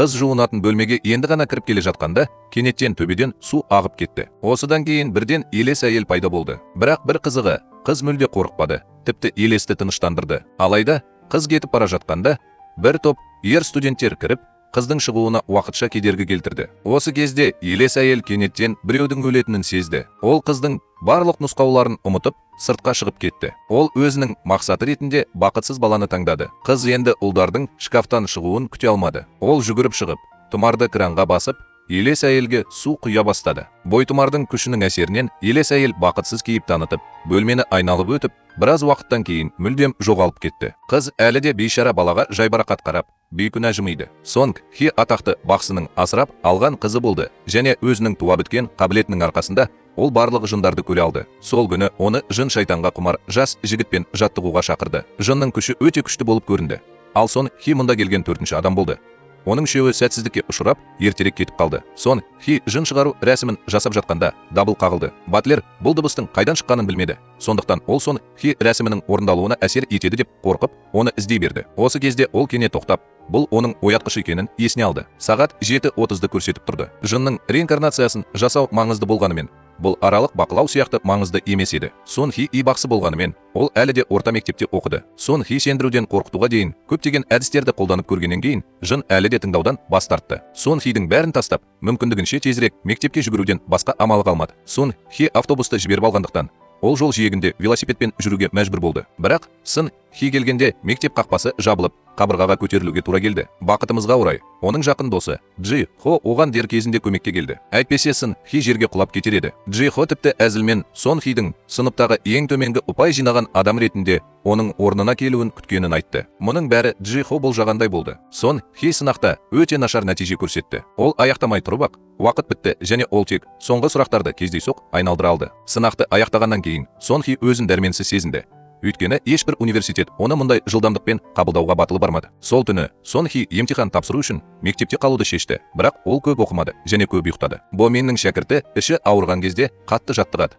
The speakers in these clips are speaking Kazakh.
Қыз жуынатын бөлмеге енді ғана кіріп келе жатқанда, кенеттен төбеден су ағып кетті. Осыдан кейін бірден елес әйел пайда болды. Бірақ бір қызығы, қыз мүлде қорықпады, тіпті елесті тыныштандырды. Алайда, қыз кетіп бара жатқанда, бір топ ер студенттер кіріп, қыздың шығуына уақытша кедергі келтірді. Осы кезде елес әйел кенеттен біреудің өлетінін сезді. Ол қыздың барлық нұсқауларын ұмытып, сыртқа шығып кетті. Ол өзінің мақсаты ретінде бақытсыз баланы таңдады. Қыз енді ұлдардың шкафтан шығуын күте алмады. Ол жүгіріп шығып, тұмарды кранға басып, елес әйелге су құя бастады. Бойтұмардың күшінің әсерінен елес әйел бақытсыз кейіп танытып, бөлмені айналып өтіп, біраз уақыттан кейін мүлдем жоғалып кетті. Қыз әлі де бейшара балаға жайбарақат қарап, бейкүнә жымиды. Сонг Хи атақты бақсының асырап алған қызы болды және өзінің туа біткен қабілетінің арқасында ол барлық жындарды көре алды. Сол күні оны жын шайтанға құмар жас жігітпен жаттығуға шақырды. Жынның күші өте күшті болып көрінді. Ал Сонг Хи мұнда келген 4-ші адам болды. Оның үшеуі сәтсіздікке ұшырап, ертерек кетіп қалды. Сонг Хи жын шығару рәсімін жасап жатқанда дабыл қағылды. Батлер бұл дыбыстың қайдан шыққанын білмеді. Сондықтан ол Сонг Хи рәсімінің орындалуына әсер етеді деп қорқып, оны іздей берді. Осы кезде ол кенет тоқтап, бұл оның оятқыш екенін есіне алды. Сағат 7:30-ды көрсетіп тұрды. Жынның реинкарнациясын жасау маңызды болғанымен, бұл аралық бақылау сияқты маңызды емес еді. Сонг Хи бақсы болғанымен, ол әлі де орта мектепте оқыды. Сонг Хи сендіруден қорқытуға дейін көптеген әдістерді қолданып көргеннен кейін, жын әлі де тыңдаудан бас тартты. Сонг Хидің бәрін тастап, мүмкіндігінше тезірек мектепке жүгіруден басқа амалы қалмады. Сонг Хи автобусты жіберіп алғандықтан, ол жол жиегінде велосипедпен жүруге мәжбүр болды. Бірақ Сонг Хи келгенде мектеп қақпасы жабылып, қабырғаға көтерілуге тура келді. Бақытымызға орай, оның жақын досы Джи Хо оған дер кезінде көмекке келді. Әйтпесе Сонг Хи жерге құлап кетер еді. Джи Хо тіпті әзілмен Сонг Хидің сыныптағы ең төменгі ұпай жинаған адам ретінде оның орнына келуін күткенін айтты. Мұның бәрі Джи Хо болжағандай болды. Сонг Хи сынақта өте нашар нәтиже көрсетті. Ол аяқтамай тұрып-ақ, уақыт бітті және ол тек соңғы сұрақтарды кездейсоқ айналдыра алды. Сынақты аяқтағаннан кейін Сонг Хи өзін дәрменсіз сезінді. Өйткені ешбір университет оны мұндай жылдамдықпен қабылдауға батылы бармады. Сол түні Сонг Хи емтихан тапсыру үшін мектепте қалуды шешті, бірақ ол көп оқымады және көп ұйықтады. Боменнің шәкірті іші ауырған кезде қатты жаттығады.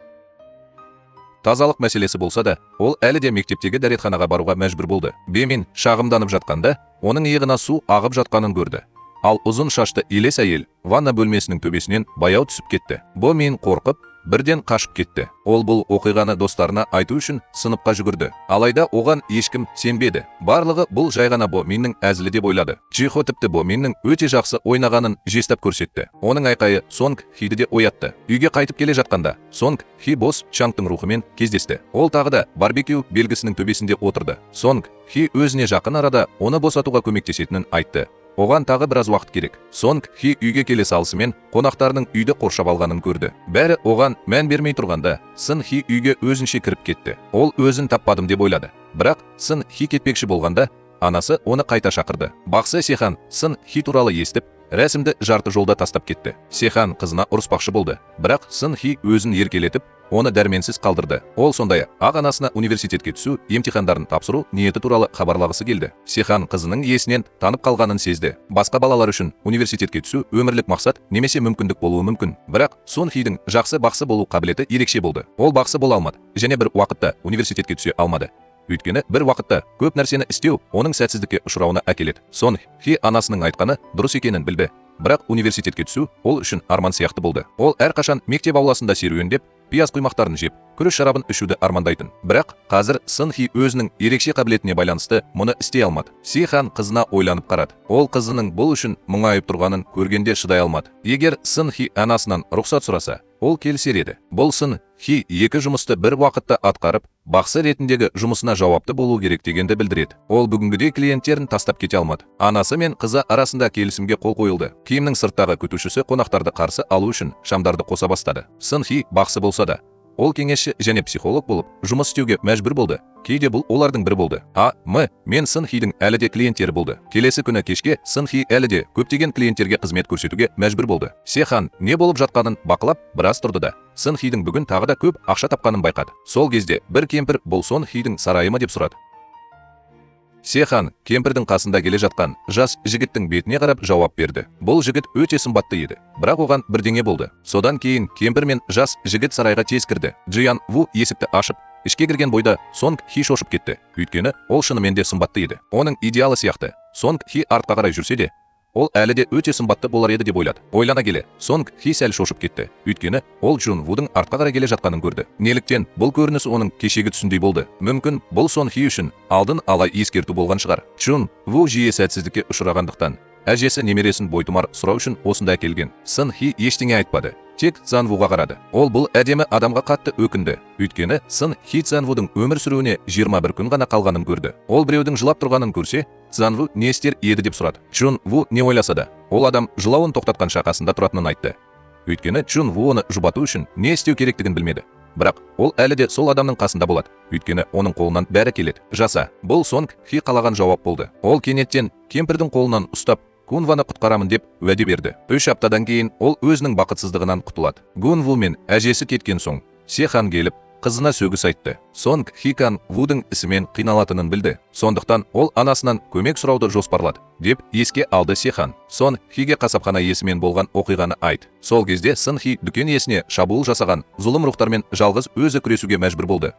Тазалық мәселесі болса да, ол әлі де мектептегі дәретханаға баруға мәжбүр болды. Бомен шағымданып жатқанда, оның иығына су ағып жатқанын көрді. Ал ұзын шашты елес әйел ванна бөлмесінің төбесінен баяу түсіп кетті. Бомен қорқып, бірден қашып кетті. Ол бұл оқиғаны достарына айту үшін сыныпқа жүгірді. Алайда оған ешкім сенбеді. Барлығы бұл жай ғана Боменнің әзілі деп ойлады. Джи Хо тіпті Боменнің өте жақсы ойнағанын жестап көрсетті. Оның айқайы Сонг Хиді де оятты. Үйге қайтып келе жатқанда, Сонг Хи бос Чангтың рухымен кездесті. Ол тағы да барбекю белгісінің төбесінде отырды. Сонг Хи өзіне жақын арада оны босатуға көмектесетінін айтты. Оған тағы біраз уақыт керек. Сонг Хи үйге келе салысымен қонақтарының үйді қоршап алғанын көрді. Бәрі оған мән бермей тұрғанда, Сонг Хи үйге өзінше кіріп кетті. Ол өзін таппадым деп ойлады. Бірақ Сонг Хи кетпекші болғанда, анасы оны қайта шақырды. Бақсы Сехан Сонг Хи туралы естіп, рәсімді жарты жолда тастап кетті. Сехан қызына ұрыспақшы болды. Бірақ Сонг Хи өзін еркелетіп, оны дәрменсіз қалдырды. Ол сондай ақ анасына университетке түсу, емтихандарын тапсыру ниеті туралы хабарлағысы келді. Сехан қызының есінен танып қалғанын сезді. Басқа балалар үшін университетке түсу өмірлік мақсат немесе мүмкіндік болуы мүмкін. Бірақ Сонг Хидің жақсы бақсы болу қабілеті ерекше болды. Ол бақсы бола алмады және бір уақытта университетке түсе алмады. Өйткені бір уақытта көп нәрсені істеу оның сәтсіздікке ұшырауына әкеледі. Сонг Хи анасының айтқаны дұрыс екенін білді. Бірақ университетке түсу ол үшін арман сияқты болды. Ол әрқашан мектеп ауласында серуендеп, пияз құймақтарын жеп, күріш шарабын ішуді армандайтын. Бірақ қазір Сонг Хи өзінің ерекше қабілетіне байланысты мұны істей алмады. Сехан қызына ойланып қарады. Ол қызының бұл үшін мұңайып тұрғанын көргенде шыдай алмады. Егер Сонг Хи анасынан рұқсат сұраса, ол келісер еді. Бұл Сонг Хи екі жұмысты бір уақытта атқарып, бақсы ретіндегі жұмысына жауапты болу керек дегенді білдіреді. Ол бүгінгідей клиенттерін тастап кете алмады. Анасы мен қызы арасында келісімге қол қойылды. Киімнің сырттағы күтушісі қонақтарды қарсы алу үшін шамдарды қоса бастады. Сонг Хи бақсы болса да, ол кеңесші және психолог болып жұмыс істеуге мәжбүр болды. Кейде бұл олардың бірі болды. Мен Сонг Хидің әлі де клиенттері болды. Келесі күні кешке Сонг Хи әлі де көптеген клиенттерге қызмет көрсетуге мәжбүр болды. Сехан не болып жатқанын бақылап біраз тұрды да, Сонг Хидің бүгін тағы да көп ақша тапқанын байқады. Сол кезде бір кемпір бұл Сонг Хидің сарайы ма деп сұрады. Сехан кемпірдің қасында келе жатқан жас жігіттің бетіне қарап жауап берді. Бұл жігіт өте сымбатты еді, бірақ оған бірдеңе болды. Содан кейін кемпір мен жас жігіт сарайға тез кірді. Джиян Ву есікті ашып, ішке кірген бойда Сонг Хи шошып кетті. Өйткені ол шынымен де сымбатты еді. Оның идеалы сияқты. Сонг Хи артқа қарай жүрсе де, ол әлі де өте сымбатты болар еді деп ойлады. Ойлана келе, Сонг Хи сәл шошып кетті. Өйткені ол Джун Вудың артқа қарай келе жатқанын көрді. Неліктен бұл көрініс оның кешегі түсіндей болды. Мүмкін бұл Сонг Хи үшін алдын ала ескерту болған шығар. Джун Ву жиі сәтсіздікке ұшырағандықтан әжесі немересін бойтұмар сұрау үшін осында келген. Сын Хи ештеңе айтпады. Тек Цзан Вуға қарады. Ол бұл әдемі адамға қатты өкінді. Өйткені Сын Хи Цзан Вудың өмір сүруіне 21 күн ғана қалғанын көрді. Ол біреудің жылап тұрғанын көрсе, Цзан Ву не істер еді деп сұрады. Джун Ву не ойласа да, ол адам жылауын тоқтатқан қасында тұратынын айтты. Өйткені Джун Ву оны жұбату үшін не істеу керектігін білмеді. Бірақ ол әлі де сол адамның қасында болады. Өйткені оның қолынан бәрі келеді. Жаса. Бұл Сонг Хи қалаған жауап болды. Ол кенеттен кемпірдің қолынан ұстап Гунваны құтқарамын деп уәде берді. 3 аптадан кейін ол өзінің бақытсыздығынан құтылады. Гунву мен әжесі кеткен соң, Сехан келіп, қызына сөгіс айтты. Сонг Хикан Вудың ісімен қиналатынын білді. Сондықтан ол анасынан көмек сұрауды жоспарлады, деп еске алды Сехан. Сонг Хиге қасапхана иесімен болған оқиғаны айт. Сол кезде Сын Хи дүкен иесіне шабуыл жасаған зұлым рухтармен жалғыз өзі күресуге мәжбүр болды.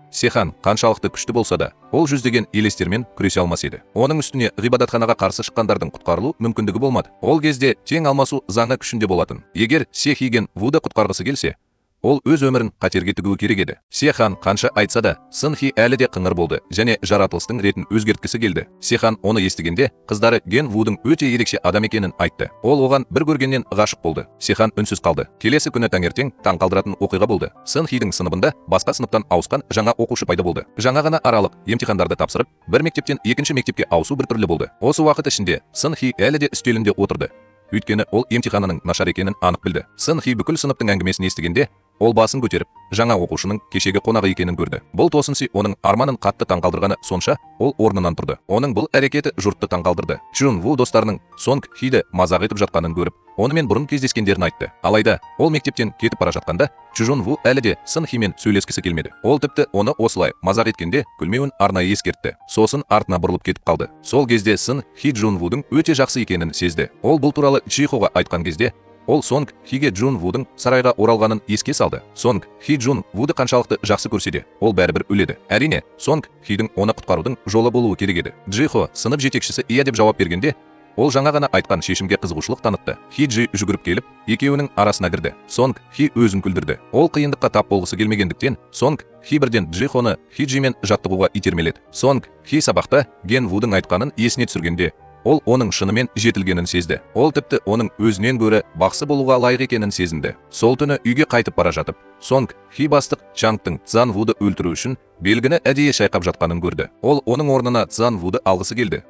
Сехан қаншалықты күшті болса да, ол жүздеген елестермен күресе алмас еді. Оның үстіне ғибадатханаға қарсы шыққандардың құтқарылу мүмкіндігі болмады. Ол кезде тең алмасу заңы күшінде болатын. Егер Сехиген Вуды құтқарғысы келсе, ол өз өмірін қатерге тігуі керек еді. Сехан қанша айтса да, Сын Хи әлі де қыңыр болды және жаратылыстың ретін өзгерткісі келді. Сехан оны естігенде, қыздары Ген Вудың өте ерекше адам екенін айтты. Ол оған бір көргеннен ғашық болды. Сехан үнсіз қалды. Келесі күні таңертең таң қалдыратын оқиға болды. Сын Хидің сыныбында басқа сыныптан ауысқан жаңа оқушы пайда болды. Жаңа ғана аралық емтихандарды тапсырып, бір мектептен екінші мектепке ауысу бір түрлі болды. Осы уақыт ішінде Сын Хи әлі де үстелінде отырды. Өйткені ол емтиханының нашар екенін анық білді. Сын Хи бүкіл сыныптың әңгімесін естігенде, ол басын көтеріп, жаңа оқушының кешегі қонағы екенін көрді. Бұл Тосынси оның арманын қатты таңқалдырғаны сонша, ол орнынан тұрды. Оның бұл әрекеті жұртты таңқалдырды. Джун Ву достарының Сонг Хиді мазақ етіп жатқанын көріп, онымен бұрын кездескендерін айтты. Алайда, ол мектептен кетіп бара жатқанда, Джун Ву әлі де Сын Химен сөйлескісі келмеді. Ол тіпті оны осылай мазақ еткенде күлмеуін арнайы ескертті. Сосын артына бұрылып кетіп қалды. Сол кезде Сын Хи Джун Вудың өте жақсы екенін сезді. Ол бұл туралы Джихоға айтқан кезде, ол Сонг Хиге Джун Вудың сарайға оралғанын еске салды. Сонг Хи Джун Вуды қаншалықты жақсы көрсе де, ол бәрібір өледі. Әрине, Сонг Хидің оны құтқарудың жолы болуы керек еді. Джихо сынып жетекшісі иә деп жауап бергенде, ол жаңа ғана айтқан шешімге қызығушылық танытты. Хиджи жүгіріп келіп, екеуінің арасына кірді. Сонг Хи өзін күлдірді. Ол қиындыққа тап болғысы келмегендіктен, Сонг Хи бірден Джихоны Хиджимен жаттығуға итермеледі. Сонг Хи сабақта Ген Вудың айтқанын есіне түсіргенде, ол оның шынымен жетілгенін сезді. Ол тіпті оның өзінен гөрі бақсы болуға лайық екенін сезінді. Сол түні үйге қайтып бара жатып, Сонг Хи бастық Чангтың Цзан Вуды өлтіру үшін белгіні әдейі шайқап жатқанын көрді. Ол оның орнына Цзан Вуды алғысы келді.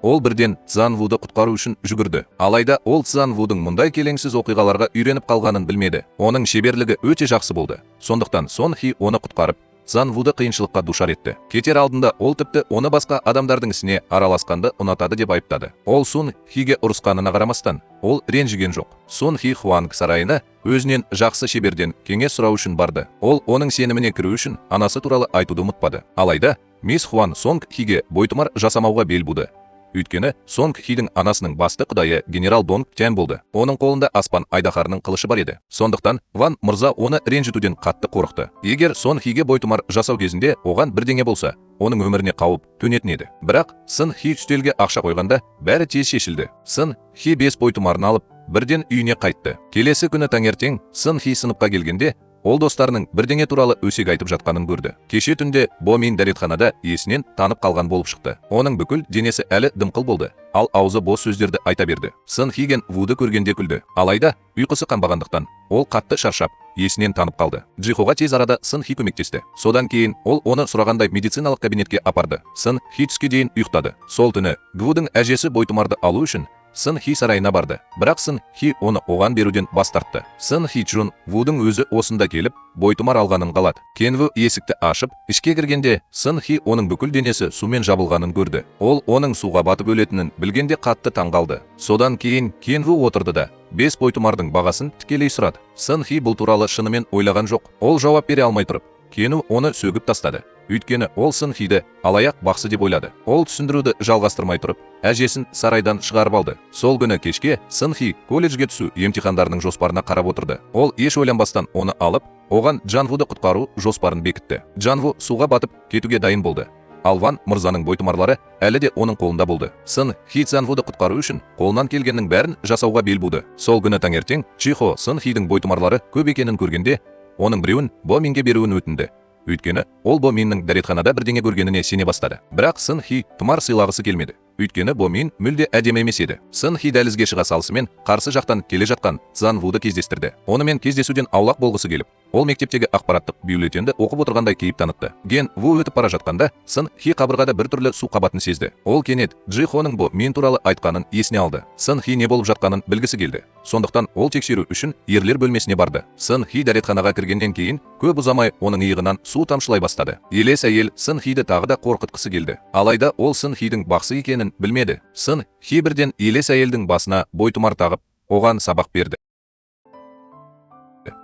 Ол бірден Цзан Вуды құтқару үшін жүгірді. Алайда ол Цзан Вудың мұндай келеңсіз оқиғаларға үйреніп қалғанын білмеді. Оның шеберлігі өте жақсы болды. Сондықтан Сонг Хи оны құтқарып, Цзан Вуды қиыншылыққа душар етті. Кетер алдында ол тіпті оны басқа адамдардың ісіне араласқанды ұнатады деп айыптады. Ол Сун Хиге ұрысқанына қарамастан, ол ренжіген жоқ. Сун Хи Хуанг сарайына өзінен жақсы шеберден кеңес сұрау үшін барды. Ол оның сеніміне кіру үшін анасы туралы айтуды ұмытпады. Алайда, мисс Хуан Сонг Хиге бойтұмар жасамауға бел буды. Өйткені Сонг Хидің анасының басты құдайы генерал Донг Тян болды. Оның қолында аспан айдаһарының қылышы бар еді. Сондықтан Ван мырза оны ренжітуден қатты қорықты. Егер Сонг Хиге бойтұмар жасау кезінде оған бірдеңе болса, оның өміріне қауіп төнетін еді. Бірақ Сын Хи үстелге ақша қойғанда бәрі тез шешілді. Сын Хи 5 бойтұмарын алып, бірден үйіне қайтты. Келесі күні таңертең Сын Хи сыныпқа келгенде, ол достарының бірдеңе туралы өсек айтып жатқанын көрді. Кеше түнде Бомин дәретханада есінен танып қалған болып шықты. Оның бүкіл денесі әлі дымқыл болды, ал аузы бос сөздерді айта берді. Сын Хиген Вуды көргенде күлді. Алайда, ұйқысы қанбағандықтан, ол қатты шаршап, есінен танып қалды. Джихоға тез арада Сын Хи көмектесті. Содан кейін ол оны сұрағандай медициналық кабинетке апарды. Сын Хи түске дейін ұйықтады. Сол түні Вудың әжесі бойтұмарды алу үшін Сын Хи сарайына барды. Бірақ Сын Хи оны оған беруден бас тартты. Сын Хи Джун Вудың өзі осында келіп, бойтұмар алғанын қалады. Кен Ву есікті ашып, ішке кіргенде Сын Хи оның бүкіл денесі сумен жабылғанын көрді. Ол оның суға батып өлетінін білгенде қатты таңғалды. Содан кейін Кен Ву отырды да 5 бойтұмардың бағасын тікелей сұрады. Сын Хи бұл туралы шынымен ойлаған жоқ. Ол жауап бере алмай тұрып, Кен Ву оны сөгіп тастады. Өйткені ол Сын Хиді алаяқ бақсы деп ойлады. Ол түсіндіруді жалғастырмай тұрып, әжесін сарайдан шығарып алды. Сол күні кешке Сын Хи колледжге түсу емтихандарының жоспарына қарап отырды. Ол еш ойланбастан оны алып, оған Джан Вуды құтқару жоспарын бекітті. Джан Ву суға батып кетуге дайын болды. ал Ван мырзаның бойтұмарлары әлі де оның қолында болды. Сын Хи Цзянвуды құтқару үшін қолынан келгеннің бәрін жасауға бел буды. Сол күні таңертең Чихо Сын Хидің бойтұмарлары көп екенін көргенде, оның біреуін Бо Минге беруін өтінді. Өйткені ол Бо Миннің дәретханада бірдеңе көргеніне сене бастады. Бірақ Сын Хи тұмар сыйлағысы келмеді. Өйткені Бо Мин мүлде әдемі емес еді. Сын Хи дәлізге шыға салысымен қарсы жақтан келе жатқан Цзянвуды кездестірді. Онымен кездесуден аулақ болғысы келіп, ол мектептегі ақпараттық бюллетенді оқып отырғандай кейіп танытты. Ген Ву өтіп бара жатқанда, Сын Хи қабырғада бір түрлі су қабатын сезді. Ол кенет Джихоның Бо Мин туралы айтқанын есіне алды. Сын Хи не болып жатқанын білгісі келді. Сондықтан ол тексеру үшін ерлер бөлмесіне барды. Сын Хи дәретханаға кіргеннен кейін көп ұзамай оның иығынан су тамшылай бастады. Елес әйел Сын Хиді тағы да қорқытқысы келді. Алайда ол Сын Хидің бақсы екенін білмеді. Сын Хи бірден елес әйелдің басына бойтұмар тағып, оған сабақ берді.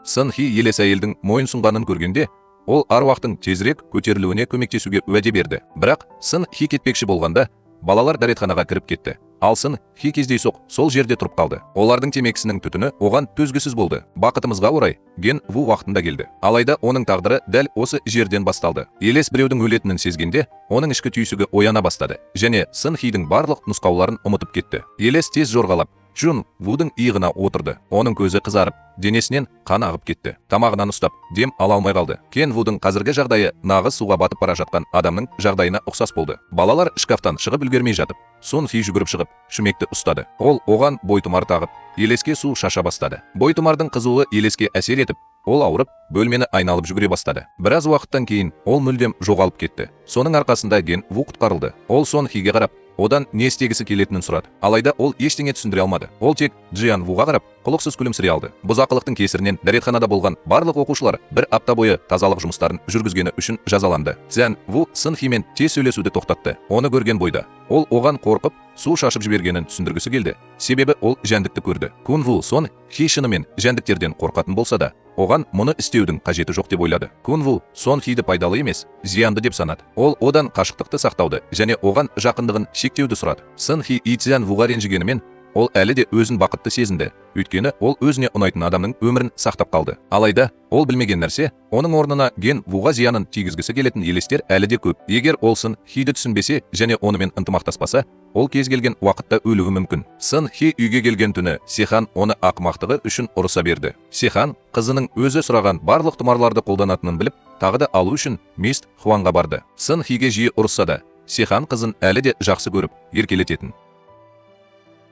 Сын Хи елес әйелдің мойынсұнғанын көргенде, ол аруақтың тезірек көтерілуіне көмектесуге уәде берді. Бірақ Сын Хи кетпекші болғанда, балалар дәретханаға кіріп кетті. Ал Сын Хи кездейсоқ сол жерде тұрып қалды. Олардың темекісінің түтіні оған төзгісіз болды. Бақытымызға орай, Ген Ву уақытында келді. Алайда оның тағдыры дәл осы жерден басталды. Елес біреудің өлетінін сезгенде, оның ішкі түйсігі ояна бастады. Және Сын Хидің барлық нұсқауларын ұмытып кетті. Елес тез жорғалап, Джун Вудың иығына отырды. Оның көзі қызарып, денесінен қан ағып кетті. Тамағынан ұстап, дем ала алмай қалды. Кен Вудың қазіргі жағдайы нағыз суға батып бара жатқан адамның жағдайына ұқсас болды. Балалар шкафтан шығып үлгермей жатып, Сын Хи жүгіріп шығып, шүмекті ұстады. Ол оған бойтұмар тағып, елеске су шаша бастады. Бойтұмардың қызуы елеске әсер етіп, ол ауырып, бөлмені айналып жүгіре бастады. Біраз уақыттан кейін ол мүлдем жоғалып кетті. Соның арқасында Ген Ву құтқарылды. Ол Сын Хиге қарап, одан не істегісі келетінін сұрады. Алайда ол ештеңе түсіндіре алмады. Ол тек Джиан Вуға қарап, құлықсыз күлімсірей алды. Бұзақылықтың кесірінен дәретханада болған барлық оқушылар бір апта бойы тазалық жұмыстарын жүргізгені үшін жазаланды. Цзян Ву Сын Химен тез сөйлесуді тоқтатты. Оны көрген бойда, ол оған қорқып, су шашып жібергенін түсіндіргісі келді. Себебі ол жәндікті көрді. Кун Ву Сын Хи шынымен жәндіктерден қорқатын болса да, оған мұны істеудің қажеті жоқ деп ойлады. Кун Ву Сын Хиді пайдалы емес, зиянды деп санады. Ол одан қашықтықты сақтауды және оған жақындығын шектеуді сұрады. Сын Хи Цзян Вуға ренжігенімен, ол әлі де өзін бақытты сезінді. Өйткені ол өзіне ұнайтын адамның өмірін сақтап қалды. Алайда, ол білмеген нәрсе, оның орнына Ген Вуға зиянын тигізгісі келетін елестер әлі де көп. Егер ол Сын Хиді түсінбесе және онымен ынтымақтаспаса, ол кез келген уақытта өлуі мүмкін. Сын Хи үйге келген түні Сихан оны ақымақтығы үшін ұрыса берді. Сихан қызының өзі сұраған барлық тұмарларды қолданатынын біліп, тағы да алу үшін Мист Хуанға барды. Сын Хиге жиі ұрысса да, Сихан қызын әлі де жақсы көріп, еркелететін.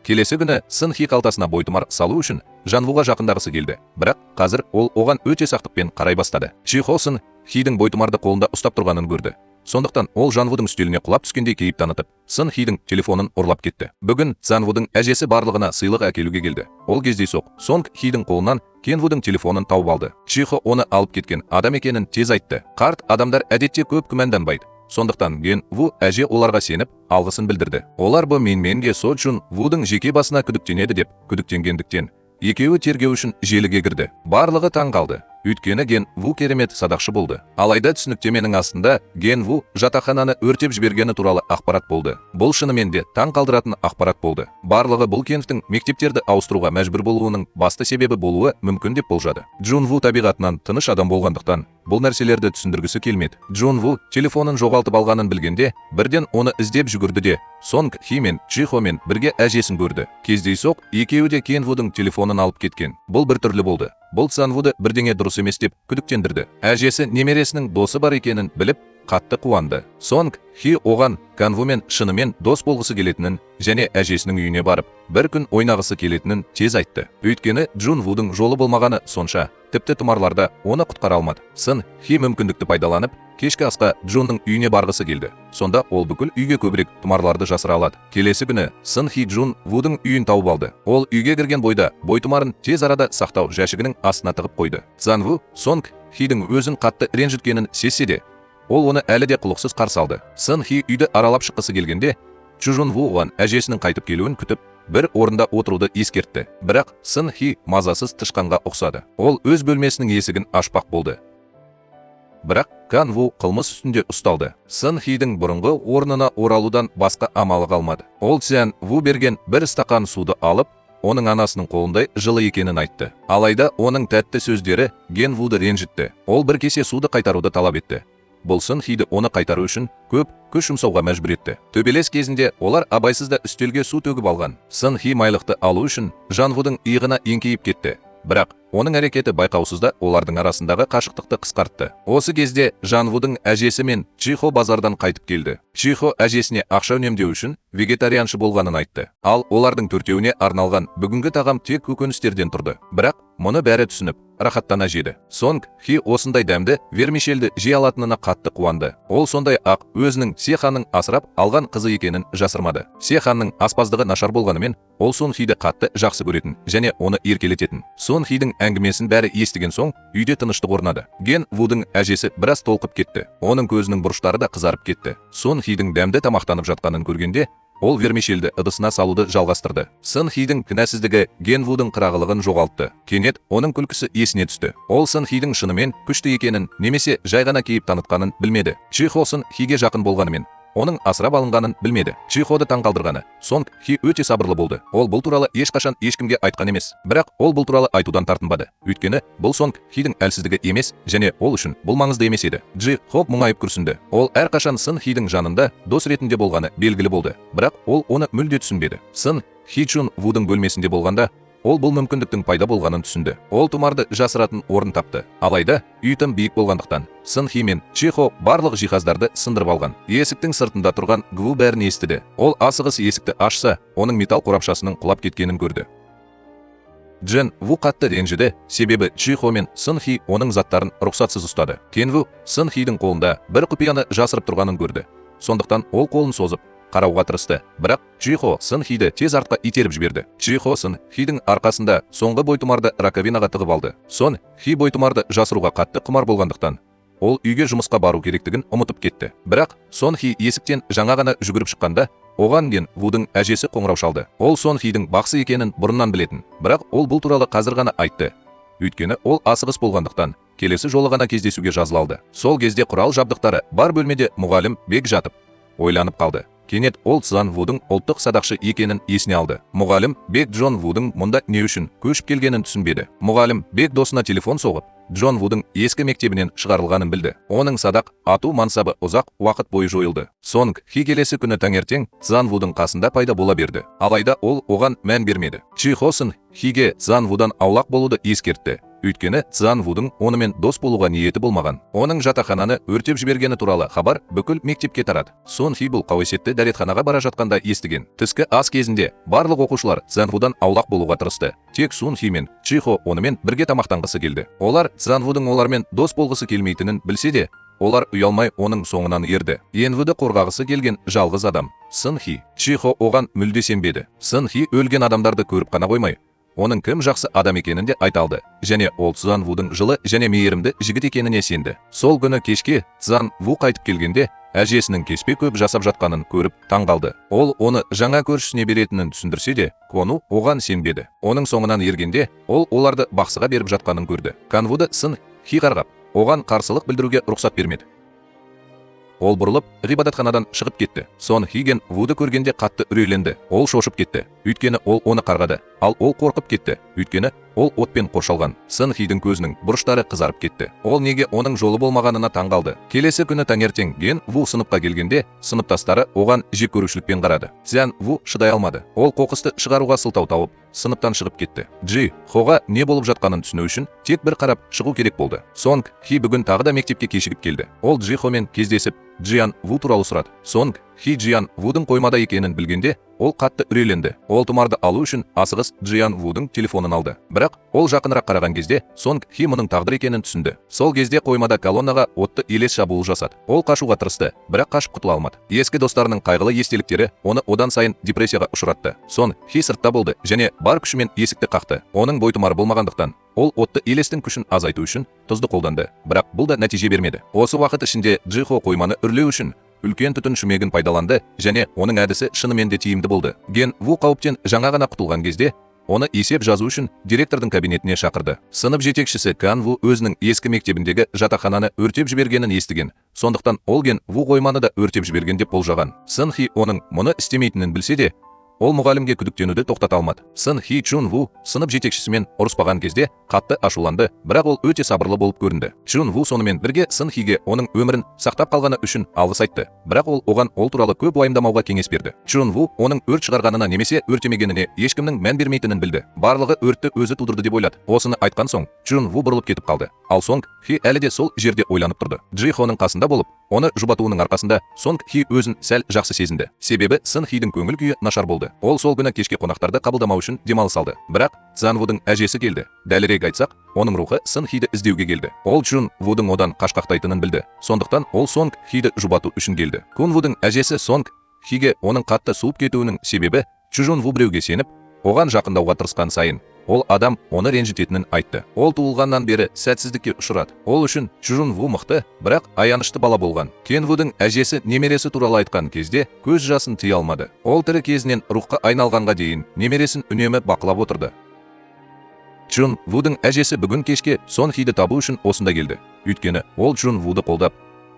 Келесі күні Сын Хи қалтасына бойтұмар салу үшін Жанвуға жақындағысы келді. Бірақ қазір ол оған өте сақтықпен қарай бастады. Чихо Сын Хидің бойтұмарды қолында ұстап тұрғанын көрді. Сондықтан ол Жанвудың үстеліне құлап түскендей кейіп танытып, Сын Хидің телефонын ұрлап кетті. Бүгін Цзянвудың әжесі барлығына сыйлық әкелуге келді. Ол кездейсоқ Сонг Хидің қолынан Кен Вудың телефонын тауып алды. Чихо оны алып кеткен адам екенін тез айтты. Қарт адамдар әдетте көп күмәнданбайды. Сондықтан Ген Ву әже оларға сеніп, алғысын білдірді. Олар Бо Минменге Со Джун Вудың жеке басына күдіктенеді деп күдіктенгендіктен, екеуі тергеу үшін желіге кірді. Барлығы таң қалды. Өйткені Ген Ву керемет садақшы болды. Алайда түсініктеменің астында Ген Ву жатақхананы өртеп жібергені туралы ақпарат болды. Бұл шынымен де таң қалдыратын ақпарат болды. Барлығы бұл Кеновтің мектептерді ауыстыруға мәжбүр болуының басты себебі болуы мүмкін деп болжады. Джун Ву табиғатынан тыныш адам болғандықтан, бұл нәрселерді түсіндіргісі келмеді. Джун Ву телефонын жоғалтып алғанын білгенде, бірден оны іздеп жүгірді де, Сонг Хи мен Чихо мен бірге әжесін көрді. Кездейсоқ екеуі де Кен Вудың телефонын алып кеткен. Бұл бір түрлі болды. Бұл Цзян Вуды бірдеңе дұрыс емес деп күдіктендірді. Әжесі немересінің досы бар екенін біліп, қатты қуанды. Сонг Хи оған Канвумен шынымен дос болғысы келетінін және әжесінің үйіне барып, бір күн ойнағысы келетінін тез айтты. Өйткені Джун Вудың жолы болмағаны сонша, тіпті тұмарларда оны құтқара алмады. Сын Хи мүмкіндікті пайдаланып, кешкі асқа Джунның үйіне барғысы келді. Сонда ол бүкіл үйге көбірек тұмарларды жасыра алады. Келесі күні Сын Хи Джун Вудың үйін тауып алды. Ол үйге кірген бойда бойтұмарын тез арада сақтау жәшігінің астына тығып қойды. Цзян Ву Сонг Хидің өзін қатты ренжіткенін сезсе де, ол оны әлі де құлықсыз қарсы алды. Сын Хи үйді аралап шыққысы келгенде, Чжун Ву оған әжесінің қайтып келуін күтіп, бір орында отыруды ескертті. Бірақ Сын Хи мазасыз тышқанға ұқсады. Ол өз бөлмесінің есігін ашпақ болды. Бірақ Кан Ву қылмыс үстінде ұсталды. Сын Хидің бұрынғы орнына оралудан басқа амалы қалмады. Ол Цзян Ву берген бір стақан суды алып, оның анасының қолындай жылы екенін айтты. Алайда оның тәтті сөздері Ген Вуды ренжітті. Ол бір кесе суды қайтаруды талап етті. бұл Сын Хиді оны қайтару үшін көп күш жұмсауға мәжбүр етті. Төбелес кезінде олар абайсызда үстелге су төгіп алған. Сын Хи майлықты алу үшін Жан Вудың иығына еңкейіп кетті. Бірақ оның әрекеті байқаусызда олардың арасындағы қашықтықты қысқартты. Осы кезде Жан Вудың әжесі мен Чихо базардан қайтып келді. Чихо әжесіне ақша үнемдеу үшін вегетарианшы болғанын айтты. Ал олардың төртеуіне арналған бүгінгі тағам тек көкөністерден тұрды. Бірақ мұны бәрі түсініп, рахаттана жеді. Сонг Хи осындай дәмді вермишельді жей алатынына қатты қуанды. Ол сондай ақ өзінің Се ханның асырап алған қызы екенін жасырмады. Се ханның аспаздығы нашар болғанымен, ол Сон Хиді қатты жақсы көретін және оны еркелететін. Сон Хидің әңгімесін бәрі естіген соң үйде тыныштық орнады. Ген Вудың әжесі біраз толқып кетті. Оның көзінің бұрыштары да қызарып кетті. Сон Хидің дәмді тамақтанып жатқанын көргенде, ол вермишельді ыдысына салуды жалғастырды. Сын Хидің кінәсіздігі Ген Вудың қырағылығын жоғалтты. Кенет оның күлкісі есіне түсті. Ол Сын Хидің шынымен күшті екенін немесе жай ғана кейіп танытқанын білмеді. Чихо Сын Хиге жақын болғанымен, оның асырап алынғанын білмеді. Чиходы таңқалдырғаны Сонг Хи өте сабырлы болды. Ол бұл туралы ешқашан ешкімге айтқан емес. Бірақ ол бұл туралы айтудан тартынбады. Өйткені бұл Сонг Хидің әлсіздігі емес және ол үшін бұл маңызды емес еді. Чихо мұңайып күрсінді. Ол әрқашан Сын Хидің жанында дос ретінде болғаны белгілі болды. Бірақ ол оны мүлде түсінбеді. Сын Хи Чун Вудың бөлмесінде болғанда, ол бұл мүмкіндіктің пайда болғанын түсінді. Ол тұмарды жасыратын орын тапты. Алайда үй тым биік болғандықтан Сын Хи мен Чихо барлық жиһаздарды сындырып алған. Есіктің сыртында тұрған Гву бәрін естіді. Ол асығыс есікті ашса, оның металл қорапшасының құлап кеткенін көрді. Джен Ву қатты ренжіді, себебі Чихо мен Сын Хи оның заттарын рұқсатсыз ұстады. Кен Ву Сын Хидің қолында бір құпияны жасырып тұрғанын көрді. Сондықтан ол қолын созып қарауға тырысты. Бірақ Чихо Сын Хиді тез артқа итеріп жіберді. Чихо Сын Хидің арқасында соңғы бойтұмарды раковинаға тығып алды. Сон Хи бойтұмарды жасыруға қатты құмар болғандықтан, ол үйге жұмысқа бару керектігін ұмытып кетті. Бірақ Сон Хи есіктен жаңа ғана жүгіріп шыққанда, оған Ген Вудың әжесі қоңырау шалды. Ол Сон Хидің бақсы екенін бұрыннан білетін. Бірақ ол бұл туралы қазір ғана айтты. Өйткені ол асығыс болғандықтан, келесі жолы ғана кездесуге жазыла алды. Сол кезде құрал жабдықтары бар бөлмеде мұғалім Бек жатып, ойланып қалды. Кенет ол Цзан Вудың ұлттық садақшы екенін есіне алды. Мұғалім Бек Джон Вудың мұнда не үшін көшіп келгенін түсінбеді. Мұғалім Бек досына телефон соғып, Джон Вудың ескі мектебінен шығарылғанын білді. Оның садақ ату мансабы ұзақ уақыт бойы жойылды. Сонг Хи келесі күні таңертең Цзан Вудың қасында пайда бола берді. Алайда ол оған мән бермеді. Чихо Сын Хиге Цзан Вудан аулақ болуды ескертті. Өйткені Цзан Вудың онымен дос болуға ниеті болмаған. Оның жатақхананы өртеп жібергені туралы хабар бүкіл мектепке тарады. Сон Хи бұл қауесетті дәретханаға бара жатқанда естіген. Түскі ас кезінде барлық оқушылар Цзан Вудан аулақ болуға тырысты. Тек Сун Хи мен Чихо онымен бірге тамақтанғысы келді. Олар Цзан Вудың олармен дос болғысы келмейтінін білсе де, олар ұялмай оның соңынан ерді. Енвуді қорғағысы келген жалғыз адам Сын Хи. Чихо оған мүлде сенбеді. Сын Хи өлген адамдарды көріп қана қоймай, оның кім жақсы адам екенін де айта алды, және ол Цзан Вудың жылы және мейірімді жігіт екеніне сенді. Сол күні кешке Цзан Ву қайтып келгенде, әжесінің кеспе көп жасап жатқанын көріп таңғалды. Ол оны жаңа көршісіне беретінін түсіндірсе де, Кону оған сенбеді. Оның соңынан ергенде, ол оларды бақсыға беріп жатқанын көрді. Канвуды Сын Хи қарғап, оған қарсылық білдіруге рұқсат бермеді. Ол бұрылып, ғибадатханадан шығып кетті. Сон Хи Ген Вуды көргенде қатты үрейленді. Ол шошып кетті. Өйткені ол оны қарғады. Ал ол қорқып кетті. Өйткені ол отпен қоршалған. Сын Хидің көзінің бұрыштары қызарып кетті. Ол неге оның жолы болмағанына таңғалды. Келесі күні таңертең Ген Ву сыныпқа келгенде, сыныптастары оған жек көрушілікпен қарады. Цзян Ву шыдай алмады. Ол қоқысты шығаруға сылтау тауып, сыныптан шығып кетті. Джи Хоға не болып жатқанын түсіну үшін тек бір қарап шығу керек болды. Сонг Хи бүгін тағы да мектепке кешігіп келді. Ол Джи Хомен кездесіп, Джиян Ву туралы сұрады. Сонг Хи Джиян Вудың қоймада екенін білгенде, ол қатты үрейленді. Ол тұмарды алу үшін асығыс Джиян Вудың телефонын алды. Бірақ ол жақынырақ қараған кезде Сонг Хи мұның тағдыр екенін түсінді. Сол кезде қоймада колоннаға отты елес шабуыл жасады. Ол қашуға тырысты, бірақ қашып құтыла алмады. Ескі достарының қайғылы естеліктері оны одан сайын депрессияға ұшыратты. Сонг Хи сыртта болды және бар күшімен есікті қақты. Оның бойтұмары болмағандықтан, ол отты елестің күшін азайту үшін тұзды қолданды, бірақ бұл да нәтиже бермеді. Осы уақыт ішінде Джихо қойманы үрлеу үшін үлкен түтін шүмегін пайдаланды және оның әдісі шынымен де тиімді болды. Ген Ву қауіптен жаңа ғана құтылған кезде, оны есеп жазу үшін директордың кабинетіне шақырды. Сынып жетекшісі Кан Ву өзінің ескі мектебіндегі жатақхананы өртеп жібергенін естіген. Сондықтан ол Ген Ву қойманы да өртеп жіберген деп болжаған. Сын Хи оның мұны істемейтінін білсе де, ол мұғалімге күдіктенуді тоқтата алмады. Сын Хи Чун Ву сынып жетекшісімен ұрыспаған кезде қатты ашуланды, бірақ ол өте сабырлы болып көрінді. Чун Ву сонымен бірге Сын Хиге оның өмірін сақтап қалғаны үшін алғыс айтты, бірақ ол оған ол туралы көп уайымдамауға кеңес берді. Чун Ву оның өрт шығарғанына немесе өртемегеніне ешкімнің мән бермейтінін білді. Барлығы өртті өзі тудырды деп ойлады. Осыны айтқан соң Чун Ву бұрылып кетіп қалды. Ал Сонг Хи әлі де сол жерде ойланып тұрды. Джи Хоның қасында болып, оны жұбатуының арқасында Сонг Хи өзін сәл жақсы сезінді. Себебі Сын Хидің көңіл күйі нашар болды. Ол сол күні кешке қонақтарды қабылдамау үшін демалыс алды. Бірақ Цзан Вудың әжесі келді. Дәлірек айтсақ, оның рухы Сын Хиді іздеуге келді. Ол Чун Вудың одан қашқақтайтынын білді. Сондықтан ол Сонг Хиді жұбату үшін келді. Кун Вудың әжесі Сонг Хиге оның қатты суып кетуінің себебі Чжун Ву біреуге сеніп, оған жақындауға тырысқан сайын ол адам оны ренжітетінін айтты. Ол туылғаннан бері сәтсіздікке ұшырады. Ол үшін Чжун Ву мықты, бірақ аянышты бала болған. Кен Вудың әжесі немересі туралы айтқан кезде көз жасын тыя алмады. Ол тірі кезінен рухқа айналғанға дейін немересін үнемі бақылап отырды. Чжун Вудың әжесі бүгін кешке Сон Хиді табу үшін осында келді. Өйткені ол Чжун Вуды қолдап,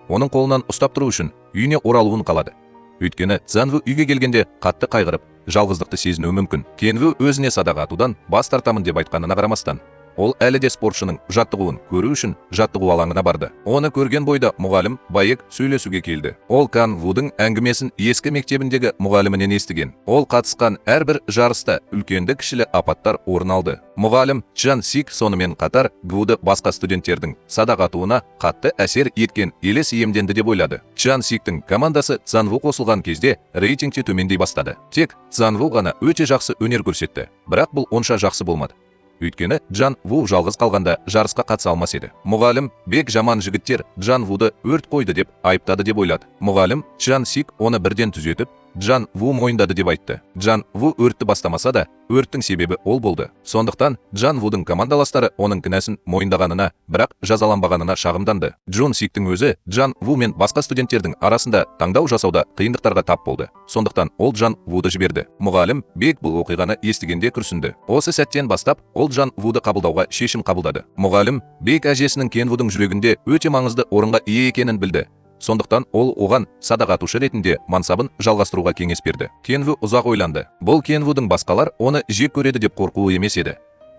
оның қолынан ұстап тұру үшін үйіне оралуын қалады. Өйткені Цзан Ву үйге келгенде қатты қайғырып, жалғыздықты сезінуі мүмкін. Кен Ву өзіне садаға атудан бас тартамын деп айтқанына қарамастан, ол әлі де спортшының жаттығуын көру үшін жаттығу алаңына барды. Оны көрген бойда мұғалім Байек сөйлесуге келді. Ол Кан Вудың әңгімесін ескі мектебіндегі мұғалімінен естіген. Ол қатысқан әрбір жарыста үлкенді-кішілі апаттар орын алды. Мұғалім Чжан Сик сонымен қатар Вуды басқа студенттердің садақ атуына қатты әсер еткен елес иемденді деп ойлады. Чжан Сиктің командасы Цзан Ву қосылған кезде рейтингте төмендей бастады. Тек Цзан Ву ғана өте жақсы өнер көрсетті, бірақ бұл онша жақсы болмады. Өйткені Чжан Ву жалғыз қалғанда жарысқа қатыса алмас еді. Мұғалім бек жаман жігіттер Чжан Вуды өрт қойды деп айыптады деп ойлады. Мұғалім Чжан Сик оны бірден түзетіп, Чжан Ву мойындады деп айтты. Чжан Ву өртті бастамаса да, өрттің себебі ол болды. Сондықтан Чжан Вудың командаластары оның кінәсін мойындағанына, бірақ жазаланбағанына шағымданды. Чжун Сиктің өзі Чжан Ву мен басқа студенттердің арасында таңдау жасауда қиындықтарға тап болды. Сондықтан ол Чжан Вуды жіберді. Мұғалім бек бұл оқиғаны естігенде күрсінді. Осы сәттен бастап ол Чжан Вуды қабылдауға шешім қабылдады. Мұғалім бек әжесінің Кен Вудың жүрегінде өте маңызды орынға ие екенін білді. Сондықтан ол оған садақ атушы ретінде мансабын жалғастыруға кеңес берді. Кен Ву ұзақ ойланды. Бұл Кен Вудың басқалар оны жек көреді деп қорқуы емес еді.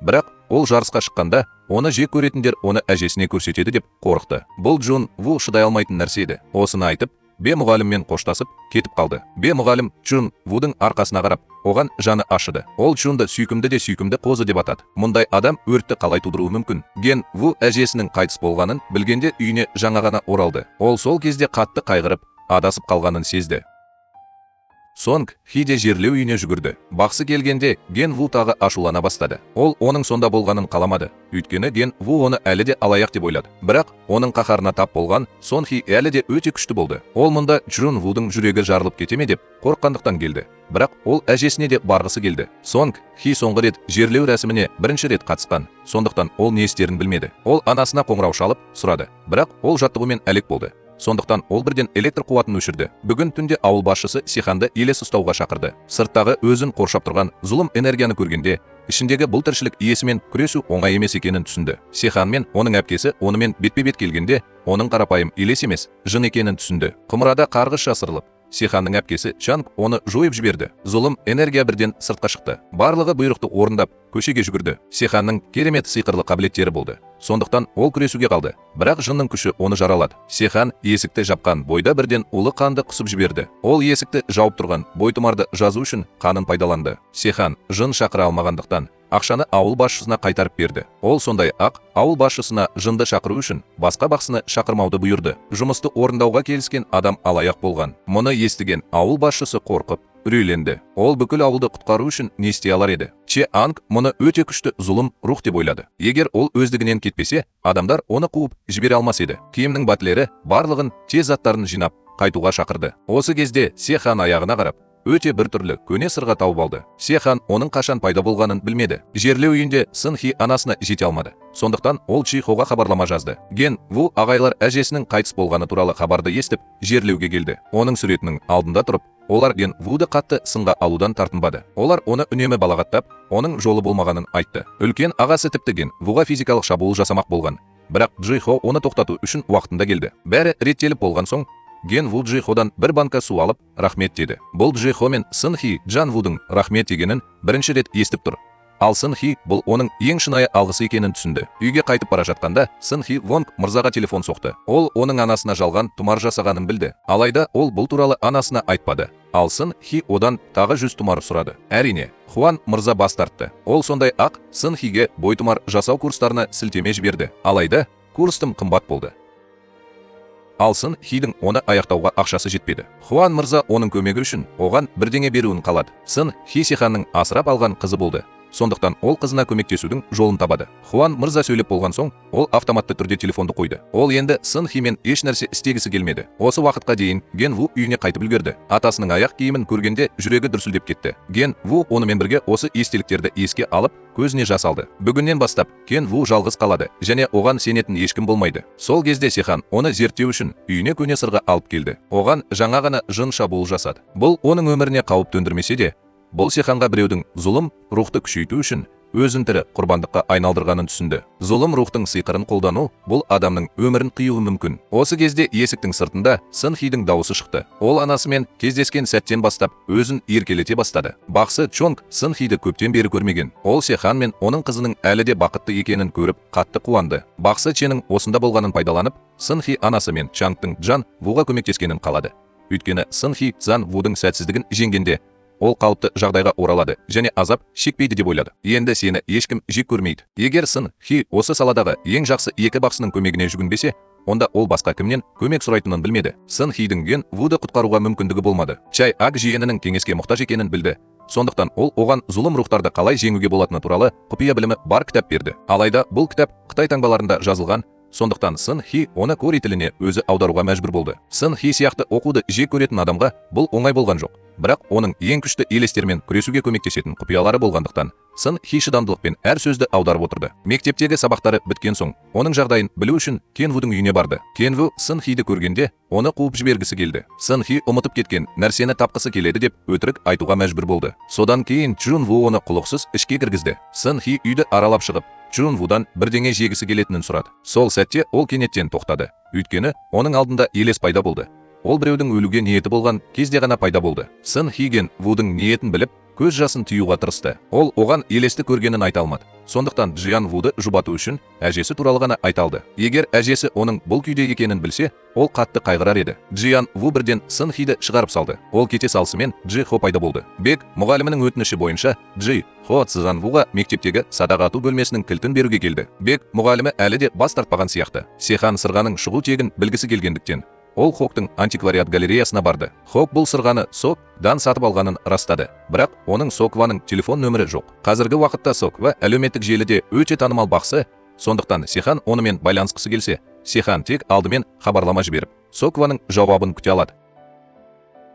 Бірақ ол жарысқа шыққанда оны жек көретіндер оны әжесіне көрсетеді деп қорықты. Бұл Чжун Ву шыдай алмайтын нәрсе еді. Осыны айтып, Бе мұғаліммен қоштасып кетіп қалды. Бе мұғалім Чжун Вудың арқасына қарап, оған жаны ашыды. Ол Чжунды сүйкімді де сүйкімді қозы деп атады. Мұндай адам өртті қалай тудыруы мүмкін? Ген Ву әжесінің қайтыс болғанын білгенде үйіне жаңа ғана оралды. Ол сол кезде қатты қайғырып, адасып қалғанын сезді. Сонг Хиде жерлеу үйіне жүгірді. Бақсы келгенде Ген Ву тағы ашулана бастады. Ол оның сонда болғанын қаламады. Өйткені Ген Ву оны әлі де алаяқ деп ойлады. Бірақ оның қаһарына тап болған Сон Хи әлі де өте күшті болды. Ол мұнда Чжун Вудың жүрегі жарылып кете ме деп қорыққандықтан келді. Бірақ ол әжесіне де барғысы келді. Сонг Хи соңғы рет жерлеу рәсіміне бірінші рет қатысқан. Сондықтан ол не істерін білмеді. Ол анасына қоңырау шалып сұрады. Бірақ ол жаттығумен әлек болды. Сондықтан ол бірден электр қуатын өшірді. Бүгін түнде ауыл басшысы Сиханды елес ұстауға шақырды. Сырттағы өзін қоршап тұрған зұлым энергияны көргенде, ішіндегі бұл тіршілік иесімен күресу оңай емес екенін түсінді. Сихан мен оның әпкесі онымен бетпе-бет келгенде, оның қарапайым елес емес, жын екенін түсінді. Құмырада қарғыс жасырылып, Сиханның әпкесі Чанг оны жойып жіберді. Зұлым энергия бірден сыртқа шықты. Барлығы бұйрықты орындап, көшеге жүгірді. Сиханның керемет сиқырлы қабілеттері болды. Сондықтан ол күресуге қалды. Бірақ жынның күші оны жаралады. Сихан есікті жапқан бойда бірден улы қанды құсып жіберді. Ол есікті жауып тұрған бойтұмарды жазу үшін қанын пайдаланды. Сихан жын шақыра алмағандықтан ақшаны ауыл басшысына қайтарып берді. Ол сондай ақ ауыл басшысына жынды шақыру үшін басқа бақсыны шақырмауды бұйырды. Жұмысты орындауға келіскен адам алаяқ болған. Мұны естіген ауыл басшысы қорқып, үрейленді. Ол бүкіл ауылды құтқару үшін не істей алар еді? Че Анг мұны өте күшті зұлым рух деп ойлады. Егер ол өздігінен кетпесе, адамдар оны қуып жібере алмас еді. Киімнің батлері барлығын тез заттарын жинап қайтуға шақырды. Осы кезде Сихан аяғына қарап, өте бір түрлі көне сырға тауып алды. Сихан оның қашан пайда болғанын білмеді. Жерлеу үйінде Сын Хи анасына жете алмады. Сондықтан ол Чихоға хабарлама жазды. Ген Ву ағайлар әжесінің қайтыс болғаны туралы хабарды естіп, жерлеуге келді. Оның суретінің алдында тұрып, олар Ген Вуды қатты сынға алудан тартынбады. Олар оны үнемі балағаттап, оның жолы болмағанын айтты. Үлкен ағасы тіпті Ген Вуға физикалық шабуыл жасамақ болған. Бірақ Чихо оны тоқтату үшін уақытында келді. Бәрі реттеліп болған соң, Ген Ву Джи Ходан бір банка су алып, рахмет деді. Бұл Джи Хо мен Сын Хи Джан Вудың рахмет дегенін бірінші рет естіп тұр. Ал Сын Хи бұл оның ең шынайы алғысы екенін түсінді. Үйге қайтып бара жатқанда Сын Хи Вонг мырзаға телефон соқты. Ол оның анасына жалған тұмар жасағанын білді. Алайда ол бұл туралы анасына айтпады. Ал Сын Хи одан тағы 100 тұмар сұрады. Әрине, Хуан мырза бас тартты. Ол сондай ақ Сын Хиге бойтұмар жасау курстарына сілтеме жіберді. Алайда курс тым қымбат болды. Ал Сын Хидің оны аяқтауға ақшасы жетпеді. Хуан мырза оның көмегі үшін оған бірдеңе беруін қалады. Сын Хи Сиханның асырап алған қызы болды. Сондықтан ол қызына көмектесудің жолын табады. Хуан мырза сөйлеп болған соң, ол автоматты түрде телефонды қойды. Ол енді Сын Химен еш нәрсе істегісі келмеді. Осы уақытқа дейін Ген Ву үйіне қайтып үлгерді. Атасының аяқ киімін көргенде жүрегі дүрсілдеп кетті. Ген Ву онымен бірге осы естеліктерді еске алып, көзіне жас алды. Бүгіннен бастап Ген Ву жалғыз қалады, және оған сенетін ешкім болмайды. Сол кезде Сихан оны зерттеу үшін үйіне көне сырға алып келді. Оған жаңа ғана жын шабуыл жасады. Бұл оның өміріне қауіп төндірмесе де, бұл Сиханға біреудің зұлым рухты күшейту үшін өзін тірі құрбандыққа айналдырғанын түсінді. Зұлым рухтың сиқырын қолдану бұл адамның өмірін қиюы мүмкін. Осы кезде есіктің сыртында Сын Хидің дауысы шықты. Ол анасымен кездескен сәттен бастап өзін еркелете бастады. Бақсы Чонг Сын Хиді көптен бері көрмеген. Ол Сихан мен оның қызының әлі де бақытты екенін көріп қатты қуанды. Бақсы Ченің осында болғанын пайдаланып, Сын Хи анасы мен Чангтың Джан Вуға көмектескенін қалады. Өйткені Сын Хи Цзан Вудың сәтсіздігін жеңгенде ол қалыпты жағдайға оралады және азап шекпейді деп ойлады. Енді сені ешкім жек көрмейді. Егер Сын Хи осы саладағы ең жақсы екі бақсының көмегіне жүгінбесе, онда ол басқа кімнен көмек сұрайтынын білмеді. Сын Хидің Ген Вуды құтқаруға мүмкіндігі болмады. Чай Ак жиенінің кеңеске мұқтаж екенін білді. Сондықтан ол оған зұлым рухтарды қалай жеңуге болатыны туралы құпия білімі бар кітап берді. Алайда бұл кітап Қытай таңбаларында жазылған. Сондықтан Сын Хи оны кори тіліне өзі аударуға мәжбүр болды. Сын Хи сияқты оқуды жек көретін адамға бұл оңай болған жоқ. Бірақ оның ең күшті елестермен күресуге көмектесетін құпиялары болғандықтан, Сын Хи шыдамдылықпен әр сөзді аударып отырды. Мектептегі сабақтары біткен соң, оның жағдайын білу үшін Кен Вудың үйіне барды. Кен Ву Сын Хиді көргенде, оны қуып жібергісі келді. Сын Хи ұмытып кеткен нәрсені тапқысы келеді деп өтірік айтуға мәжбүр болды. Содан кейін Чжун Ву оны құлықсыз ішке кіргізді. Сын Хи үйді аралап шығып, Чжун Вудан бірдеңе жегісі келетінін сұрады. Сол сәтте ол кенеттен тоқтады. Өйткені оның алдында елес пайда болды. Ол біреудің өлуге ниеті болған кезде ғана пайда болды. Сын Хи Ген Вудың ниетін біліп, көз жасын тыюға тырысты. Ол оған елесті көргенін айта алмады. Сондықтан Джиан Вуды жұбату үшін әжесі туралы ғана айта алды. Егер әжесі оның бұл күйде екенін білсе, ол қатты қайғырар еді. Джиан Ву бірден Сын Хиді шығарып салды. Ол кете салысымен Джи Хо пайда болды. Бек мұғалімінің өтініші бойынша Джи Хо Цзан Вуға мектептегі садақ ату бөлмесінің кілтін беруге келді. Бек мұғалімі әлі де бас тартпаған сияқты. Сихан сырғаның шығу тегін білгісі келгендіктен ол Хоктың антиквариат галереясына барды. Хок бұл сырғаны Сок дан сатып алғанын растады. Бірақ оның Сокваның телефон нөмірі жоқ. Қазіргі уақытта Соква әлеуметтік желіде өте танымал бақсы, сондықтан Сихан онымен байланысқысы келсе, Сихан тек алдымен хабарлама жіберіп, Сокваның жауабын күте алады.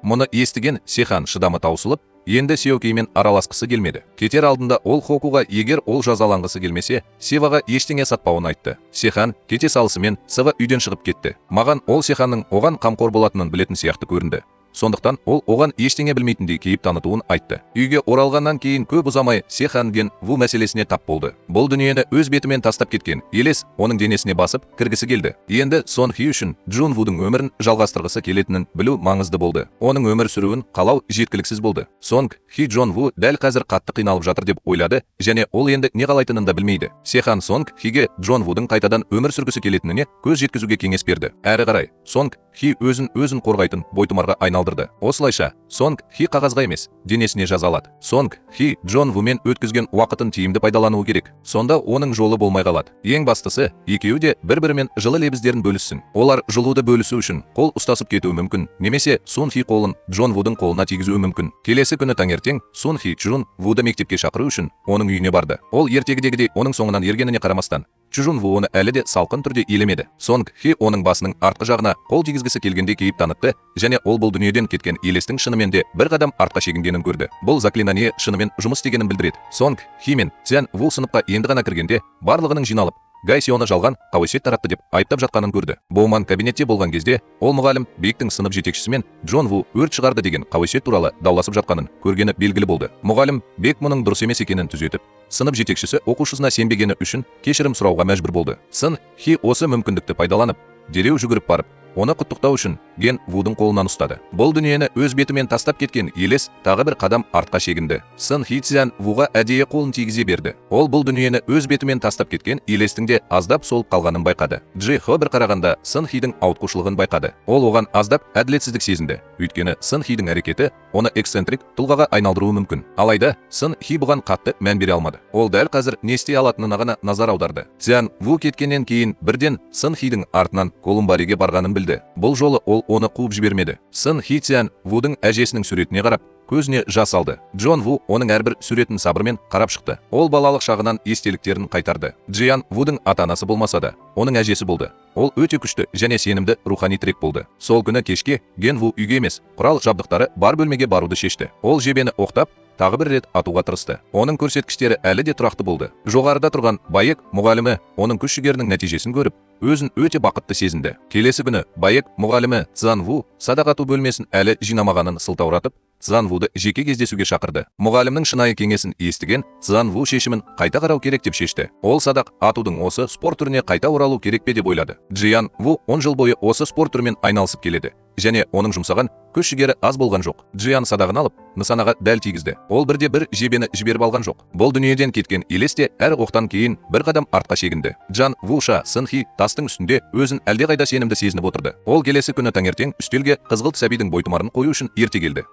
Мұны естіген Сихан шыдамы таусылып, енді Сеокеймен араласқысы келмеді. Кетер алдында ол Хокуға егер ол жазаланғысы келмесе, Севаға ештеңе сатпауын айтты. Сихан кете салысымен Сева үйден шығып кетті. Маған ол Сиханның оған қамқор болатынын білетін сияқты көрінді. Сондықтан ол оған ештеңе білмейтіндей кейіп танытуын айтты. Үйге оралғаннан кейін көп ұзамай Сихан Ген Ву мәселесіне тап болды. Бұл дүниені өз бетімен тастап кеткен елес оның денесіне басып кіргісі келді. Енді Сон Хи үшін Джун Вудың өмірін жалғастырғысы келетінін білу маңызды болды. Оның өмір сүруін қалау жеткіліксіз болды. Сонг Хи Джон Ву дәл қазір қатты қиналып жатыр деп ойлады, және ол енді не қалайтынын да білмейді. Сихан Сонг Хиге Джон Вудың қайтадан өмір сүргісі келетініне көз жеткізуге кеңес берді. Әрі қарай Сонг Хи өзін қорғайтын бойтұмарға айналдырды. Осылайша Сонг Хи қағазға емес, денесіне жазалады. Сонг Хи Джон Вумен өткізген уақытын тиімді пайдалануы керек. Сонда оның жолы болмай қалады. Ең бастысы, екеуі де бір-бірімен жылы лебіздерін бөліссін. Олар жылуды бөлісу үшін қол ұстасып кетуі мүмкін, немесе Сон Хи қолын Джон Вудың қолына тигізуі мүмкін. Келесі күні таңертең Сон Хи Джун Вуды мектепке шақыру үшін оның үйіне барды. Ол ертегідегідей оның соңынан ергеніне қарамастан, Чжун Ву оны әлі де салқын түрде елемеді. Сонг Хи оның басының артқы жағына қол тигізгісі келгенде кейіп танытты, және ол бұл дүниеден кеткен елестің шынымен де бір қадам артқа шегінгенін көрді. Бұл заклинание шынымен жұмыс істегенін білдіреді. Сонг Хи мен Цзян Ву сыныпқа енді ғана кіргенде барлығының жиналып, Гай Сионы жалған қауесет таратты деп айыптап жатқанын көрді. Боуман кабинетте болған кезде ол мұғалім Бектің сынып жетекшісімен Джон Ву өрт шығарды деген қауесет туралы дауласып жатқанын көргені белгілі болды. Мұғалім Бек мұның дұрыс емес екенін түзетіп, сынып жетекшісі оқушысына сенбегені үшін кешірім сұрауға мәжбүр болды. Сын Хи осы мүмкіндікті пайдаланып, дереу жүгіріп барып, оны құттықтау үшін Ген Вудың қолынан ұстады. Бұл дүниені өз бетімен тастап кеткен елес тағы бір қадам артқа шегінді. Сын Хи Цзян Вуға әдейі қолын тигізе берді. Ол бұл дүниені өз бетімен тастап кеткен елестің де аздап солып қалғанын байқады. Джи Хо бір қарағанда Сын Хидің ауытқушылығын байқады. Ол оған аздап әділетсіздік сезінді. Өйткені Сын Хидің әрекеті оны эксцентрик тұлғаға айналдыруы мүмкін. Алайда Сын Хи бұған қатты мән бере алмады. Ол дәл қазір не істей алатынына ғана назар аударды. Цзян Ву кеткеннен кейін бірден Сын Хидің артынан Колумбариге барғанын білді. Бұл жолы ол оны қуып жібермеді. Сын Хи Цзян Вудың әжесінің суретіне қарап, көзіне жас алды. Джон Ву оның әрбір суретін сабырмен қарап шықты. Ол балалық шағынан естеліктерін қайтарды. Джиян Вудың ата-анасы болмаса да, оның әжесі болды. Ол өте күшті және сенімді рухани тірек болды. Сол күні кешке Ген Ву үйге емес, құрал жабдықтары бар бөлмеге баруды шешті. Ол жебені оқтап, тағы бір рет атуға тырысты. Оның көрсеткіштері әлі де тұрақты болды. Жоғарыда тұрған Баек мұғалімі оның күш-жігерінің нәтижесін көріп, өзін өте бақытты сезінді. Келесі күні Баек мұғалімі Цзан Ву садақ ату бөлмесін әлі жинамағанын сылтауратып, Цзан Вуды жеке кездесуге шақырды. Мұғалімнің шынайы кеңесін естіген Цзан Ву шешімін қайта қарау керек деп шешті. Ол садақ атудың осы спорт түріне қайта оралу керек пе деп ойлады. Джиян Ву 10 жыл бойы осы спорт түрімен айналысып келеді. Және оның жұмсаған күш-жігері аз болған жоқ. Джиян садағын алып, нысанаға дәл тигізді. Ол бірде бір жебені жіберіп алған жоқ. Бұл дүниеден кеткен елес те әр оқтан кейін бір қадам артқа шегінді. Джан Вуша Сын Хи тастың үстінде өзін әлдеқайда сенімді сезініп отырды. Ол келесі күні таңертең үстелге қызғылт сәбидің бойтұмарын қою үшін ерте келді.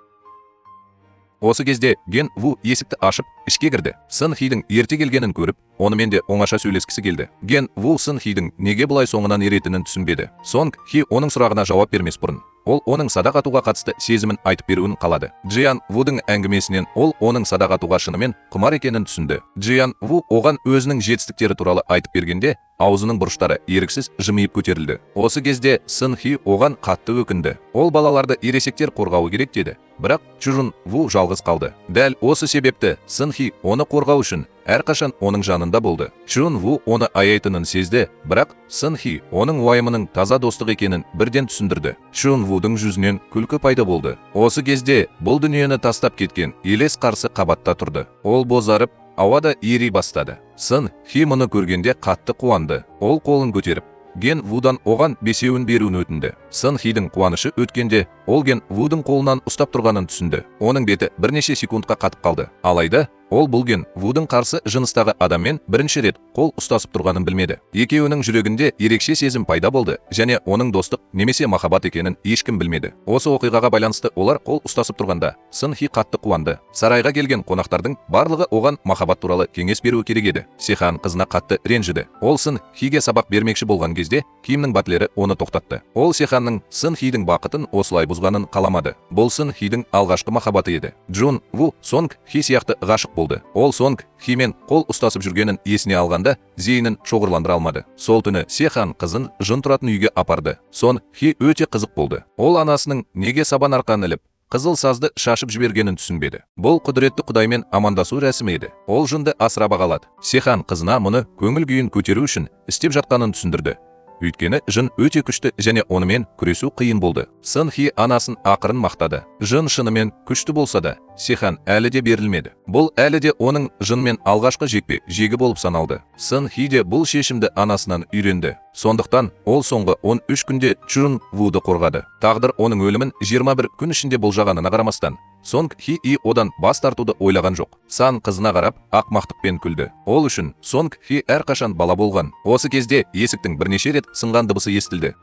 Осы кезде Ген Ву есікті ашып, ішке кірді. Сын Хидің ерте келгенін көріп, онымен де оңаша сөйлескісі келді. Ген Ву Сын Хидің неге бұлай соңынан еретінін түсінбеді. Сонг Хи оның сұрағына жауап бермес бұрын, ол оның садақ атуға қатысты сезімін айтып беруін қалады. Джиян Вудың әңгімесінен ол оның садақ атуға шынымен құмар екенін түсінді. Джиян Ву оған өзінің жетістіктері туралы айтып бергенде, аузының бұрыштары еріксіз жымиып көтерілді. Осы кезде Сын Хи оған қатты өкінді. Ол балаларды ересектер қорғауы керек деді. Бірақ Чжун Ву жалғыз қалды. Дәл осы себепті Сын Хи оны қорғау үшін әрқашан оның жанында болды. Чжун Ву оны аяйтынын сезді, бірақ Сын Хи оның уайымының таза достық екенін бірден түсіндірді. Чжун Вудың жүзінен күлкі пайда болды. Осы кезде бұл дүниені тастап кеткен елес қарсы қабатта тұрды. Ол бозарып, ауада ери бастады. Сын Хи мұны көргенде қатты қуанды. Ол қолын көтеріп, Ген Вудан оған бесеуін беруін өтінді. Сын Хидің қуанышы өткенде, ол Ген Вудың қолынан ұстап тұрғанын түсінді. Оның беті бірнеше секундқа қатып қалды. Алайда, ол бұл Ген Вудың қарсы жыныстағы адаммен бірінші рет қол ұстасып тұрғанын білмеді. Екеуінің жүрегінде ерекше сезім пайда болды, және оның достық немесе махаббат екенін ешкім білмеді. Осы оқиғаға байланысты олар қол ұстасып тұрғанда, Сын Хи қатты қуанды. Сарайға келген қонақтардың барлығы оған махаббат туралы кеңес беруі керек еді. Сихан қызына қатты ренжіді. Ол Сын Хиге сабақ бермекші болған кезде, киімнің батлері оны тоқтатты. Ол Сиханның Сын Хидің бақытын осылай бұзғанын қаламады. Бұл Сын Хидің алғашқы махаббаты еді. Джун Ву Сонг Хи сияқты ғашық болды. Ол Сонг Химен қол ұстасып жүргенін есіне алғанда, зейінін шоғырландыра алмады. Сол түні Сихан қызын жын тұратын үйге апарды. Сонг Хи өте қызық болды. Ол анасының неге сабан арқан іліп, қызыл сазды шашып жібергенін түсінбеді. Бұл құдіретті құдаймен амандасу рәсімі еді. Ол жынды асыра бағалады. Сихан қызына мұны көңіл күйін көтеру үшін істеп жатқанын түсіндірді. Өйткені жын өте күшті және онымен күресу қиын болды. Сын Хи анасын ақырын мақтады. Жын шынымен күшті болса да, Сихан әлі де берілмеді. Бұл әлі де оның жынмен алғашқы жекпе-жегі болып саналды. Сын Хи де бұл шешімді анасынан үйренді. Сондықтан ол соңғы 13 күнде Чжун Вуды қорғады. Тағдыр оның өлімін 21 күн ішінде болжағанына қарамастан, Сонг Хи одан бас тартуды ойлаған жоқ. Сан қызына қарап ақмақтықпен күлді. Ол үшін Сонг Хи әрқашан бала болған. Осы кезде есіктің бірнеше рет сынған дыбысы естілді.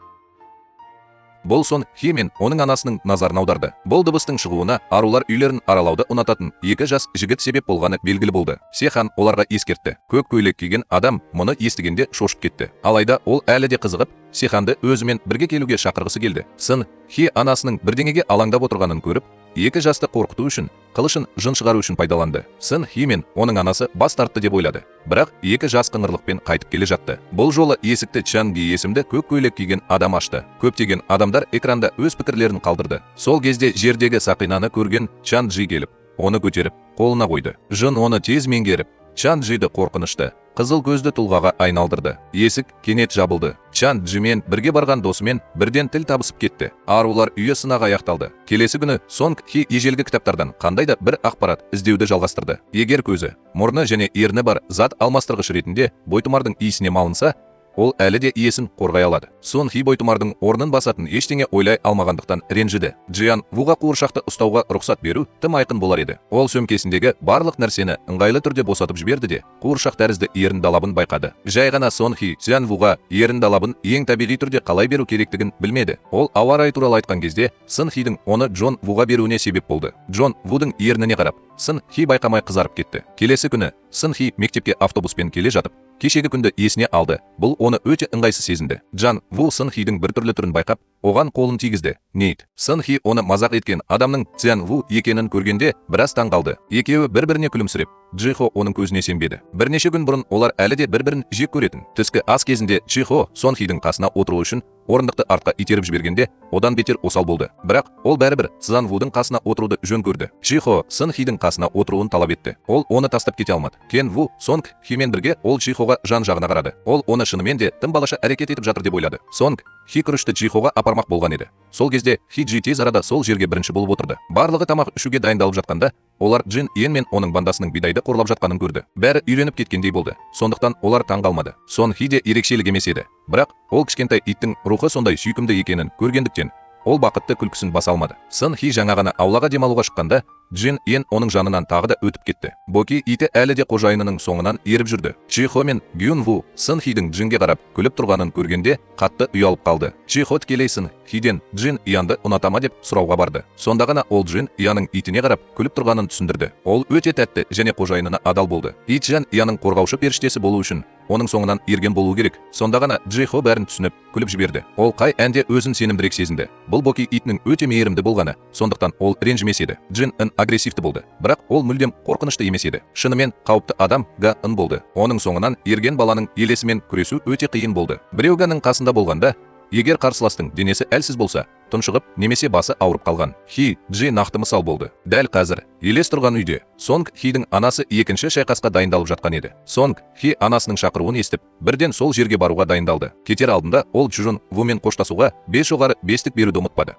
Бұл Сонг Хи мен оның анасының назарын аударды. Бұл дыбыстың шығуына арулар үйлерін аралауды ұнататын екі жас жігіт себеп болғаны белгілі болды. Сихан оларға ескертті. Көк көйлек киген адам мұны естігенде шошып кетті. Алайда ол әлі де қызығып, Сиханды өзімен бірге келуге шақырғысы келді. Сын Хи анасының бірдеңеге алаңдап отырғанын көріп, екі жасты қорқыту үшін қылышын жын шығару үшін пайдаланды. Сын Хи мен оның анасы бас тартты деп ойлады. Бірақ екі жас қыңырлықпен қайтып келе жатты. Бұл жолы есікті Чан Ги есімді көк көйлек киген адам ашты. Көптеген адамдар экранда өз пікірлерін қалдырды. Сол кезде жердегі сақинаны көрген Чан Джи келіп, оны көтеріп, қолына қойды. Жын оны тез меңгеріп, Чан Джиді қорқынышты, қызыл көзді тұлғаға айналдырды. Есік кенет жабылды. Чан Джимен бірге барған досымен бірден тіл табысып кетті. Арулар үйі сынақ аяқталды. Келесі күні Сонг Хи ежелгі кітаптардан қандайда бір ақпарат іздеуді жалғастырды. Егер көзі, мұрны және ерні бар зат алмастырғыш ретінде бойтұмардың иісіне малынса, ол әлі де иесін қорғай алады. Сон Хи бойтұмардың орнын басатын ештеңе ойлай алмағандықтан ренжіді. Джиан Вуға қуыршақты ұстауға рұқсат беру тым айқын болар еді. Ол сөмкесіндегі барлық нәрсені ыңғайлы түрде босатып жіберді де, қуыршақ тәрізді ерін далабын байқады. Жай ғана Сон Хи Джиан Вуға ерін далабын ең табиғи түрде қалай беру керектігін білмеді. Ол ауа райы туралы айтқан кезде Сон Хидің оны Джон Вуға беруіне себеп болды. Джон Вудың ерніне қарап, Сон Хи байқамай қызарып кетті. Келесі күні Сон Хи мектепке автобуспен келе жатып, кешегі күнді есіне алды. Бұл оны өте ыңғайсыз сезінді. Джан Ву Сон Хидің бір түрлі түрін байқап, оған қолын тигізді. Нейт. Сон Хи оны мазақ еткен адамның Джан Ву екенін көргенде біраз таң қалды. Екеуі бір-біріне күлімсіреп, Джихо оның көзіне сенбеді. Бірнеше күн бұрын олар әлі де бір-бірін жек көретін. Түскі ас кезінде Джихо Сон Хидің қасына отыру үшін орындықты артқа итеріп жібергенде, одан бетер осал болды. Бірақ ол бәрібір Джан Вудың қасына отыруды жөн көрді. Джихо Сон Хидің қасына отыруын талап етті. Ол оны тастап кете алмады. Кен Ву Сонг Химен бірге ол Джихоға жан-жағына қарады. Ол оны шынымен де тым балаша әрекет етіп жатыр деп ойлады. Сонг Хи күрішті Джихоға апармақ болған еді. Сол кезде Хи Джи тез арада сол жерге бірінші болып отырды. Барлығы тамақ ішуге дайындалып жатқанда, олар Джин Иен мен оның бандасының бидайды қорлап жатқанын көрді. Бәрі үйреніп кеткендей болды. Сондықтан олар таң қалмады. Сон Хи де ерекшелік емес еді. Бірақ ол кішкентай иттің рухы сондай сүйкімді екенін көргендіктен ол бақытты күлкісін баса алмады. Сон Хи жаңа ғана аулаға демалуға шыққанда, Джин Иен оның жанынан тағы да өтіп кетті. Боки иті әлі де қожайынының соңынан еріп жүрді. Чихо мен Гюн Ву Сон Хидің Джинге қарап күліп тұрғанын көргенде қатты ұялып қалды. Чихо тікелей Сон Хиден Джин Иянды ұнатама деп сұрауға барды. Сонда ғана ол Джин Иянның итіне қарап күліп тұрғанын түсіндірді. Ол өте тәтті және қожайынына адал болды. Ит Джин Иянның қорғаушы періштесі болу үшін оның соңынан ерген болу керек. Сонда ғана Джихо бәрін түсініп күліп жіберді. Ол қай әнде өзін сенімдірек сезінді. Бұл Боки итінің өте мейірімді болғаны, сондықтан ол ренжімес еді. Джин Ин агрессивті болды, бірақ ол мүлдем қорқынышты емес еді. Шынымен қауіпті адам Га Ин болды. Оның соңынан ерген баланың елесімен күресу өте қиын болды. Біреу Ганың қасында болғанда, егер қарсыластың денесі әлсіз болса, тұншығып немесе басы ауырып қалған. Хи Джи нақты мысал болды. Дәл қазір елес тұрған үйде Сонг Хидің анасы екінші шайқасқа дайындалып жатқан еді. Сонг Хи анасының шақыруын естіп, бірден сол жерге баруға дайындалды. Кетер алдында ол Джун Вумен қоштасуға 5 жоғары 5-тік беруді ұмытпады.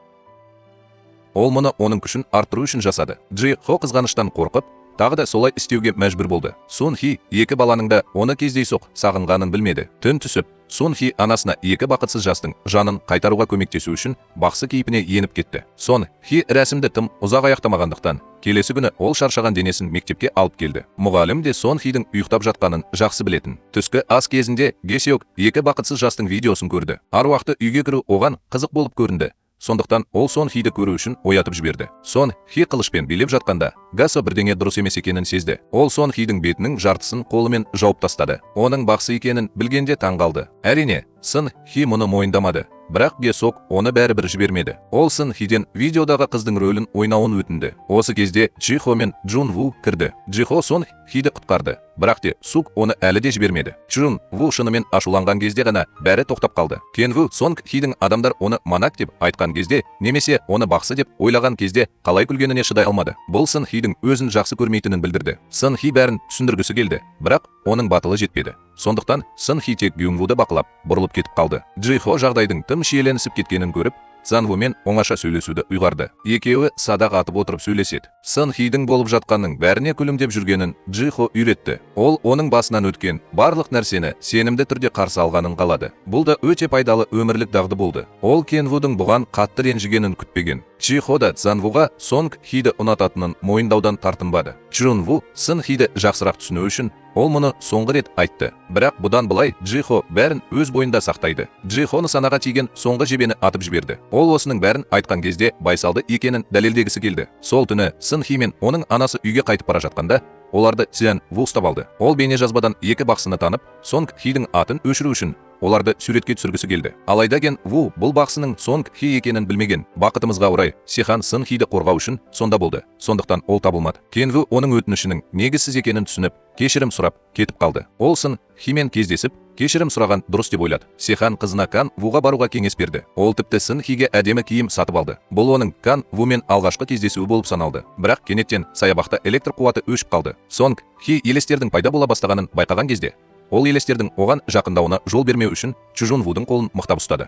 Ол мұны оның күшін арттыру үшін жасады. Джи Хо қызғаныштан қорқып, тағы да солай істеуге мәжбүр болды. Сон Хи екі баланың да оны кездейсоқ сағынғанын білмеді. Түн түсіп, Сон Хи анасына екі бақытсыз жастың жанын қайтаруға көмектесу үшін бақсы кейпіне еніп кетті. Сон Хи рәсімді тым ұзақ аяқтамағандықтан, келесі күні ол шаршаған денесін мектепке алып келді. Мұғалім де Сон Хидің ұйықтап жатқанын жақсы білетін. Түскі ас кезінде Гесеок екі бақытсыз жастың видеосын көрді. Аруақты үйге кіру оған қызық болып көрінді. Сондықтан ол Сон Хиді көру үшін оятып жіберді. Сон Хи қылышпен билеп жатқанда, Гасо бірдеңе дұрыс емес екенін сезді. Ол Сон Хидің бетінің жартысын қолымен жауып тастады. Оның бақсы екенін білгенде таң қалды. Әрине, Сон Хи мұны мойындамады. Бірақ Гесок оны бәрібір жібермеді. Ол Сон Хиден видеодағы қыздың рөлін ойнауын өтінді. Осы кезде Чихо мен Джун Ву кірді. Чихо Сон Хиді құтқарды. Бірақ те Сук оны әлі де жібермеді. Джун Ву шынымен ашуланған кезде ғана бәрі тоқтап қалды. Кен Ву Сонг Хидің адамдар оны манак деп айтқан кезде, немесе оны бақсы деп ойлаған кезде қалай күлгеніне шыдай алмады. Бұл Сон Хидің өзін жақсы көрмейтінін білдірді. Сон Хи бәрін түсіндіргісі келді, бірақ оның батылы жетпеді. Сондықтан Сон Хи тек Гюн Вуды бақылап, бұрылып кетіп қалды. Джихо жағдайдың тым шиеленісіп кеткенін көріп, Цан Ву мен оңаша сөйлесуді ұйғарды. Екеуі садақ атып отырып сөйлеседі. Сон Хидің болып жатқанның бәріне күлімдеп жүргенін Джихо үйретті. Ол оның басынан өткен барлық нәрсені сенімді түрде қарсы алғанын қалады. Бұл да өте пайдалы өмірлік дағды болды. Ол Кен Вудың бұған қатты ренжігенін күтпеген. Джихо да Цан Вуға Сонг Хиді ұнататынын мойындаудан тартынбады. Джун Ву Сон Хиді жақсырақ түсіну үшін ол мұны соңғы рет айтты. Бірақ бұдан былай Джихо бәрін өз бойында сақтайды. Джихо нысанаға тиген соңғы жебені атып жіберді. Ол осының бәрін айтқан кезде байсалды екенін дәлелдегісі келді. Сол түні Сон Хи мен оның анасы үйге қайтып бара жатқанда, оларды Цзян Ву ұстап алды. Ол бейнежазбадан екі бақсыны танып, Сонг Хидің атын өшіру үшін оларды суретке түсіргісі келді. Алайда Ген Ву бұл бақсының Сонг Хи екенін білмеген. Бақытымызға орай, Сихан Сон Хиді қорғау үшін сонда болды. Сондықтан ол табылмады. Кен Ву оның өтінішінің негізсіз екенін түсініп, кешірім сұрап кетіп қалды. Ол Сон Химен кездесіп, кешірім сұраған дұрыс деп ойлады. Сихан қызына Кан Вуға баруға кеңес берді. Ол тіпті Сон Хиге әдемі киім сатып алды. Бұл оның Кан Вумен алғашқы кездесуі болып саналды. Бірақ кенеттен саябақта электр қуаты өшіп қалды. Сонг Хи елестердің пайда бола бастағанын байқаған кезде, ол елестердің оған жақындауына жол бермеу үшін Чжун Вудың қолын мықтап ұстады.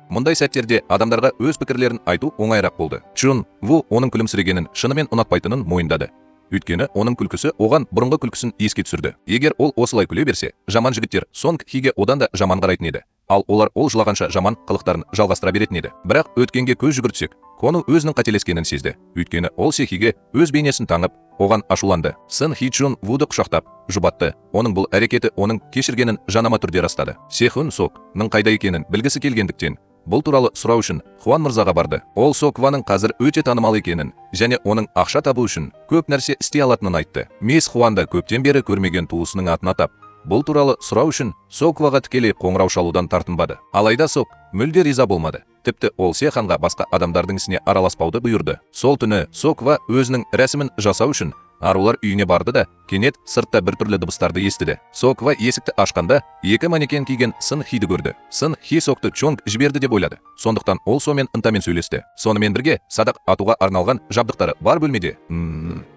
Мұндай сәттерде адамдарға өз пікірлерін айту оңайырақ болды. Чжун Ву оның күлімсірегенін шынымен ұнатпайтынын мойындады. Өйткені оның күлкісі оған бұрынғы күлкісін еске түсірді. Егер ол осылай күле берсе, жаман жігіттер Сонг Хиге одан да жаман қарайтын еді. Ал олар ол жылағанша жаман қылықтарын жалғастыра беретін еді. Бірақ өткенге көз жүгіртсек, Кону өзінің қателескенін сезді. Өйткені ол Сехиге өз бейнесін таңып, оған ашуланды. Сын Хи Чжун Вуды құшақтап, жұбатты. Оның бұл әрекеті оның кешіргенін жанама түрде растады. Сехун Сокның қайда екенін білгісі келгендіктен, бұл туралы сұрау үшін Хуан мырзаға барды. Ол Сокваның қазір өте танымал екенін және оның ақша табу үшін көп нәрсе істей алатынын айтты. Мисс Хуан да көптен бері көрмеген туысының атын атап, бұл туралы сұрау үшін Сокваға тікелей қоңырау шалудан тартынбады. Алайда Сок мүлде риза болмады. Тіпті ол Сеханға басқа адамдардың ісіне араласпауды бұйырды. Сол түні Соква өзінің рәсімін жасау үшін арулар үйіне барды да, кенет сыртта біртүрлі дыбыстарды естіді. Соква есікті ашқанда, екі манекен киген Сын Хиді көрді. Сын Хи Сокты Чонг жіберді деп ойлады. Сондықтан ол сомен ынтамен сөйлесті. Сонымен бірге садақ атуға арналған жабдықтары бар бөлмеде.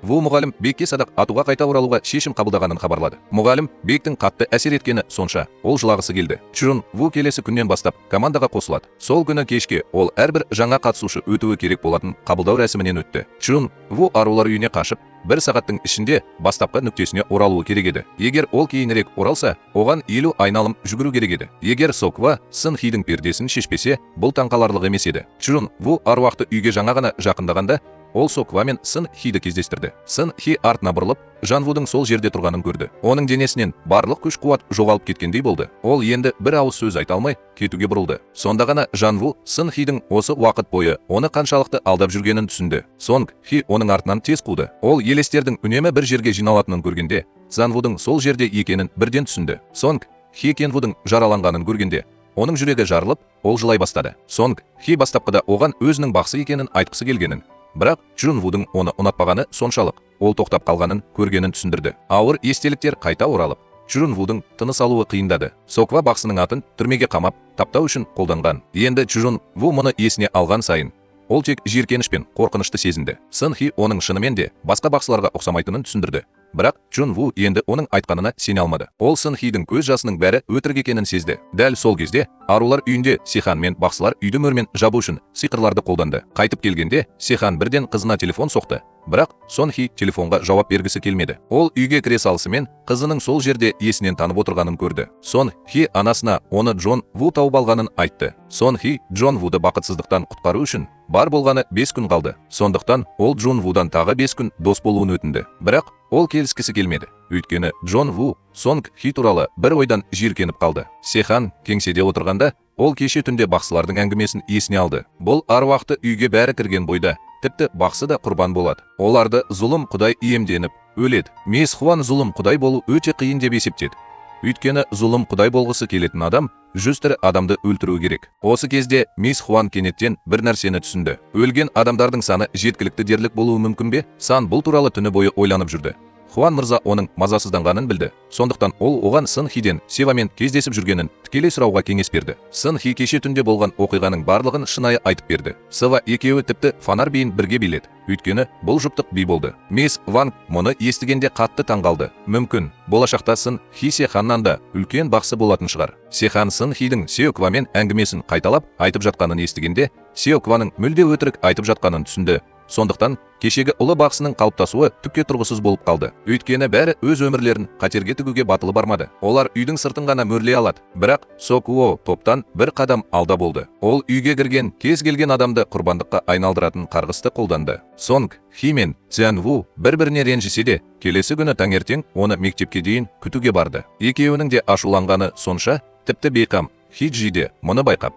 Ву мұғалім Бекке садақ атуға қайта оралуға шешім қабылдағанын хабарлады. Мұғалім Бектің қатты әсер еткені сонша, ол жылағысы келді. Чжун Ву келесі күннен бастап командаға қосылады. Сол күні кешке ол әрбір жаңа қатысушы өтуі керек болатын қабылдау рәсімінен өтті. Чжун Ву арулар үйіне қашып, бір сағаттың ішінде бастапқы нүктесіне оралуы керек еді. Егер ол кейінірек оралса, оған 50 айналым жүгіру керек еді. Егер Соква Сын Хидің пердесін шешпесе, бұл таңқаларлық емес еді. Чжун Ву аруақты үйге жаңа ғана жақындағанда, ол Соква мен Сын Хиді кездестірді. Сын Хи артына бұрылып, Жан Вудың сол жерде тұрғанын көрді. Оның денесінен барлық күш-қуат жоғалып кеткендей болды. Ол енді бір ауыз сөз айта алмай кетуге бұрылды. Сонда ғана Жан Ву Сын Хидің осы уақыт бойы оны қаншалықты алдап жүргенін түсінді. Сонг Хи оның артынан тез қуды. Ол елестердің үнемі бір жерге жиналатынын көргенде, Жан Вудың сол жерде екенін бірден түсінді. Сонг Хи Кен Вудың жараланғанын көргенде, оның жүрегі жарылып, ол жылай бастады. Сонг Хи бастапқыда оған өзінің бақсы екенін айтқысы келгенін, бірақ Чжун Вудың оны ұнатпағаны соншалық, ол тоқтап қалғанын көргенін түсіндірді. Ауыр естеліктер қайта оралып, Чжун Вудың тыныс алуы қиындады. Соква бақсының атын түрмеге қамап, таптау үшін қолданған. Енді Чжун Ву мұны есіне алған сайын, ол тек жиіркеніш пен қорқынышты сезінді. Сын Хи оның шынымен де басқа бақсыларға ұқсамайтынын түсіндірді. Бірақ Чжун Ву енді оның айтқанына сене алмады. Ол Сын Хидің көз жасының бәрі өтірік екенін сезді. Дәл сол кезде арулар үйінде Сехан мен бақсылар үйді мөрмен жабу үшін сиқырларды қолданды. Қайтып келгенде Сехан бірден қызына телефон соқты. Бірақ Сон Хи телефонға жауап бергісі келмеді. Ол үйге кіре салысымен қызының сол жерде есінен танып отырғанын көрді. Сон Хи анасына оны Джон Ву тауып алғанын айтты. Сон Хи Джон Вуды бақытсыздықтан құтқару үшін бар болғаны 5 күн қалды. Сондықтан ол Джон Вудан тағы 5 күн дос болуын өтінді. Бірақ ол келіскісі келмеді. Өйткені Джон Ву Сонг Хи туралы бір ойдан жиіркеніп қалды. Сехан кеңседе отырғанда, ол кеше түнде бақсылардың әңгімесін есіне алды. Бұл аруақты үйге бәрі кірген бойда, тіпті бақсы да құрбан болады. Оларды зұлым құдай иемденіп өледі. Мисс Хуан зұлым құдай болу өте қиын деп есептеді. Өйткені зұлым құдай болғысы келетін адам 100 тірі адамды өлтіру керек. Осы кезде Мисс Хуан кенеттен бір нәрсені түсінді. Өлген адамдардың саны жеткілікті дерлік болуы мүмкін бе? Сан бұл туралы түні бойы ойланып жүрді. Хуан мырза оның мазасызданғанын білді. Сондықтан ол оған Сын Хиден Севамен кездесіп жүргенін тікелей сұрауға кеңес берді. Сын Хи кеше түнде болған оқиғаның барлығын шынайы айтып берді. Сева екеуі тіпті фонар биін бірге биледі. Өйткені бұл жұптық би болды. Мисс Ванг мұны естігенде қатты таңғалды. Мүмкін, болашақта Сын Хи Сеханнан да үлкен бақсы болатын шығар. Сехан Сын Хидің Сеоквамен әңгімесін қайталап айтып жатқанын естігенде, Сеокваның мүлде өтірік айтып жатқанын түсінді. Сондықтан кешегі ұлы бақсының қалыптасуы түкке тұрғысыз болып қалды. Өйткені бәрі өз өмірлерін қатерге тігуге батылы бармады. Олар үйдің сыртын ғана мөрлей алады. Бірақ Сокуо топтан бір қадам алда болды. Ол үйге кірген кез келген адамды құрбандыққа айналдыратын қарғысты қолданды. Сонг Хи мен Цзян Ву бір-біріне ренжісе де, келесі күні таңертең оны мектепке дейін күтуге барды. Екеуінің де ашуланғаны сонша, тіпті бейқам Хи Джи де мұны байқап,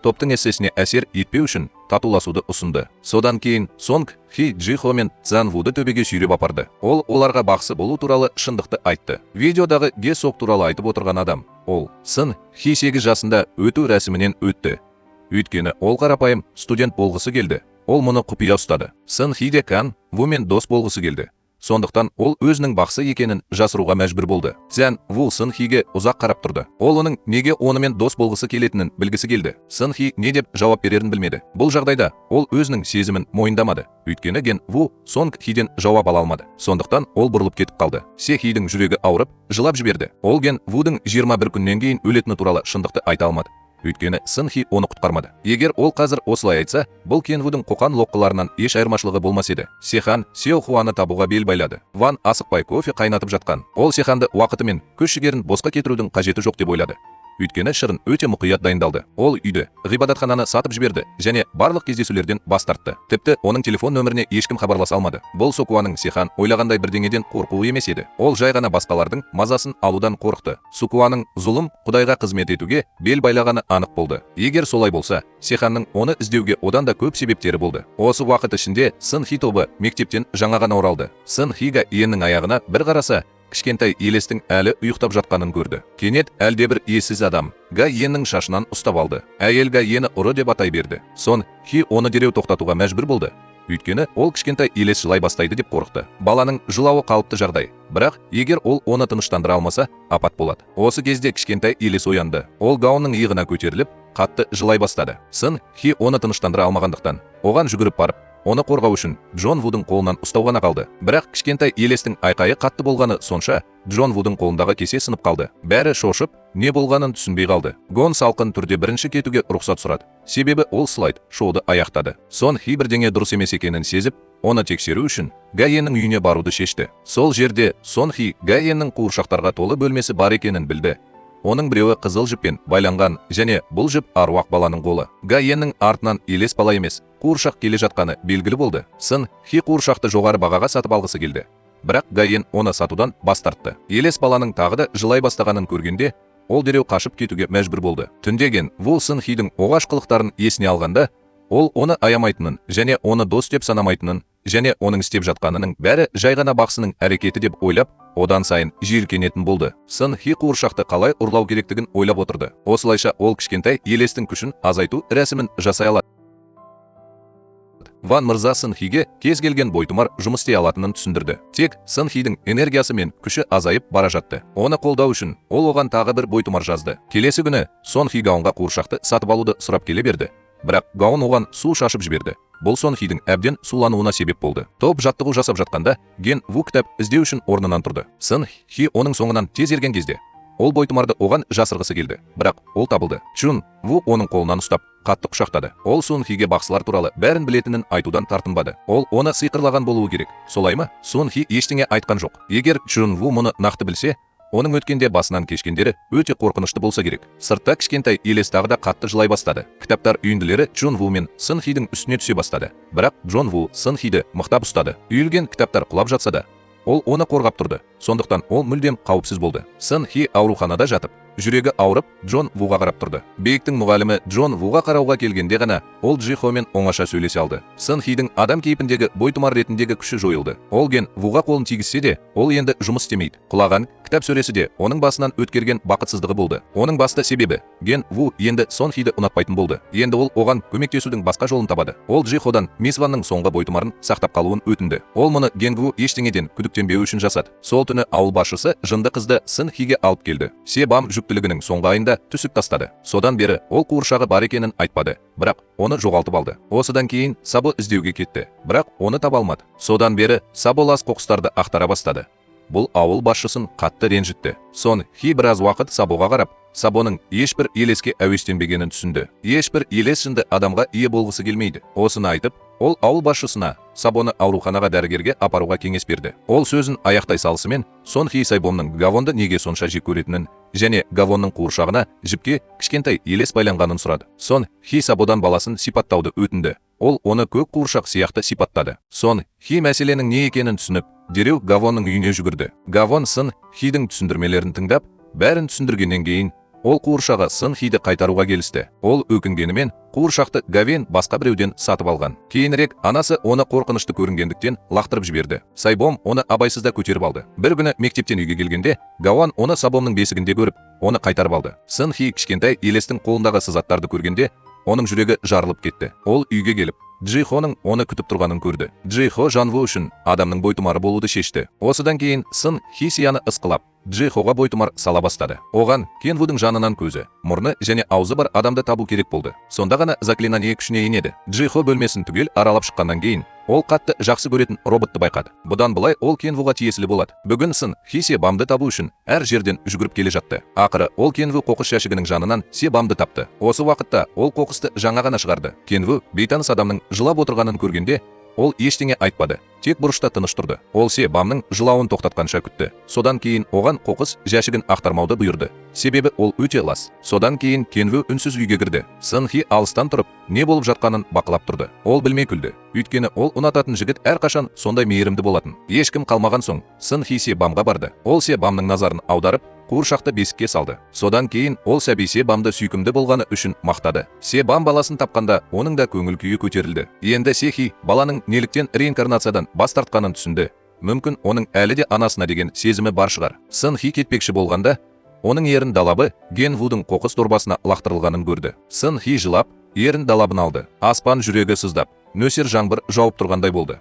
топтың эссесіне әсер етпеу үшін татуласуды ұсынды. Содан кейін Сонг Хи Джихо мен Цзян Вуды төбеге сүйреп апарды. Ол оларға бақсы болу туралы шындықты айтты. Видеодағы Ге Сок туралы айтып отырған адам, ол Сын Хи 8 жасында өту рәсімінен өтті. Өйткені ол қарапайым студент болғысы келді. Ол мұны құпия ұстады. Сын Хи де Кан Вумен дос болғысы келді. Сондықтан ол өзінің бақсы екенін жасыруға мәжбүр болды. Цзян Ву Сын Хиге ұзақ қарап тұрды. Ол оның неге онымен дос болғысы келетінін білгісі келді. Сын Хи не деп жауап берерін білмеді. Бұл жағдайда ол өзінің сезімін мойындамады. Өйткені Ген Ву Сонг Хиден жауап ала алмады. Сондықтан ол бұрылып кетіп қалды. Се Хидің жүрегі ауырып, жылап жіберді. Ол Ген Вудың 21 күннен кейін өлетіні туралы шындықты айта алмады. Өйткені Сын Хи оны құтқармады. Егер ол қазір осылай айтса, бұл Кен-Вудың қоқан-лоққыларынан еш айырмашылығы болмас еді. Сихан Сяо Хуаны табуға бел байлады. Ван асықпай кофе қайнатып жатқан. Ол Сиханды уақыты мен күш-жігерін босқа кетірудің қажеті жоқ деп ойлады. Өйткені шырын өте мұқият дайындалды. Ол үйді, ғибадатхананы сатып жіберді және барлық кездесулерден бас тартты. Тіпті оның телефон нөміріне ешкім хабарласа алмады. Бұл Сукуаның Сихан ойлағандай бірдеңеден қорқуы емес еді. Ол жай ғана басқалардың мазасын алудан қорықты. Сукуаның зұлым құдайға қызмет етуге бел байлағаны анық болды. Егер солай болса, Сиханның оны іздеуге одан да көп себептері болды. Осы уақыт ішінде Сын Хи тобы мектептен жаңа ғана оралды. Сын Хи Га Йеннің аяғына бір қараса, кішкентай елестің әлі ұйықтап жатқанын көрді. Кенет әлдебір иесіз адам Га Йеннің шашынан ұстап алды. Әйел Га Йенні ұры деп атай берді. Сон Хи оны дереу тоқтатуға мәжбүр болды. Өйткені ол кішкентай елес жылай бастайды деп қорықты. Баланың жылауы қалыпты жағдай. Бірақ егер ол оны тыныштандыра алмаса, апат болады. Осы кезде кішкентай елес оянды. Ол Гаонның иығына көтеріліп, қатты жылай бастады. Сын Хи оны тыныштандыра алмағандықтан, оған жүгіріп барып, оны қорғау үшін Джон Вудың қолынан ұстау ғана қалды. Бірақ кішкентай елестің айқайы қатты болғаны сонша, Джон Вудың қолындағы кесе сынып қалды. Бәрі шошып, не болғанын түсінбей қалды. Гон салқын түрде бірінші кетуге рұқсат сұрады. Себебі ол слайд шоуды аяқтады. Сон Хи бірдеңе дұрыс емес екенін сезіп, оны тексеру үшін Га Йеннің үйіне баруды шешті. Сол жерде Сон Хи Га Йеннің қуыршақтарға толы бөлмесі бар екенін білді. Оның біреуі қызыл жіппен байланған және бұл жіп аруақ баланың қолы. Га Йеннің артынан елес бала емес, қуыршақ келе жатқаны белгілі болды. Сын Хи қуыршақты жоғары бағаға сатып алғысы келді. Бірақ Га Йен оны сатудан бас тартты. Елес баланың тағы да жылай бастағанын көргенде, ол дереу қашып кетуге мәжбүр болды. Түндеген Ву Сын Хидің оғаш қылықтарын есіне алғанда, ол оны аямайтынын және оны дос деп санамайтынын және оның істеп жатқанының бәрі жай ғана бақсының әрекеті деп ойлап, одан сайын жиіркенетін болды. Сын Хи қуыршақты қалай ұрлау керектігін ойлап отырды. Осылайша ол кішкентай елестің күшін азайту рәсімін жасай алады. Ван мырза Сын Хиге кез келген бойтұмар жұмыс істей алатынын түсіндірді. Тек Сын Хидің энергиясы мен күші азайып бара жатты. Оны қолдау үшін ол оған тағы бір бойтұмар жазды. Келесі күні Сон Хи Гаонға қуыршақты сатып алуды сұрап келе берді. Бірақ Гаон оған су шашып жіберді. Бұл Сон Хидің әбден сулануына себеп болды. Топ жаттығу жасап жатқанда Ген Ву кітап іздеу үшін орнынан тұрды. Сын Хи оның соңынан тез ерген кезде ол бойтұмарды оған жасырғысы келді. Бірақ ол табылды. Чун Ву оның қолынан ұстап қатты құшақтады. Ол Сон Хиге бақсылар туралы бәрін білетінін айтудан тартынбады. Ол оны сиқырлаған болуы керек. Солай ма? Сон Хи ештеңе айтқан жоқ. Егер Чун Ву мұны нақты білсе, оның өткенде басынан кешкендері өте қорқынышты болса керек. Сыртта кішкентай елес тағы да қатты жылай бастады. Кітаптар үйінділері Джон Ву мен Сын Хидің үстіне түсе бастады. Бірақ Джон Ву Сын Хиді мықтап ұстады. Үйілген кітаптар құлап жатса да, ол оны қорғап тұрды. Сондықтан ол мүлдем қауіпсіз болды. Сын Хи ауруханада жатып, жүрегі ауырып, Джон Вуға қарап тұрды. Бейіктің мұғалімі Джон Вуға қарауға келгенде ғана ол Джихомен оңаша сөйлесе алды. Сын Хидің адам кейпіндегі бойтұмар ретіндегі күші жойылды. Ол Ген Вуға қолын тигізсе де, ол енді жұмыс істемейді. Құлаған кітап сөресі де оның басынан өткерген бақытсыздығы болды. Оның басты себебі Ген Ву енді Сон Хиді ұнатпайтын болды. Енді ол оған көмектесудің басқа жолын табады. Ол Джиходан Мисс Ванның соңғы бойтұмарын сақтап қалуын өтінді. Ол мұны Ген Ву ештеңеден күдіктенбеу үшін жасады. Сол түні ауыл басшысы жынды қызды Сын Хиге алып келді. Себам жүктілігінің соңғы айында түсік тастады. Содан бері ол қуыршағы бар екенін айтпады. Бірақ оны жоғалтып алды. Осыдан кейін Сабо іздеуге кетті. Бірақ оны таба алмады. Содан бері Сабо лас қоқыстарды ақтара бастады. Бұл ауыл басшысын қатты ренжітті. Сон Хи біраз уақыт Сабоға қарап, Сабоның ешбір елеске әуестенбегенін түсінді. Ешбір елес жынды адамға ие болғысы келмейді. Осыны айтып, ол ауыл басшысына Сабоны ауруханаға дәрігерге апаруға кеңес берді. Ол сөзін аяқтай салысымен Сон Хи Сайбомның Гавонды неге сонша жек көретінін және Гавонның қуыршағына жіпке кішкентай елес байланғанын сұрады. Сон Хи Сабодан баласын сипаттауды өтінді. Ол оны көк қуыршақ сияқты сипаттады. Сон Хи мәселенің не екенін түсініп, дереу Гавонның үйіне жүгірді. Гавон Сын Хидің түсіндірмелерін тыңдап, бәрін түсіндіргеннен кейін ол қуыршағы Сын Хиді қайтаруға келісті. Ол өкінгенімен қуыршақты Гавен басқа біреуден сатып алған. Кейінірек анасы оны қорқынышты көрінгендіктен лақтырып жіберді. Сайбом оны абайсызда көтеріп алды. Бір күні мектептен үйге келгенде Гаван оны Сабомның бесігінде көріп, оны қайтарып алды. Сын Хи кішкентай елестің қолындағы сызаттарды көргенде оның жүрегі жарылып кетті. Ол үйге келіп, Джихоның оны күтіп тұрғанын көрді. Джихо Жанву үшін адамның бойтұмары болуды шешті. Осыдан кейін Сын Хи сияны ысқылап, Джихоға бойтұмар сала бастады. Оған Кенвудың жанынан көзі, мұрны және аузы бар адамды табу керек болды. Сонда ғана заклинание күшіне енеді. Джихо бөлмесін түгел аралап шыққаннан кейін, ол қатты жақсы көретін роботты байқады. Бұдан былай ол Кенвуға тиесілі болады. Бүгін Сын Хи Себамды табу үшін әр жерден жүгіріп келе жатты. Ақыры ол Кенву қоқыс жәшігінің жанынан Себамды тапты. Осы уақытта ол қоқысты жаңа ғана шығарды. Кенву бейтаныс адамның жылап отырғанын көргенде, ол ештеңе айтпады, тек бұрышта тыныш тұрды. Ол Себамның жылауын тоқтатқанша күтті. Содан кейін оған қоқыс жәшігін ақтармауды бұйырды. Себебі ол өте лас. Содан кейін Кенву үнсіз үйге кірді. Сын Хи алыстан тұрып, не болып жатқанын бақылап тұрды. Ол білмей күлді. Өйткені ол ұнататын жігіт әрқашан сондай мейірімді болатын. Ешкім қалмаған соң, Сын Хи Себамға барды. Ол Себамның назарын аударып, қуыршақты бесікке салды. Содан кейін ол сәби Себамды сүйкімді болғаны үшін мақтады. Себам баласын тапқанда оның да көңіл күйі көтерілді. Енді Сехи баланың неліктен реинкарнациядан бас тартқанын түсінді. Мүмкін оның әлі де анасына деген сезімі бар шығар. Сын Хи кетпекші болғанда, оның ерін далабы Кенвудың қоқыс дорбасына лақтырылғанын көрді. Сын Хи жылап, ерін далабын алды. Аспан жүрегі сыздап, нөсер жаңбыр жауып тұрғандай болды.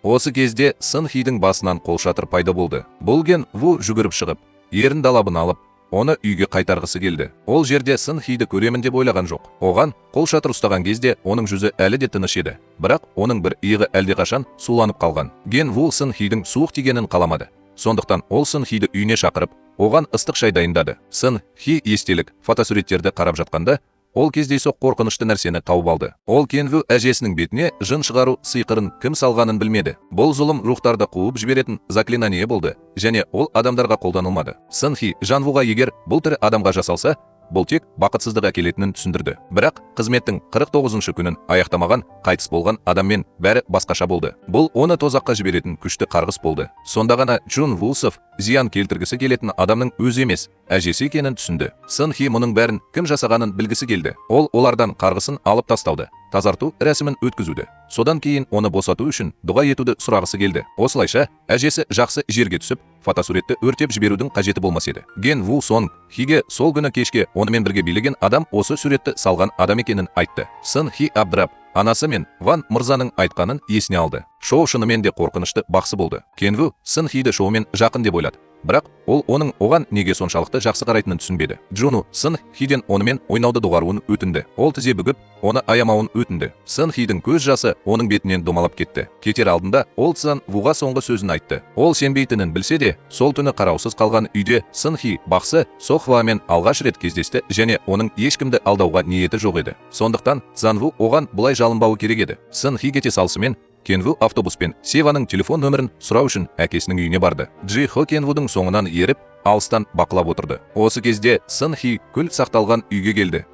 Осы кезде Сын Хидің басынан қолшатыр пайда болды. Бұл Кенву жүгіріп шығып, ерін далабын алып, оны үйге қайтарғысы келді. Ол жерде Сын Хиді көремін деп ойлаған жоқ. Оған қолшатыр ұстаған кезде оның жүзі әлі де тыныш еді. Бірақ оның бір иығы әлдеқашан суланып қалған. Кенву Сын Хидің суық тигенін қаламады. Сондықтан ол Сын Хиді үйіне шақырып, оған ыстық шай дайындады. Сын Хи естелік фотосуреттерді қарап жатқанда, ол кездейсоқ қорқынышты нәрсені тауып алды. Ол Кенву әжесінің бетіне жын шығару сыйқырын кім салғанын білмеді. Бұл зұлым рухтарды қуып жіберетін заклинание болды, және ол адамдарға қолданылмады. Сын Хи Жанвуға егер бұл тірі адамға жасалса, бұл тек бақытсыздық әкелетінін түсіндірді. Бірақ қызметтің 49-шы күнін аяқтамаған қайтыс болған адаммен бәрі басқаша болды. Бұл оны тозаққа жіберетін күшті қарғыс болды. Сонда ғана Джун Вулсов зиян келтіргісі келетін адамның өзі емес, әжесі екенін түсінді. Сын Хи мұның бәрін кім жасағанын білгісі келді. Ол олардан қарғысын алып тастауды, тазарту рәсімін өткізуді. Содан кейін оны босату үшін дұға етуді сұрағысы келді. Осылайша әжесі жақсы жерге түсіп, фотосуретті өртеп жіберудің қажеті болмас еді. Кенву Сон Хиге сол күні кешке онымен бірге билеген адам осы суретті салған адам екенін айтты. Сын Хи абдырап, анасы мен Ван мырзаның айтқанын есіне алды. Шоу шынымен де қорқынышты бақсы болды. Кенву Сын Хиді шоумен жақын деп ойлады. Бірақ ол оның оған неге соншалықты жақсы қарайтынын түсінбеді. Джуну Сын Хиден онымен ойнауды доғаруын өтінді. Ол тізе бүгіп, оны аямауын өтінді. Сын Хидің көз жасы оның бетінен домалап кетті. Кетер алдында ол Цзан Вуға соңғы сөзін айтты. Ол сенбейтінін білсе де, сол түні қараусыз қалған үйде Сын Хи бақсы Сохвамен алғаш рет кездесті және оның ешкімді алдауға ниеті жоқ еді. Сондықтан Цзан Ву оған бұлай жалынбауы керек еді. Сын Хи кете салысымен Кенву автобуспен Севаның телефон нөмірін сұрау үшін әкесінің үйіне барды. Джихо Кенвудың соңынан еріп, алыстан бақылап отырды. Осы кезде Сын Хи күл сақталған үйге келді.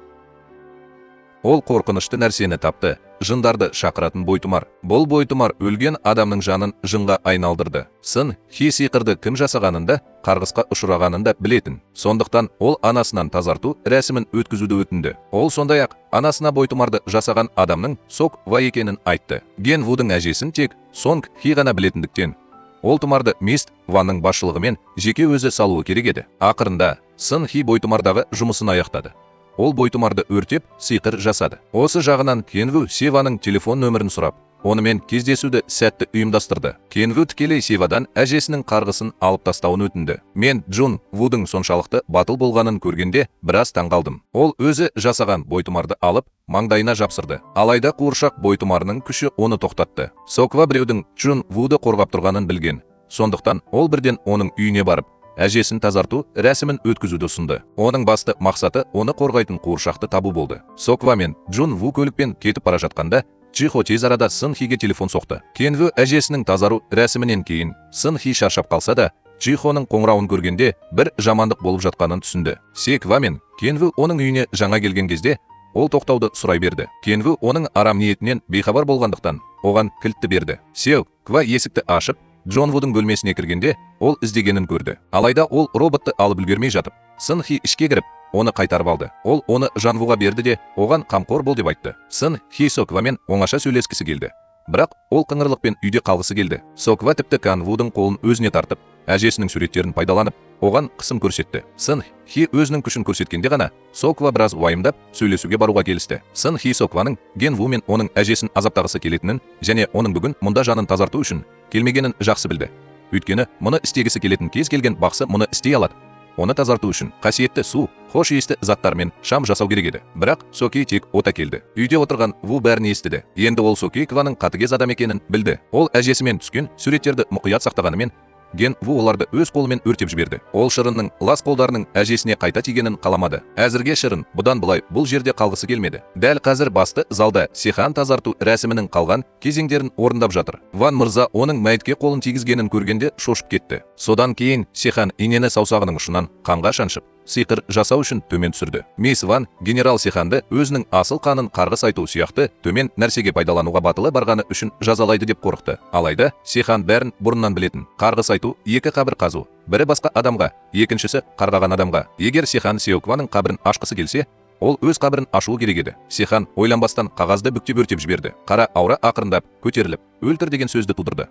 Ол қорқынышты нәрсені тапты, жындарды шақыратын бойтұмар. Бұл бойтұмар өлген адамның жанын жынға айналдырды. Сын Хи сиқырды кім жасағанында, қарғысқа ұшырағанында білетін. Сондықтан ол анасынан тазарту рәсімін өткізуді өтінді. Ол сондай-ақ анасына бойтұмарды жасаған адамның Сок Ва екенін айтты. Кенвудың әжесін тек Сонг Хи ғана білетіндіктен, ол тұмарды Мист Ванның басшылығымен жеке өзі салуы керек еді. Ақырында Сын Хи бойтұмардағы жұмысын аяқтады. Ол бойтұмарды өртеп, сиқыр жасады. Осы жағынан Кенву Севаның телефон нөмірін сұрап, онымен кездесуді сәтті ұйымдастырды. Кенву тікелей Севадан әжесінің қарғысын алып тастауын өтінді. Мен Джун Вудың соншалықты батыл болғанын көргенде біраз таңғалдым. Ол өзі жасаған бойтұмарды алып, маңдайына жапсырды. Алайда қуыршақ бойтұмарының күші оны тоқтатты. Соква біреудің Джун Вуды қорғап тұрғанын білген. Сондықтан ол бірден оның үйіне барып, әжесін тазарту рәсімін өткізуді ұсынды. Оның басты мақсаты оны қорғайтын қуыршақты табу болды. Соква мен Джун Ву көлікпен кетіп бара жатқанда, Джихо тез арада Сын Хиге телефон соқты. Кенву әжесінің тазару рәсімінен кейін Сын Хи шаршап қалса да, Джихоның қоңырауын көргенде бір жамандық болып жатқанын түсінді. Секва мен Кенву оның үйіне жаңа келген кезде, ол тоқтауды сұрай берді. Кенву оның арам ниетінен бейхабар болғандықтан оған кілтті берді. Секва есікті ашып, Джон Вудың бөлмесіне кіргенде, ол іздегенін көрді. Алайда ол роботты алып үлгермей жатып, Сын Хи ішке кіріп, оны қайтарып алды. Ол оны Жанвуға берді де, оған қамқор бол деп айтты. Сын Хи Соквамен оңаша сөйлескісі келді. бірақ ол қыңырлықпен үйде қалғысы келді. Соква тіпті Кан-вудың қолын өзіне тартып, әжесінің суреттерін пайдаланып, оған қысым көрсетті. Сын-хи өзінің күшін көрсеткенде ғана Соква біраз уайымдап сөйлесуге баруға келісті. Сын-хи Сокваның Ген-ву мен оның әжесін азаптағысы келетінін және оның бүгін мұнда жанын тазарту үшін келмегенін жақсы білді. Өйткені мұны істегісі келетін кез келген бақсы мұны істей алады. Оны тазарту үшін қасиетті су, хош иісті заттармен шам жасау керек еді. Бірақ Соки тек от әкелді. Үйде отырған Ву бәрін естіді. Енді ол Соки Кваның қатыгез адам екенін білді. Ол әжесімен түскен суреттерді мұқият сақтағанымен Ген-ву оларды өз қолымен өртеп жіберді. Ол Шырынның лас қолдарының әжесіне қайта тигенін қаламады. Әзірге Шырын бұдан былай бұл жерде қалғысы келмеді. Дәл қазір басты залда Сихан тазарту рәсімінің қалған кезеңдерін орындап жатыр. Ван мырза оның мәйітке қолын тигізгенін көргенде шошып кетті. Содан кейін Сихан инені саусағының ұшынан қанға шаншып, сиқыр жасау үшін төмен түсірді. Мисс Ван генерал Сиханды өзінің асыл қанын қарғыс айту сияқты төмен нәрсеге пайдалануға батылы барғаны үшін жазалайды деп қорықты. Алайда Сихан бәрін бұрыннан білетін. Қарғыс айту екі қабір қазу. Бірі басқа адамға, екіншісі қарғаған адамға. Егер Сихан Сеокваның қабірін ашқысы келсе, ол өз қабірін ашуы керек еді. Сихан ойланбастан қағазды бүктеп өртеп жіберді. Қара аура ақырындап көтеріліп, өлтір деген сөзді тудырды.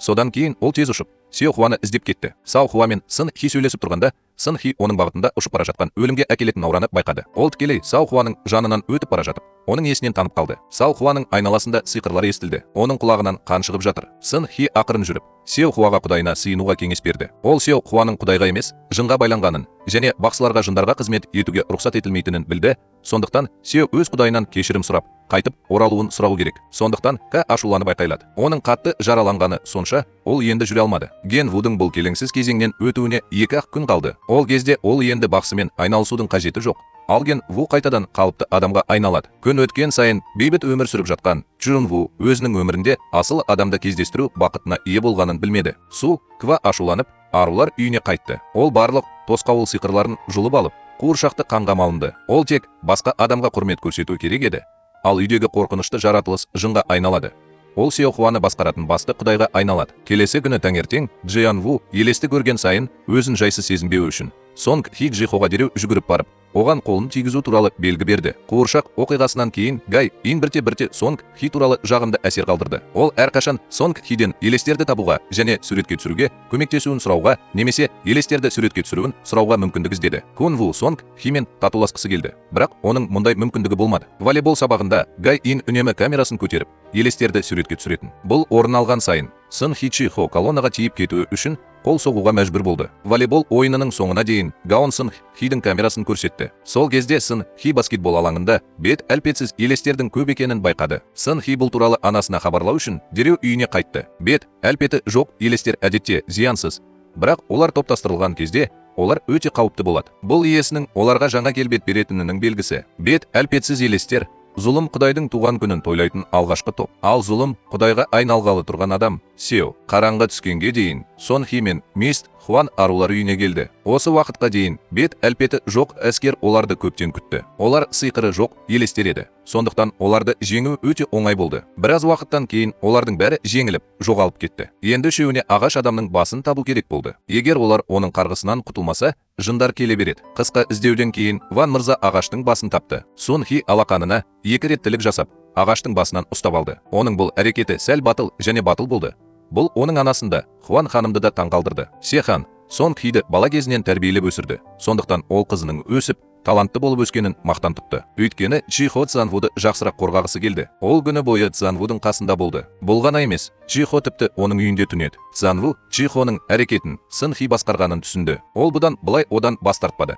Содан кейін ол тез ұшып, Сеохуаны іздеп кетті. Саохуа мен Сын-хи сөйлесіп тұрғанда, Сын-хи оның бағытында ұшып бара жатқан өлімге әкелетін аураны байқады. Ол тікелей Саохуаның жанынан өтіп бара жатып, оның есінен танып қалды. Саохуаның айналасында сиқырлар естілді. Оның құлағынан қан шығып жатыр. Сын-хи ақырын жүріп, Сеохуаға құдайына сыйынуға кеңес берді. Ол Сеохуаның құдайға емес, жынға байланғанын және бақсыларға жындарға қызмет етуге рұқсат етілмейтінін білді. Сондықтан Сео өз құдайынан кешірім сұрап, қайтып оралуын сұрау керек. Сондықтан Ка ашуланып айқайлады. Оның қатты жараланғаны сонша, ол енді жүре алмады. Ген-вудың бұл келеңсіз кезеңнен өтуіне 2-ақ күн қалды. Ол кезде ол енді бақсымен айналысудың қажеті жоқ. Ал Ген-ву қайтадан қалыпты адамға айналады. Күн өткен сайын бейбіт өмір сүріп жатқан Чжун-ву өзінің өмірінде асыл адамды кездестіру бақытына ие болғанын білмеді. Су-ква ашуланып, арулар үйіне қайтты. Ол барлық тосқауыл сиқырларын жұлып алып, қуыршақты қанға малынды. Ол тек басқа адамға құрмет көрсету керек еді. Ал үйдегі қорқынышты жаратылыс жынға айналады. Ол Сеохуаны басқаратын басты құдайға айналады. Келесі күні таңертең Джиан-ву елесті көрген сайын өзін жайсыз сезінбеу үшін Сонг-хи Джихоға дереу жүгіріп барып, оған қолын тигізу туралы белгі берді. Қуыршақ оқиғасынан кейін Гай ин бірте Сонг-хи туралы жағымды әсер қалдырды. Ол әрқашан Сонг-хиден елестерді табуға және суретке түсіруге көмектесуін сұрауға, немесе елестерді суретке түсіруін сұрауға мүмкіндік іздеді. Кун-ву Сонг-химен татуласқысы келді, бірақ оның мұндай мүмкіндігі болмады. Волейбол сабағында Гай ин үнемі камерасын көтеріп, елестерді суретке түсіретін. Бұл орын алған сайын Сын-хи Чихо колоннаға тиіп кетуі үшін қол соғуға мәжбүр болды. Волейбол ойынының соңына дейін Гаон Сын-хидің камерасын көрсетті. Сол кезде Сын-хи баскетбол алаңында бет әлпетсіз елестердің көп екенін байқады. Сын-хи бұл туралы анасына хабарлау үшін дереу үйіне қайтты. Бет әлпеті жоқ елестер әдетте зиянсыз, бірақ олар топтастырылған кезде олар өте қауіпті болады. Бұл иесінің оларға жаңа келбет беретінінің белгісі. Бет әлпетсіз елестер Зұлым құдайдың туған күнін тойлайтын алғашқы топ. Ал зұлым құдайға айналғалы тұрған адам Сео. Қараңға түскенге дейін Сон-хи мен Мист Хуан арулар үйіне келді. Осы уақытқа дейін бет әлпеті жоқ әскер оларды көптен күтті. Олар сиқыры жоқ елестер еді. Сондықтан оларды жеңу өте оңай болды. Біраз уақыттан кейін олардың бәрі жеңіліп, жоғалып кетті. Енді үшеуіне ағаш адамның басын табу керек болды. Егер олар оның қарғысынан құтылмаса, жындар келе береді. Қысқа іздеуден кейін Ван мырза ағаштың басын тапты. Сон-хи алақанына 2 рет тілік жасап, ағаштың басынан ұстап алды. Оның бұл әрекеті сәл батыл және батыл болды. Бұл оның анасында Хуан ханымды да таңғалдырды. Сехан Сонг-хиді бала кезінен тәрбиелеп өсірді. Сондықтан ол қызының өсіп, талантты болып өскенін мақтан тұтты. Өйткені Чихо Цзанвуды жақсырақ қорғағысы келді. Ол күні бойы Цзанвудың қасында болды. Бұл ғана емес, Чихо тіпті оның үйінде түнеді. Цзанву Чихоның әрекетін Сын-хи басқарғанын түсінді. Ол бұдан былай одан бас тартпады.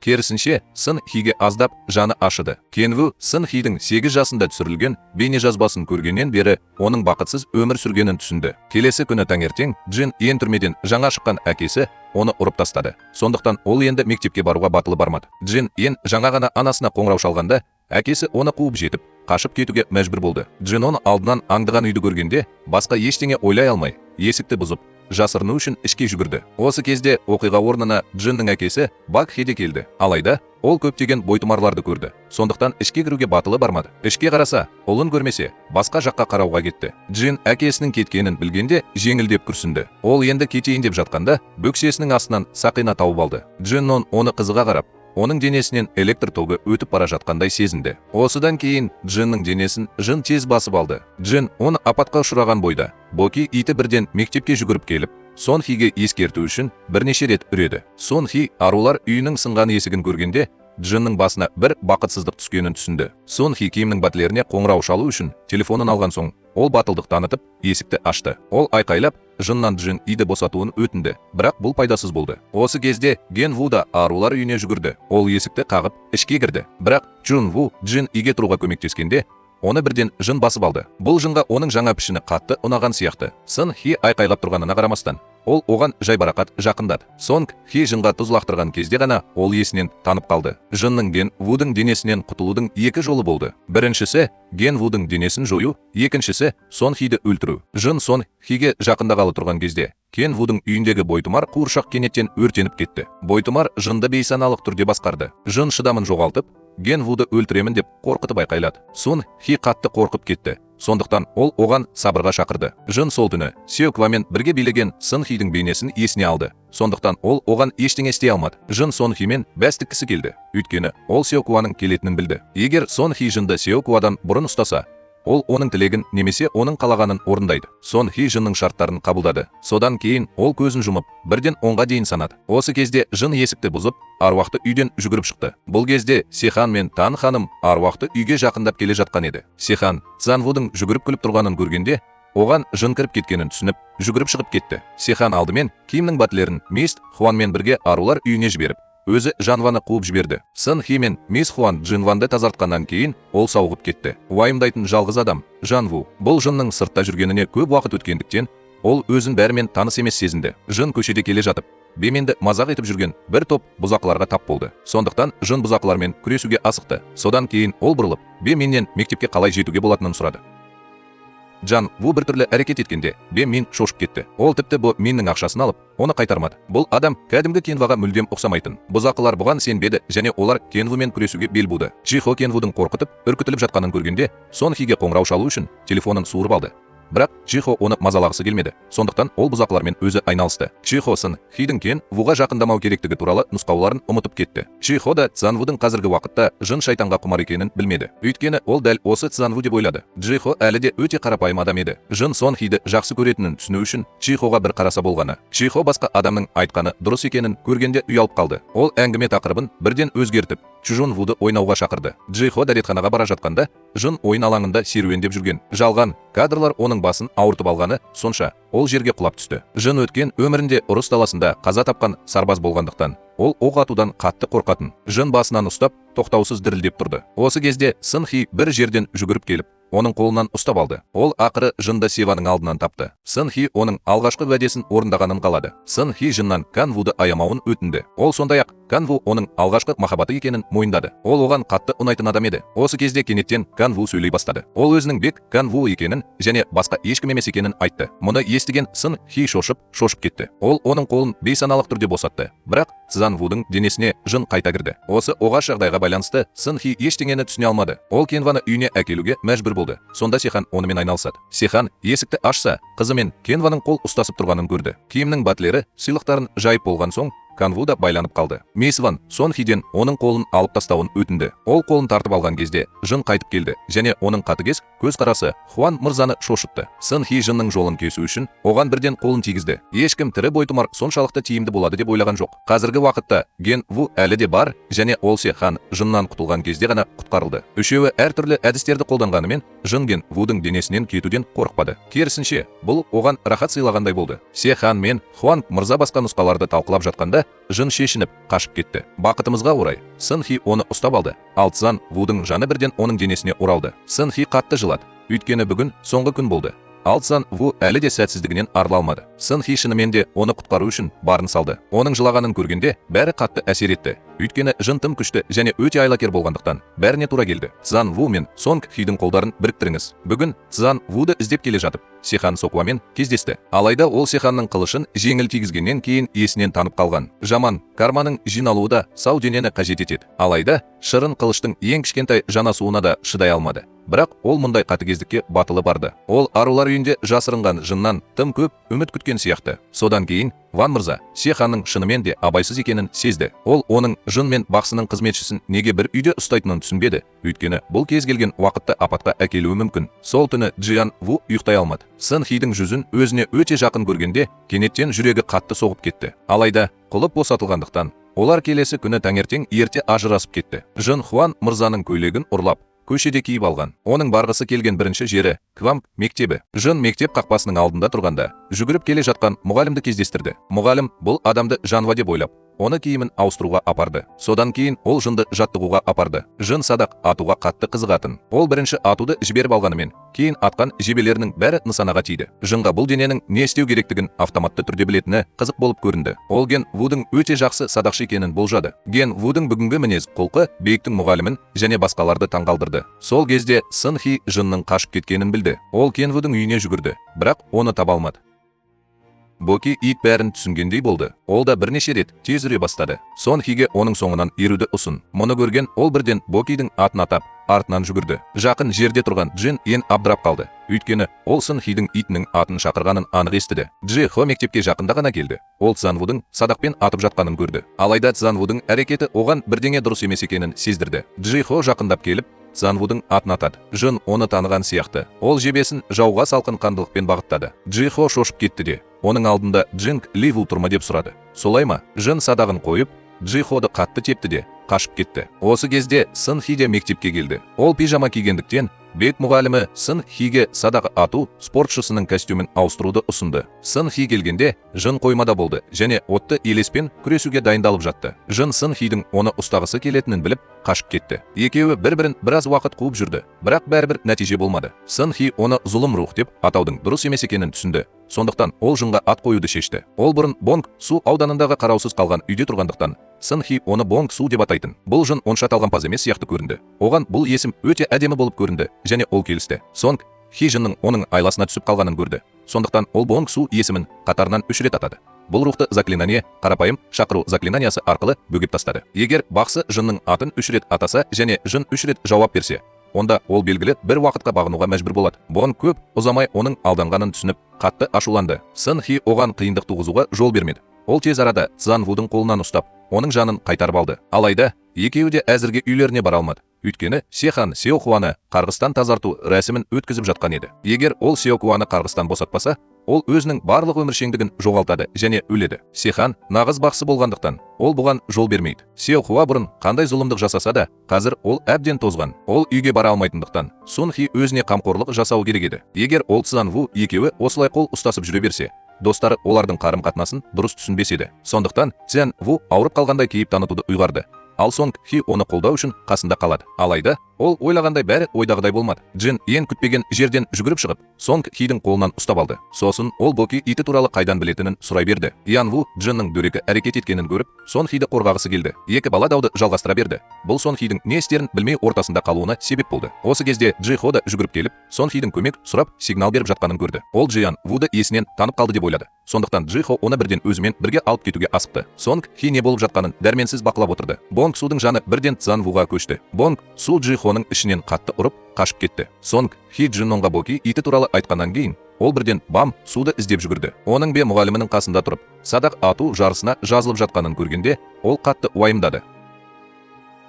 Керісінше, Сын-хиге аздап жаны ашыды. Кен-ву Сын-хидің 8 жасында түсірілген бейнежазбасын көргеннен бері оның бақытсыз өмір сүргенін түсінді. Келесі күні таңертең Джин Ен түрмеден жаңа шыққан әкесі оны ұрып тастады. Сондықтан ол енді мектепке баруға батылы бармады. Джин Ен жаңа ғана анасына қоңырау шалғанда, әкесі оны қуып жетіп, қашып кетуге мәжбүр болды. Джин оны алдынан аңдыған үйді көргенде, басқа ештеңе ойлай алмай, есікті бұзып, жасырыну үшін ішке жүгірді. Осы кезде оқиға орнына Джиннің әкесі Бак Хеде келді. Алайда, ол көптеген бойтұмарларды көрді. Сондықтан ішке кіруге батылы бармады. Ішке қараса, ұлын көрмесе, басқа жаққа қарауға кетті. Джин әкесінің кеткенін білгенде жеңілдеп күрсінді. Ол енді кетейін деп жатқанда, бөксесінің астынан сақина тауып алды. Джин оны қызыға қарап, оның денесінен электр тогы өтіп бара жатқандай сезінді. Осыдан кейін Джиннің денесін жын тез басып алды. Джин оны апатқа ұшыраған бойда Боки иті бірден мектепке жүгіріп келіп, Сон Хиге ескерту үшін бірнеше рет үреді. Сон Хи арулар үйінің сынған есігін көргенде Джиннің басына бір бақытсыздық түскенін түсінді. Сон Хи киімнің батлеріне қоңырау шалу үшін телефонын алған соң, ол батылдық танытып, есікті ашты. Ол айқайлап, жыннан Джин иді босатуын өтінді, бірақ бұл пайдасыз болды. Осы кезде Ген Ву да арулар үйіне жүгірді. Ол есікті қағып, ішке кірді. Бірақ Джун Ву Джин иге тұруға көмектескенде, оны бірден жын басып алды. Бұл жынға оның жаңа пішіні қатты ұнаған сияқты. Сын Хи айқайлап тұрғанына қарамастан, ол оған жайбарақат жақындады. Сонг Хи жынға тұз лақтырған кезде ғана ол есінен танып қалды. Жынның Ген Вудың денесінен құтылудың екі жолы болды. Біріншісі Ген Вудың денесін жою, екіншісі Сон Хиді өлтіру. Жын Сон Хиге жақындағалы тұрған кезде Ген Вудың үйіндегі бойтұмар қуыршақ кенеттен өртеніп кетті. Бойтұмар жынды бейсаналық түрде басқарды. Жын шыдамын жоғалтып, Ген Вуды өлтіремін деп қорқытып айқайлады. Сон Хи қатты қорқып кетті. Сондықтан ол оған сабырға шақырды. Жын сол түні Сеоквамен бірге билеген Сын Хидің бейнесін есіне алды. Сондықтан ол оған ештеңе істей алмады. Жын Сон Химен бәс тіккісі келді. Өйткені ол Сеокваның келетінін білді. Егер Сон Хи жынды Сеоквадан бұрын ұстаса, ол оның тілегін немесе оның қалағанын орындайды. Сон Хи жынның шарттарын қабылдады. Содан кейін ол көзін жұмып, бірден 10-ға дейін санады. Осы кезде жын есікті бұзып, аруақты үйден жүгіріп шықты. Бұл кезде Сихан мен Тан ханым аруақты үйге жақындап келе жатқан еді. Сихан Цзан Вудың жүгіріп күліп тұрғанын көргенде, оған жын кіріп кеткенін түсініп, жүгіріп шығып кетті. Сихан алдымен киімнің батлерін Мист Хуанмен бірге арулар үйіне жіберіп, өзі Жанваны қуып жіберді. Сын Хи мен Мис Хуан Джинванды тазартқаннан кейін ол сауығып кетті. Уайымдайтын жалғыз адам Жан Ву. Бұл жынның сыртта жүргеніне көп уақыт өткендіктен, ол өзін бәрімен таныс емес сезінді. Жын көшеде келе жатып, беменді мазақ етіп жүрген бір топ бұзақыларға тап болды. Сондықтан жын бұзақылармен күресуге асықты. Содан кейін ол бұрылып, Беменнен мектепке қалай жетуге болатынын сұрады. Жан Ву бір түрлі әрекет еткенде, Бемин шошып кетті. Ол тіпті бұл Миннің ақшасын алып, оны қайтармады. Бұл адам кәдімгі Кенваға мүлдем ұқсамайтын. Бұзақылар бұған сенбеді және олар Кенвумен күресуге бел буды. Чихо Кенвудың қорқытып, үркітіліп жатқанын көргенде, Сон Хиге қоңырау шалу үшін телефонын суырып алды. Бірақ Чихо оны мазалағысы келмеді. Сондықтан ол бұзақылармен өзі айналысты. Чихо Сын Хидің Кен Вуға жақындамау керектігі туралы нұсқауларын ұмытып кетті. Чихо да Цзан Вудың қазіргі уақытта жын шайтанға құмар екенін білмеді. Өйткені ол дәл осы Цзан Ву деп ойлады. Чихо әлі де өте қарапайым адам еді. Жын Сон Хиді жақсы көретінін түсіну үшін Чихоға бір қараса болғаны. Чихо басқа адамның айтқаны дұрыс екенін көргенде ұялып қалды. Ол әңгіме тақырыбын бірден өзгертіп, Чжун Вуды ойнауға шақырды. Чихо дәретханаға бара жатқанда, жын ойын алаңында серуендеп жүрген. Жалған кадрлар оның басын ауыртып алғаны сонша, ол жерге құлап түсті. Жын өткен өмірінде ұрыс даласында қаза тапқан сарбаз болғандықтан, ол оқ атудан қатты қорқатын. Жын басынан ұстап, тоқтаусыз дірілдеп тұрды. Осы кезде Сын Хи бір жерден жүгіріп келіп, оның қолынан ұстап алды. Ол ақыры жынды Севаның алдынан тапты. Сын Хи оның алғашқы уәдесін орындағанын қалады. Сын Хи жыннан Кан Вуды аямауын өтінді. Ол сондай-ақ Кан Ву оның алғашқы махаббаты екенін мойындады. Ол оған қатты ұнайтын адам еді. Осы кезде кенеттен Кан Ву сөйлей бастады. Ол өзінің бек Кан Ву екенін және басқа ешкім емес екенін айтты. Мұны естіген Сын Хи шошып кетті. Ол оның қолын бейсаналық түрде босатты. Бірақ Цзан Вудың денесіне жын қайта кірді. Осы оғаш жағдайға байланысты Сын Хи ештеңені түсіне алмады. Ол Кенваны үйіне әкелуге мәжбүр болды. Сонда Сихан онымен айналысады. Сихан есікті ашса, қызы мен Кенваның қол ұстасып тұрғанын көрді. Киімнің батлері сыйлықтарын жайып болған соң, Канву да байланып қалды. Мейсван Сон Хиден оның қолын алып тастауын өтінді. Ол қолын тартып алған кезде жын қайтып келді және оның қатыгез көзқарасы Хуан мырзаны шошытты. Сын Хи жынның жолын кесу үшін оған бірден қолын тигізді. Ешкім тірі бойтұмар соншалықты тиімді болады деп ойлаған жоқ. Қазіргі уақытта Ген Ву әлі де бар және ол Хан жыннан құтылған кезде ғана құтқарылды. Үшеуі әртүрлі әдістерді қолданғанымен жын Ген Вудың денесінен кетуден қорықпады. Керісінше, бұл оған рахат сыйлағандай болды. Хан мен Хуан мырза басқа нұсқаларды талқылап жатқанда жын шешініп қашып кетті. Бақытымызға орай, Сын Хи оны ұстап алды. Ал Цзан Вудың жаны бірден оның денесіне оралды. Сын Хи қатты жылады, өйткені бүгін соңғы күн болды. Ал Цзан Ву әлі де сәтсіздігінен арыла алмады. Сын Хи шынымен де оны құтқару үшін барын салды. Оның жылағанын көргенде бәрі қатты әсер етті. Өйткені жын тым күшті және өте айлакер болғандықтан бәріне тура келді. Цзан Ву мен Сонг Хидің қолдарын біріктіріңіз. Бүгін Цзан Вуды іздеп келе жатып, Сихан Сокуамен кездесті. Алайда ол Сиханның қылышын жеңіл тигізгеннен кейін есінен танып қалған. Жаман карманың жиналуы да сау денені қажет етеді. Алайда шырын қылыштың ең кішкентай жанасуына да шыдай алмады. бірақ ол мұндай қатыгездікке батылы барды. Ол арулар үйінде жасырынған жыннан тым көп үміт күткен сияқты. Содан кейін Ван мырза Сеханның шынымен де абайсыз екенін сезді. Ол оның жын мен бақсының қызметшісін неге бір үйде ұстайтынын түсінбеді. Өйткені бұл кез келген уақытта апатқа әкелуі мүмкін. Сол түні Джиан Ву ұйықтай алмады. Сын Хидің жүзін өзіне өте жақын көргенде кенеттен жүрегі қатты соғып кетті. Алайда құлып босатылғандықтан олар келесі күні таңертең ерте ажырасып кетті. Жын Хуан мырзаның көйлегін ұрлап көшеде киіп алған. Оның барғысы келген бірінші жері Кванг мектебі. Жын мектеп қақпасының алдында тұрғанда жүгіріп келе жатқан мұғалімді кездестірді. Мұғалім бұл адамды жанва деп ойлап, оны киімін ауыстыруға апарды. Содан кейін ол жынды жаттығуға апарды. Жын Садақ атуға қатты қызығатын. Ол бірінші атуды жіберіп алғанымен, кейін атқан жебелерінің бәрі нысанаға тиді. Жынға бұл дененің не істеу керектігін автоматты түрде білетіні қызық болып көрінді. Ол Ген Вудың өте жақсы садақшы екенін болжады. Ген Вудың бүгінгі мінез құлқы Бейктің мұғалімін және басқаларды таңғалдырды. Сол кезде Сын Хи жынның қашып кеткенін білді. Ол Ген Вудың үйіне жүгірді, бірақ оны таба алмады. Боки ит бәрін түсінгендей болды. Ол да бірнеше рет тез үре бастады. Сон Хиге оның соңынан еруді ұсын. Мұны көрген ол бірден Бокидің атын атап, артынан жүгірді. Жақын жерде тұрған Джин ен абдырап қалды. Өйткені ол Сын Хидің итінің атын шақырғанын анық естіді. Джи Хо мектепке жақында ғана келді. Ол Цзан Вудың садақпен атып жатқанын көрді. Алайда Цзан Вудың әрекеті оған бірдеңе дұрыс емес екенін сездірді. Джи Хо жақындап келіп, Цзан Вудың атын атады. Жын оны таныған сияқты. Ол жебесін жауға салқын қандылықпен бағыттады. Джи Хо шошып кетті де, оның алдында Джинг Ли Ву тұрма деп сұрады. Солай ма? Жын садағын қойып, Джи Ходы қатты тепті де, қашып кетті. Осы кезде Сын Хи де мектепке келді. Ол пижама кигендіктен Бек мұғалімі Сын Хиге садағы ату спортшысының костюмін ауыстыруды ұсынды. Сын Хи келгенде жын қоймада болды және отты елеспен күресуге дайындалып жатты. Жын Сын Хидің оны ұстағысы келетінін біліп қашып кетті. Екеуі бір-бірін біраз уақыт қуып жүрді, бірақ бәрібір нәтиже болмады. Сын Хи оны зұлым рух деп атаудың дұрыс емес екенін түсінді. Сондықтан ол жынға ат қоюды шешті. Ол бұрын Бонг Су ауданындағы қараусыз қалған үйде тұрғандықтан Сын Хи оны Бонг Су деп атайтын. Бұл жын онша талғампаз емес сияқты көрінді. Оған бұл есім өте әдемі болып көрінді және ол келісті. Сонг Хи жынның оның айласына түсіп қалғанын көрді. Сондықтан ол Бонг Су есімін қатарынан 3 рет атады. Бұл рухты заклинание қарапайым шақыру заклинаниясы арқылы бөгеп тастады. Егер бақсы жынның атын 3 рет атаса және жын 3 рет жауап берсе, онда ол белгілі бір уақытқа бағынуға мәжбүр болады. Бонг көп ұзамай оның алданғанын түсініп, қатты ашуланды. Сын Хи оған қиындық туғызуға жол бермеді. Ол тез арада Цзан Вудың қолынан ұстап, оның жанын қайтарып алды. Алайда, екеуі де әзірге үйлеріне бара алмады. Өйткені Сехан Сеохуаны қарғыстан тазарту рәсімін өткізіп жатқан еді. Егер ол Сеохуаны қарғыстан босатпаса, ол өзінің барлық өміршеңдігін жоғалтады және өледі. Сехан нағыз бақсы болғандықтан, ол бұған жол бермейді. Сеохуа бұрын қандай зұлымдық жасаса да, қазір ол әбден тозған. Ол үйге бара алмайтындықтан, Сун Хи өзіне қамқорлық жасау керек еді. Егер ол Цзан Ву екеуі осылай қол ұстасып жүре берсе, достары олардың қарым-қатынасын дұрыс түсінбес еді. Сондықтан Цзан Ву ауырып қалғандай кейіп танытуды ұйғарды. Ал Сонг Хи оны қолдау үшін қасында қалады. Алайда, ол ойлағандай бәрі ойдағыдай болмады. Джин ең күтпеген жерден жүгіріп шығып, Сонг Хидің қолынан ұстап алды. Сосын ол Боки иті туралы қайдан білетінін сұрай берді. Ян Ву Джиннің дөрекі әрекет еткенін көріп, Сон Хиді қорғағысы келді. Екі бала дауды жалғастыра берді. Бұл Сон Хидің не істерін білмей ортасында қалуына себеп болды. Осы кезде Джи Хо да жүгіріп келіп, Сон Хидің көмек сұрап сигнал беріп жатқанын көрді. Ол Джиян Вуды есінен танып қалды деп ойлады. Сондықтан Джи Хо оны бірден өзімен бірге алып кетуге асықты. Сонг Хи не болып жатқанын дәрменсіз бақылап отырды. Бонг Судың жаны бірден Цзан Вуға көшті. Бонг Су Джи Хоның ішінен қатты ұрып қашып кетті. Сонг Хи Джиннонға Боки иті туралы айтқаннан кейін ол бірден Бам Суды іздеп жүгірді. Оның бе мұғалімінің қасында тұрып, садақ ату жарысына жазылып жатқанын көргенде, ол қатты уайымдады.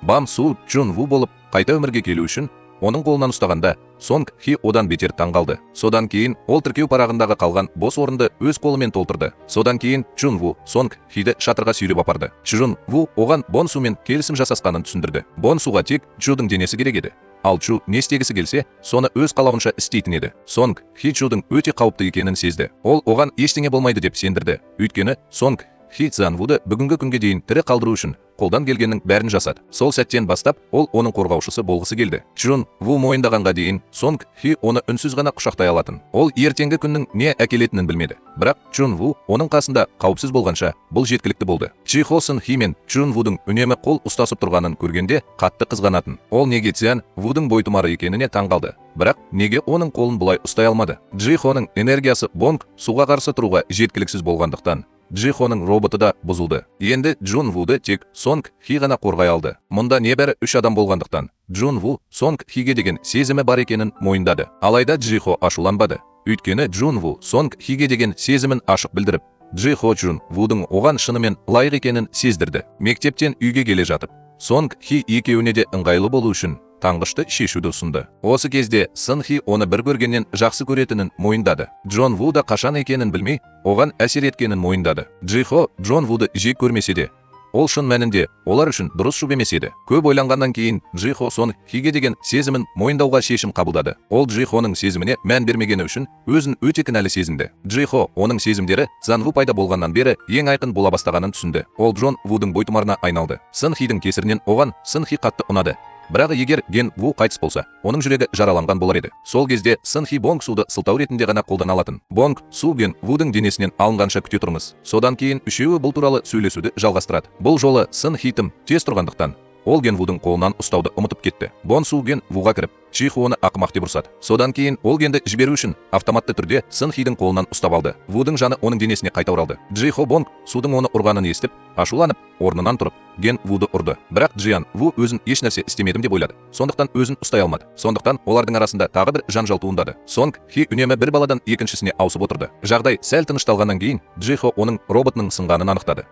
Бам Су Джун Ву болып қайта өмірге келу үшін оның қолынан ұстағанда, Сонг Хи одан бетер таңғалды. Содан кейін ол тіркеу парағындағы қалған бос орынды өз қолымен толтырды. Содан кейін Джун Ву Сонг Хиді шатырға сүйреп апарды. Джун Ву оған Бон Сумен келісім жасасқанын түсіндірді. Бон Суға тек Джудың денесі керек еді. Ал Чу не істегісі келсе, соны өз қалауынша істейтін еді. Сонг Хи Чудың өте қауіпті екенін сезді. Ол оған ештеңе болмайды деп сендірді. Өйткені Сонг Хи Цзан Вуды бүгінгі күнге дейін тірі қалдыру үшін қолдан келгеннің бәрін жасады. Сол сәттен бастап ол оның қорғаушысы болғысы келді. Джун Ву мойындағанға дейін Сонг Хи оны үнсіз ғана құшақтай алатын. Ол ертеңгі күннің не әкелетінін білмеді. Бірақ Джун Ву оның қасында қауіпсіз болғанша бұл жеткілікті болды. Чи Хо Сын Хи мен Джун Вудың үнемі қол ұстасып тұрғанын көргенде қатты қызғанатын. Ол неге Цзан Вудың бойтұмары екеніне таңғалды. Бірақ неге оның қолын бұлай ұстай алмады? Джи Хоның энергиясы Бонг Суға қарсы тұруға жеткіліксіз болғандықтан Джи Хоның роботы да бұзылды. Енді Джун Вуды тек Сонг Хи ғана қорғай алды. Мұнда небәрі 3 адам болғандықтан Джун Ву Сонг Хиге деген сезімі бар екенін мойындады. Алайда Джихо ашуланбады. Өйткені Джун Ву Сонг Хиге деген сезімін ашық білдіріп, Джихо Джун Вудың оған шынымен лайық екенін сездірді. Мектептен үйге келе жатып, Сонг Хи екеуіне де ыңғайлы болу үшін таңғышты шешуді ұсынды. Осы кезде Сын Хи оны бір көргеннен жақсы көретінін мойындады. Джон Ву да қашан екенін білмей, оған әсер еткенін мойындады. Джихо Джон Вуды жек көрмесе де, ол шын мәнінде олар үшін дұрыс жұп емес еді. Көп ойланғаннан кейін Джихо Сонг Хиге деген сезімін мойындауға шешім қабылдады. Ол Джихоның сезіміне мән бермегені үшін өзін өте кінәлі сезінді. Джихо оның сезімдері Цзан Ву пайда болғаннан бері ең айқын бола бастағанын түсінді. Ол Джон Вудың бойтұмарына айналды. Сын Хидің кесірінен оған Сын Хи қатты ұнады. Бірақ егер Ген Ву қайтыс болса, оның жүрегі жараланған болар еді. Сол кезде Сын Хи Бонг Суды сылтау ретінде ғана қолдана алатын. Бонг Су Ген Вудың денесінен алынғанша күте тұрмыз. Содан кейін үшеуі бұл туралы сөйлесуді жалғастырады. Бұл жолы Сын Хи тым тез тұрғандықтан ол Ген Вудың қолынан ұстауды ұмытып кетті. Бон Су Ген Вуға кіріп, Чихо оны ақымақ деп ұрсады. Содан кейін ол Генді жіберу үшін автоматты түрде Сын Хидің қолынан ұстап алды. Вудың жаны оның денесіне қайта оралды. Чихо Бонг Судың оны ұрғанын естіп, ашуланып, орнынан тұрып, Ген Вуды ұрды. Бірақ Джиан Ву өзін еш нәрсе істемедім деп ойлады. Сондықтан өзін ұстай алмады. Сондықтан олардың арасында тағы бір жанжал туындады. Сонг Хи үнемі бір баладан екіншісіне ауысып отырды. Жағдай сәл тынышталғаннан кейін Чихо оның роботының сынғанын анықтады.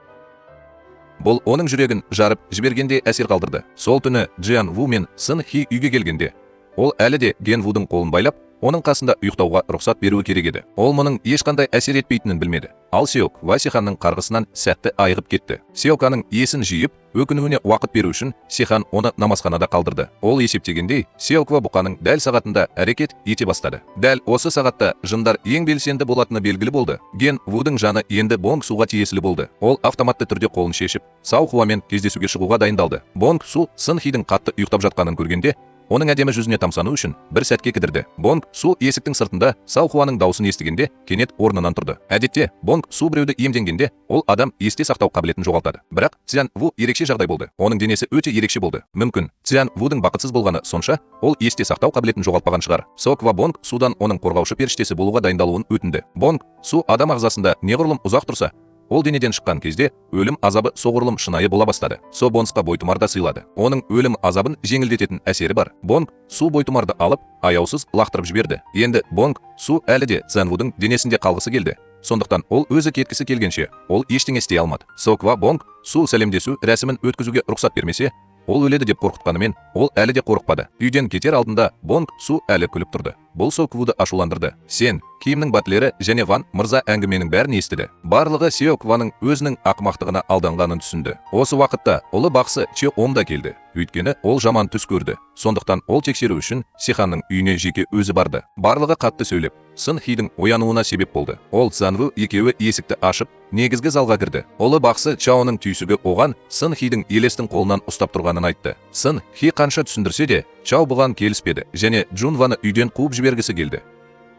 Бұл оның жүрегін жарып жібергенде әсер қалдырды. Сол түні Джиан Ву мен Сын Хи үйге келгенде, ол әлі де Ген Вудың қолын байлап, оның қасында ұйықтауға рұқсат беруі керек еді. Ол мұның ешқандай әсер етпейтінін білмеді. Ал Сеок Васиханның қарғысынан сәтті айығып кетті. Сеоканың есін жиып, өкінуіне уақыт беру үшін Сихан оны намазханада қалдырды. Ол есептегендей, Сеоква бұқаның дәл сағатында әрекет ете бастады. Дәл осы сағатта жындар ең белсенді болатыны белгілі болды. Ген Вудың жаны енді Бонг Суға тиесілі болды. Ол автоматты түрде қолын шешіп, Сау Хуамен кездесуге шығуға дайындалды. Бонг Су Сын Хидің қатты ұйықтап жатқанын көргенде, оның әдемі жүзіне тамсану үшін бір сәтке кідірді. Бонг Су есіктің сыртында Сау Хуаның даусын естігенде кенет орнынан тұрды. Әдетте Бонг Су біреуді иемденгенде ол адам есте сақтау қабілетін жоғалтады. Бірақ Цзян Ву ерекше жағдай болды. Оның денесі өте ерекше болды. Мүмкін Цзян Вудың бақытсыз болғаны сонша, ол есте сақтау қабілетін жоғалтпаған шығар. Соква Бонг Судан оның қорғаушы періштесі болуға дайындалуын өтінді. Бонг Су адам ағзасында неғұрлым ұзақ тұрса, ол денеден шыққан кезде өлім азабы соғұрлым шынайы бола бастады. Со Бонсқа бойтұмарда сыйлады. Оның өлім азабын жеңілдететін әсері бар. Бонг Су бойтұмарды алып, аяусыз лақтырып жіберді. Енді Бонг Су әлі де Цзан Вудың денесінде қалғысы келді. Сондықтан ол өзі кеткісі келгенше, ол ештеңе істей алмады. Соква Бонг Су сәлемдесу рәсімін өткізуге рұқсат бермесе, ол өледі деп қорқытқанымен, ол әлі де қорықпады. Үйден кетер алдында Бонг Су әлі күліп тұрды. Бұл Соквуды ашуландырды. Сен, Кимнің батлері және Ван мырза әңгіменің бәрін естіді. Барлығы Сеокваның өзінің ақымақтығына алданғанын түсінді. Осы уақытта ұлы бақсы Че Ом да келді. Өйткені ол жаман түс көрді. Сондықтан ол тексеру үшін Сиханның үйіне жеке өзі барды. Барлығы қатты сөйлеп, Сын Хидің оянуына себеп болды. Ол Цзан Ву екеуі есікті ашып, негізгі залға кірді. Ұлы бақсы Чаоның түйсігі оған Сын Хидің елестің қолынан ұстап тұрғанын айтты. Сын Хи қанша түсіндірсе де, Чао бұған келіспеді және Джун Ваны үйден қуып жібергісі келді.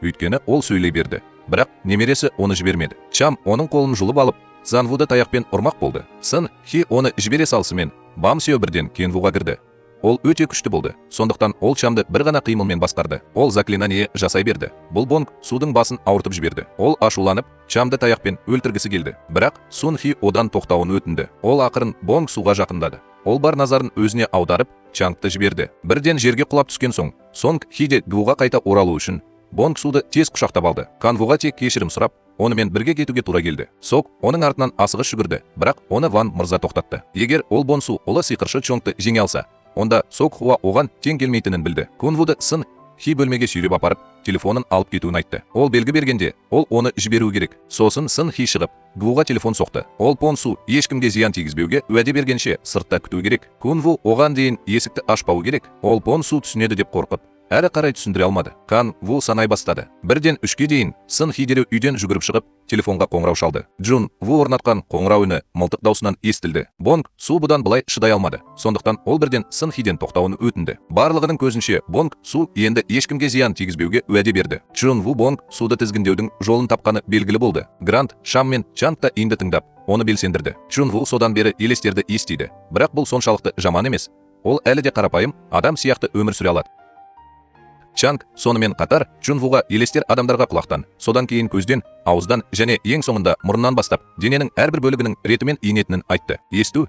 Өйткені ол сөйлей берді. Бірақ немересі оны жібермеді. Чам оның қолын жұлып алып, Цзан Вуды таяқпен ұрмақ болды. Сын Хи оны жібере салысымен, Бам Сео бірден Кен Вуға кірді. Ол өте күшті болды. Сондықтан ол Чамды бір ғана қимылмен басқарды. Ол заклинание жасай берді. Бұл Бонг Судың басын ауыртып жіберді. Ол ашуланып, Чамды таяқпен өлтіргісі келді. Бірақ Сун Хи одан тоқтауын өтінді. Ол ақырын Бонг Суға жақындады. Ол бар назарын өзіне аударып, Чангты жіберді. Бірден жерге құлап түскен соң, Сонг Хи де Гуға қайта оралу үшін Бонг Суды тез құшақтап алды. Кан Вуға тек кешірім сұрап, онымен бірге кетуге тура келді. Сок оның артынан асығыс жүгірді, бірақ оны Ван мырза тоқтатты. Егер ол Бон Су ұлы сиқыршы Чонгты жеңе алса, онда Сок Хуа оған тең келмейтінін білді. Кун Вуды Сын Хи бөлмеге сүйреп апарып, телефонын алып кетуін айтты. Ол белгі бергенде, ол оны жіберу керек. Сосын Сын Хи шығып, Гуға телефон соқты. Ол Бон Су ешкімге зиян тигізбеуге уәде бергенше сыртта күту керек. Кун Ву оған дейін есікті ашпау керек. Ол Бон Су түсінеді деп қорқып, әрі қарай түсіндіре алмады. Кан Ву санай бастады. Бірден 3-ке дейін Сын Хи дереу үйден жүгіріп шығып, телефонға қоңырау шалды. Джун Ву орнатқан қоңырау үні мылтық даусынан естілді. Бонг Су бұдан былай шыдай алмады. Сондықтан ол бірден Сын Хиден тоқтауын өтінді. Барлығының көзінше Бонг Су енді ешкімге зиян тигізбеуге уәде берді. Джун Ву Бонг Суды тізгіндеудің жолын тапқаны белгілі болды. Грант, Шам мен Чанг та енді тыңдап, оны белсендірді. Джун Ву содан бері елестерді естиді. Бірақ бұл соншалықты жаман емес. Ол әлі де қарапайым адам сияқты өмір сүре алады. Чанг сонымен қатар Джунвуға елестер адамдарға құлақтан, содан кейін көзден, ауыздан және ең соңында мұрнынан бастап дененің әрбір бөлігінің ретімен енетінін айтты. Есту,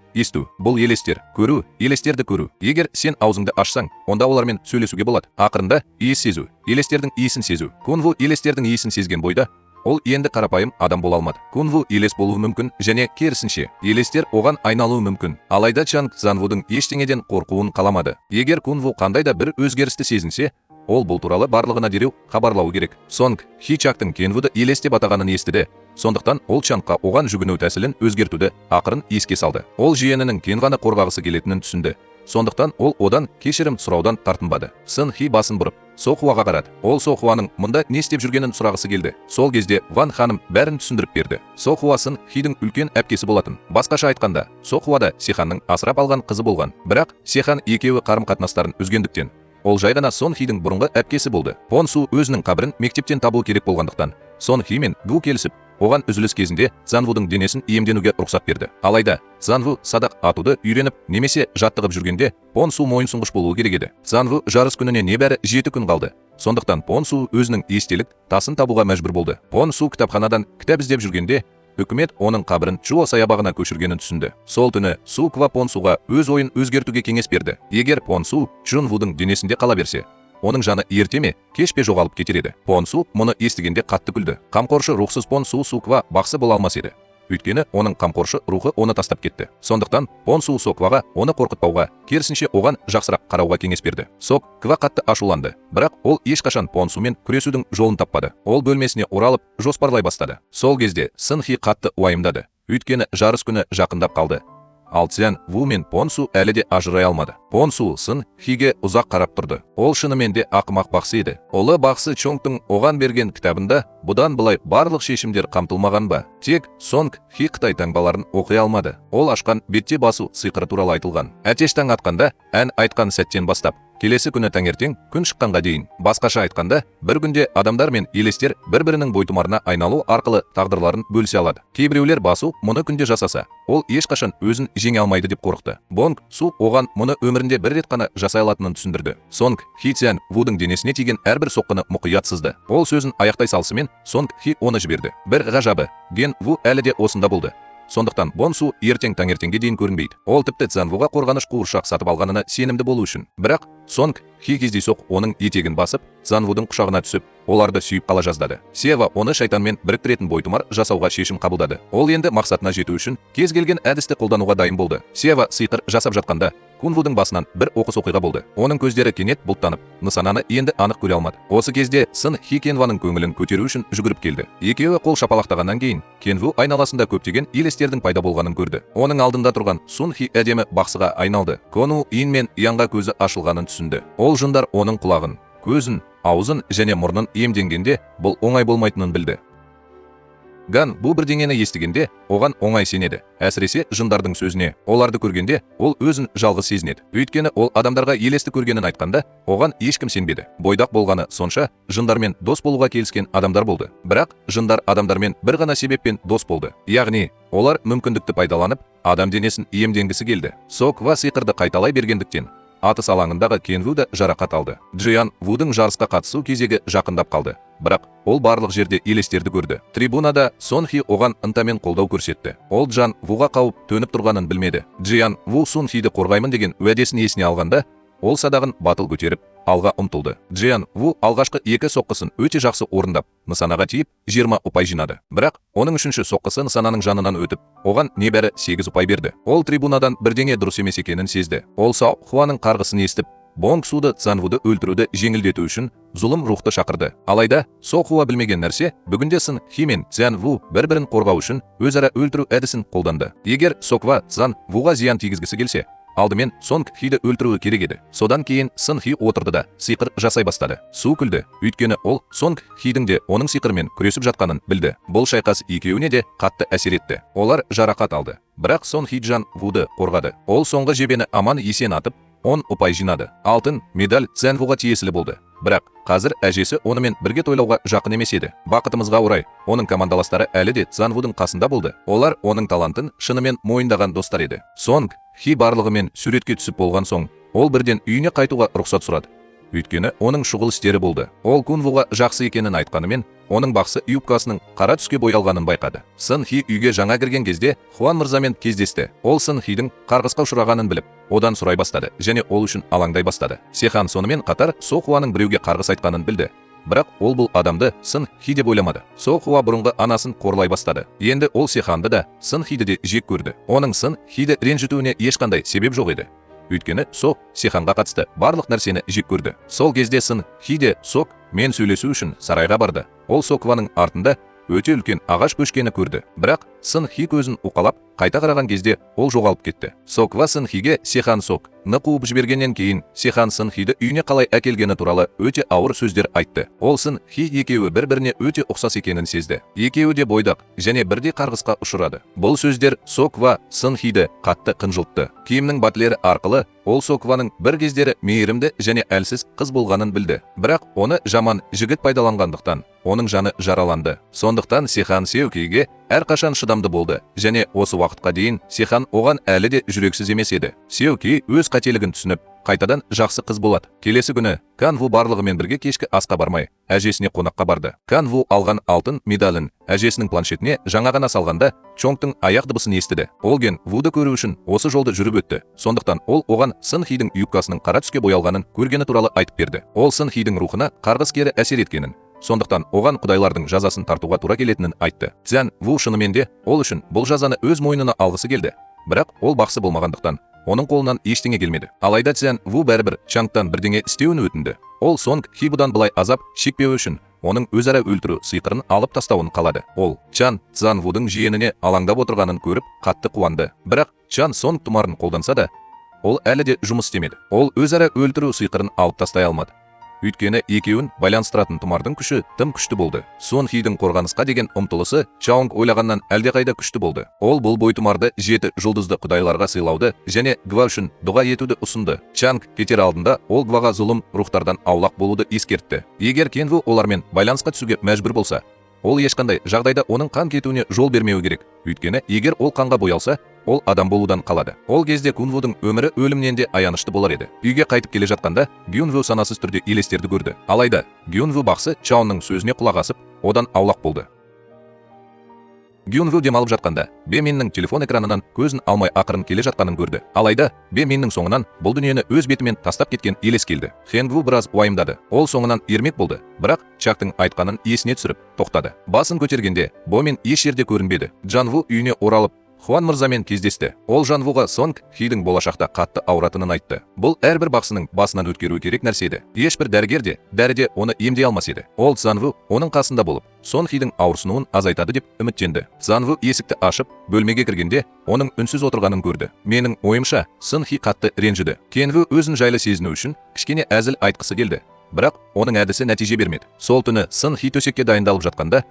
бұл елестер, көру, елестерді көру. Егер сен аузыңды ашсаң, онда олармен сөйлесуге болады. Ақырында иіс сезу, елестердің иісін сезу. Кунву елестердің иісін сезген бойда ол енді қарапайым адам бола алмады. Кунву елес болуы мүмкін және керісінше, елестер оған айналуы мүмкін. Алайда Чанг Занвудың ештеңеден қорқуын қаламады. Егер Кунву қандай да бір өзгерісті сезінсе, ол бұл туралы барлығына дереу хабарлауы керек. Сонг Хи Чактың Кенвуды елес деп атағанын естіді. Сондықтан ол Чангқа оған жүгіну тәсілін өзгертуді ақырын еске салды. Ол жиенінің Кенваны қорғағысы келетінін түсінді. Сондықтан ол одан кешірім сұраудан тартынбады. Сын Хи басын бұрып Сохуаға қарады. Ол Сохуаның мұнда не істеп жүргенін сұрағысы келді. Сол кезде Ван ханым бәрін түсіндіріп берді. Сохуа Сын Хидің үлкен әпкесі болатын. Басқаша айтқанда, Сохуа да Сеханның асырап алған қызы болған. Бірақ Сехан екеуі қарым-қатынастарын үзгендіктен ол жай ғана Сон Хидің бұрынғы әпкесі болды. Пон Су өзінің қабірін мектептен табу керек болғандықтан Сон Хи мен Гу келісіп, оған үзіліс кезінде Занвудың денесін иемденуге рұқсат берді. Алайда Занву садақ атуды үйреніп немесе жаттығып жүргенде Пон Су мойынсұнғыш болуы керек еді. Занву жарыс күніне небәрі 7 күн қалды. Сондықтан Пон Су өзінің естелік тасын табуға мәжбүр болды. Пон Су кітапханадан кітап іздеп жүргенде үкімет оның қабірін Чуо саябағына көшіргенін түсінді. Сол түні Су Ква Пон Суға өз ойын өзгертуге кеңес берді. Егер Пон Су Джунвудың денесінде қала берсе, оның жаны ерте ме, кеш пе жоғалып кетер еді. Пон Су мұны естігенде қатты күлді. Қамқоршы рухсыз Пон Су Ква бақсы бола алмас еді. Өйткені оның қамқоршы рухы оны тастап кетті. Сондықтан Пон Су Кваға оны қорқытпауға, керісінше оған жақсырақ қарауға кеңес берді. Ква қатты ашуланды, бірақ ол ешқашан Пон Сумен күресудің жолын таппады. Ол бөлмесіне оралып, жоспарлай бастады. Сол кезде Сын Хи қатты уайымдады. Өйткені жарыс күні жақындап қалды. Ал Цзян Ву мен Пон Су әлі де ажырай алмады. Пон Су Сын Хиге ұзақ қарап тұрды. Ол шынымен де ақымақ бақсы еді. Ұлы бақсы Чонгтың оған берген кітабында бұдан былай барлық шешімдер қамтылмаған ба? Тек Сонг Хи Қытай таңбаларын оқи алмады. Ол ашқан бетте басу сиқыры туралы айтылған. Әтеш таң атқанда ән айтқан сәттен бастап келесі күні таңертең күн шыққанға дейін. Басқаша айтқанда, бір күнде адамдар мен елестер бір-бірінің бойтұмарына айналу арқылы тағдырларын бөлісе алады. Кейбіреулер басу мұны күнде жасаса, ол ешқашан өзін жеңе алмайды деп қорықты. Бонг Су оған мұны өмірінде бір рет қана жасай алатынын түсіндірді. Сонг Хи Цзян Вудың денесіне тиген әрбір соққыны мұқият сызды. Ол сөзін аяқтай салысымен Сонг Хи оны жіберді. Бір ғажабы, Ген Ву әлі де осында болды. Сондықтан Бон Су ертең таңертеңге дейін көрінбейді. Ол тіпті Цзанвуға қорғаныш қуыршақ сатып алғанына сенімді болу үшін. Бірақ Сонг Хи кездейсоқ оның етегін басып, Цзанвудың құшағына түсіп, оларды сүйіп қала жаздады. Сева оны шайтанмен біріктіретін бойтұмар жасауға шешім қабылдады. Ол енді мақсатына жету үшін кез келген әдісті қолдануға дайын болды. Сева сиқыр жасап жатқанда Кунвудың басынан бір оқыс оқиға болды. Оның көздері кенет бұлттанып, нысананы енді анық көре алмады. Осы кезде Сын Хи Кенваның көңілін көтеру үшін жүгіріп келді. Екеуі қол шапалақтағаннан кейін Кенву айналасында көптеген елестердің пайда болғанын көрді. Оның алдында тұрған Сун Хи әдемі бақсыға айналды. Кону Ин мен Янға көзі ашылғанын түсінді. Ол жындар оның құлағын, көзін, аузын және мұрнын иемденгенде бұл оңай болмайтынын білді. Ган бұл бірдеңені естігенде оған оңай сенеді. Әсіресе жындардың сөзіне. Оларды көргенде ол өзін жалғыз сезінеді. Өйткені ол адамдарға елесті көргенін айтқанда оған ешкім сенбеді. Бойдақ болғаны сонша жындармен дос болуға келіскен адамдар болды. Бірақ жындар адамдармен бір ғана себеппен дос болды. Яғни олар мүмкіндікті пайдаланып адам денесін иемденгісі келді. Ква сиқырды қайталай бергендіктен атыс алаңындағы Кенву да жарақат алды. Джиян Вудың жарысқа қатысу кезегі жақындап қалды. Бірақ ол барлық жерде елестерді көрді. Трибунада Сон Хи оған ынтамен қолдау көрсетті. Ол Джан Вуға қауіп төніп тұрғанын білмеді. Джиян Ву Сон Хиді қорғаймын деген уәдесін есіне алғанда, ол садағын батыл көтеріп алға ұмтылды. Джиян Ву алғашқы 2 соққысын өте жақсы орындап, нысанаға тиіп 20 ұпай жинады. Бірақ оның 3-ші соққысы нысананың жанынан өтіп, оған небәрі 8 ұпай берді. Ол трибунадан бірдеңе дұрыс емес екенін сезді. Ол Сао Хуаның қарғысын естіп, Бонг Суды Цзанвуды өлтіруді жеңілдету үшін зұлым рухты шақырды. Алайда Со Хуа білмеген нәрсе, бүгінде Сын Хи мен Цзян Ву бір-бірін қорғау үшін өзара өлтіру әдісін қолданды. Егер Со Ква Цзан Вуға зиян тигізгісі келсе, алдымен Сонг Хиді өлтіруі керек еді. Содан кейін Сын Хи отырды да сиқыр жасай бастады. Су күлді, өйткені ол Сонг Хидің де оның сиқырмен күресіп жатқанын білді. Бұл шайқас екеуіне де қатты әсер етті. Олар жарақат алды. Бірақ Сон Хи Джан Вуды қорғады. Ол соңғы жебені аман есен атып, 10 ұпай жинады. Алтын медаль Цзян Вуға тиесілі болды. Бірақ қазір әжесі онымен бірге тойлауға жақын емес еді. Бақытымызға орай, оның командаластары әлі де Цзян Вудың қасында болды. Олар оның талантын шынымен мойындаған достар еді. Сонг Хи барлығымен суретке түсіп болған соң, ол бірден үйіне қайтуға рұқсат сұрады. Өйткені оның шұғыл істері болды. Ол Кунвуға жақсы екенін айтқанымен, оның бақсы юбкасының қара түске боялғанын байқады. Сын Хи үйге жаңа кірген кезде Хуан мырзамен кездесті. Ол Сын Хидің қарғысқа ұшырағанын біліп, одан сұрай бастады және ол үшін алаңдай бастады. Сихан сонымен қатар Со Хуаның біреуге қарғыс айтқанын білді. Бірақ ол бұл адамды Сын Хи деп ойламады. Со Хуа бұрынғы анасын қорлай бастады. Енді ол Сиханды да, Сын Хиді де жек көрді. Оның Сын Хиді ренжітуіне ешқандай себеп жоқ еді. Өйткені Сок Сиханға қатысты барлық нәрсені жек көрді. Сол кезде Сын Хи де Сок мен сөйлесу үшін сарайға барды. Ол Сокваның артында өте үлкен ағаш көшкені көрді. Бірақ Сын Хи көзін уқалап, қайта қараған кезде ол жоғалып кетті. Соква Сын Хиге Сихан Сокны қуып жібергеннен кейін Сихан Сын Хиді үйіне қалай әкелгені туралы өте ауыр сөздер айтты. Ол Сын Хи екеуі бір-біріне өте ұқсас екенін сезді. Екеуі де бойдақ және бірдей қарғысқа ұшырады. Бұл сөздер Соква Сын Хиді қатты қынжылтты. Киімнің батлері арқылы ол Сокваның бір кездері мейірімді және әлсіз қыз болғанын білді. Бірақ оны жаман жігіт пайдаланғандықтан оның жаны жараланды. Сондықтан Сихан Сеукиге әрқашан шыдамды болды және осы уақытқа дейін Сихан оған әлі де жүрексіз емес еді. Сеуки өз қателігін түсініп, қайтадан жақсы қыз болады. Келесі күні Канву барлығымен бірге кешкі асқа бармай, әжесіне қонаққа барды. Канву алған алтын медалін әжесінің планшетіне жаңа ғана салғанда Чонгтың аяқ дыбысын естіді. Ол Ген Вуды көру үшін осы жолды жүріп өтті. Сондықтан ол оған Сын Хидің юбкасының қара түске боялғанын көргені туралы айтып берді. Ол Сын Хидің рухына қарғыс кері әсер еткенін, сондықтан оған құдайлардың жазасын тартуға тура келетінін айтты. Цзян Ву шынымен де ол үшін бұл жазаны өз мойнына алғысы келді. Бірақ ол бақсы болмағандықтан оның қолынан ештеңе келмеді. Алайда Цзян Ву бәрібір Чангтан бірдеңе істеуін өтінді. Ол Сонг Хи бұдан былай азап шекпеу үшін оның өзара өлтіру сыйқырын алып тастауын қалады. Ол Чан Цзян Вудың жиеніне алаңдап отырғанын көріп қатты қуанды. Бірақ Чан Сонг тұмарын қолданса да, ол әлі де жұмыс істемеді. Ол өзара өлтіру сыйқырын алып тастай алмады. Өйткені екеуін байланыстыратын тұмардың күші тым күшті болды. Сон Хидің қорғанысқа деген ұмтылысы Чаонг ойлағаннан әлдеқайда күшті болды. Ол бұл бойтұмарды 7 жұлдызды құдайларға сыйлауды және Гва үшін дұға етуді ұсынды. Чанг кетер алдында ол Гваға зұлым рухтардан аулақ болуды ескертті. Егер Кенву олармен байланысқа түсуге мәжбүр болса, ол ешқандай жағдайда оның қан кетуіне жол бермеу керек. Өйткені егер ол қанға боялса, ол адам болудан қалады. Ол кезде Кунвудың өмірі өлімнен де аянышты болар еді. Үйге қайтып келе жатқанда Гюнву санасыз түрде елестерді көрді. Алайда Гюнву бақсы Чаонның сөзіне құлақ асып, одан аулақ болды. Гюнву демалып жатқанда Беминнің телефон экранынан көзін алмай ақырын келе жатқанын көрді. Алайда Беминнің соңынан бұл дүниені өз бетімен тастап кеткен елес келді. Хэнгву біраз уайымдады. Ол соңынан ермек болды, бірақ Чактың айтқанын есіне түсіріп тоқтады. Басын көтергенде Бомин еш жерде көрінбеді. Джанву үйіне оралып Хуан мырзамен кездесті. Ол Жанвуға Сонг Хидің болашақта қатты ауыратынын айтты. Бұл әрбір бақсының басынан өткеру керек нәрсе еді. Ешбір дәрігер де, дәріде оны емдей алмас еді. Ол Цзанву оның қасында болып, Сонг Хидің ауырсынуын азайтады деп үміттенді. Цзанву есікті ашып, бөлмеге кіргенде оның үнсіз отырғанын көрді. Менің ойымша, Сын Хи қатты ренжіді. Кенву өзін жайлы сезіну үшін кішкене әзіл айтқысы келді. Бірақ оның әдісі нәтиже бермеді. Сол түні Сын Хи төсекке дайындалып жатқанда,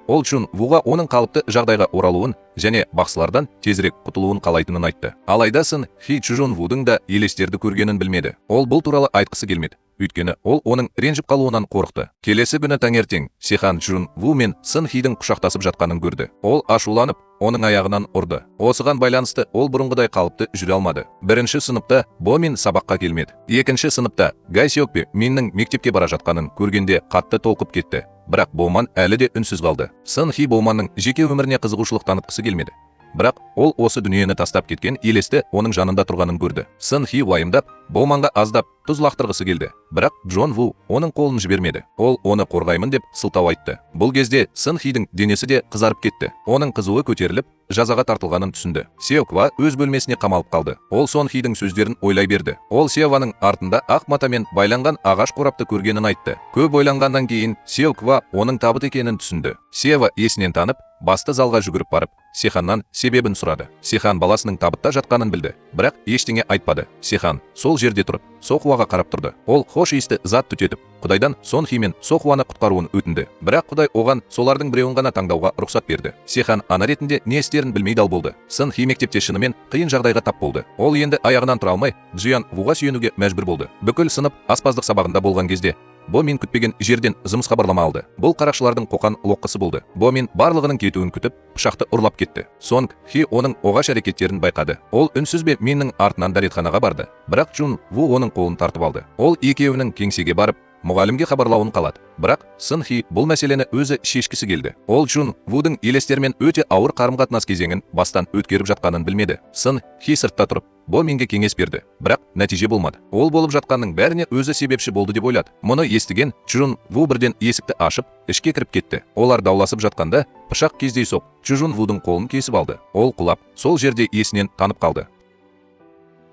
ол Чун Вуға оның қалыпты жағдайға оралуын және бақсылардан тезірек құтылуын қалайтынын айтты. Алайда Сын Хи Чжун Вудың да елестерді көргенін білмеді. Ол бұл туралы айтқысы келмеді. Өйткені ол оның ренжіп қалуынан қорықты. Келесі күні таңертең Сихан Чжун Ву мен Сын Хидің құшақтасып жатқанын көрді. Ол ашуланып, оның аяғынан ұрды. Осыған байланысты ол бұрынғыдай қалыпты жүре алмады. Бірінші сыныпта Бомин сабаққа келмеді. Екінші сыныпта Гай Сеокпе Миннің мектепке бара жатқанын көргенде қатты толқып кетті. Бірақ Боман әлі де үнсіз қалды. Сын Хи Боманның жеке өміріне қызығушылық танытқысы келмеді. Бірақ ол осы дүниені тастап кеткен елесті оның жанында тұрғанын көрді. Сын Хи уайымдап, Боманға аздап тұз лақтырғысы келді. Бірақ Джон Ву оның қолын жібермеді. Ол оны қорғаймын деп сылтау айтты. Бұл кезде Сын Хидің денесі де қызарып кетті. Оның қызуы көтеріліп, жазаға тартылғанын түсінді. Сеоква өз бөлмесіне қамалып қалды. Ол Сон Хидің сөздерін ойлай берді. Ол Севаның артында ақ матамен байланған ағаш қорапты көргенін айтты. Көп ойланғаннан кейін Сеоква оның табыт екенін түсінді. Сева есінен танып, басты залға жүгіріп барып, Сиханнан себебін сұрады. Сихан баласының табытта жатқанын білді, бірақ ештеңе айтпады. Сихан сол жерде тұрып, Сохуаға қарап тұрды. Ол хош иісті зат түтетіп, Құдайдан Сон Хи мен Сохуаны құтқаруын өтінді. Бірақ Құдай оған солардың біреуін ғана таңдауға рұқсат берді. Сихан ана ретінде не істерін білмей дал болды. Сын Хи мектепте шынымен қиын жағдайға тап болды. Ол енді аяғынан тұра алмай, Джиян Вуға сүйенуге мәжбүр болды. Бүкіл сынып аспаздық сабағында болған кезде Бо Мин күтпеген жерден зымыс хабарлама алды. Бұл қарақшылардың қоқан лоққысы болды. Бо Мин барлығының кетуін күтіп, пышақты ұрлап кетті. Сонг Хи оның оғаш әрекеттерін байқады. Ол үнсіз бе Миннің артынан дәретханаға барды. Бірақ Чжун Ву оның қолын тартып алды. Ол екеуінің кеңсеге барып, мұғалімге хабарлауын қалады. Бірақ Сын Хи бұл мәселені өзі шешкісі келді. Ол Чжун Вудың елестермен өте ауыр қарым-қатынас кезеңін бастан өткеріп жатқанын білмеді. Сын Хи сыртта тұрып, Бо Минге кеңес берді. Бірақ нәтиже болмады. Ол болып жатқанның бәріне өзі себепші болды деп ойлады. Мұны естіген Чжун Ву бірден есікті ашып, ішке кіріп кетті. Олар дауласып жатқанда пышақ кездейсоқ Чжун Вудың қолын кесіп алды. Ол құлап, сол жерде есінен танып қалды.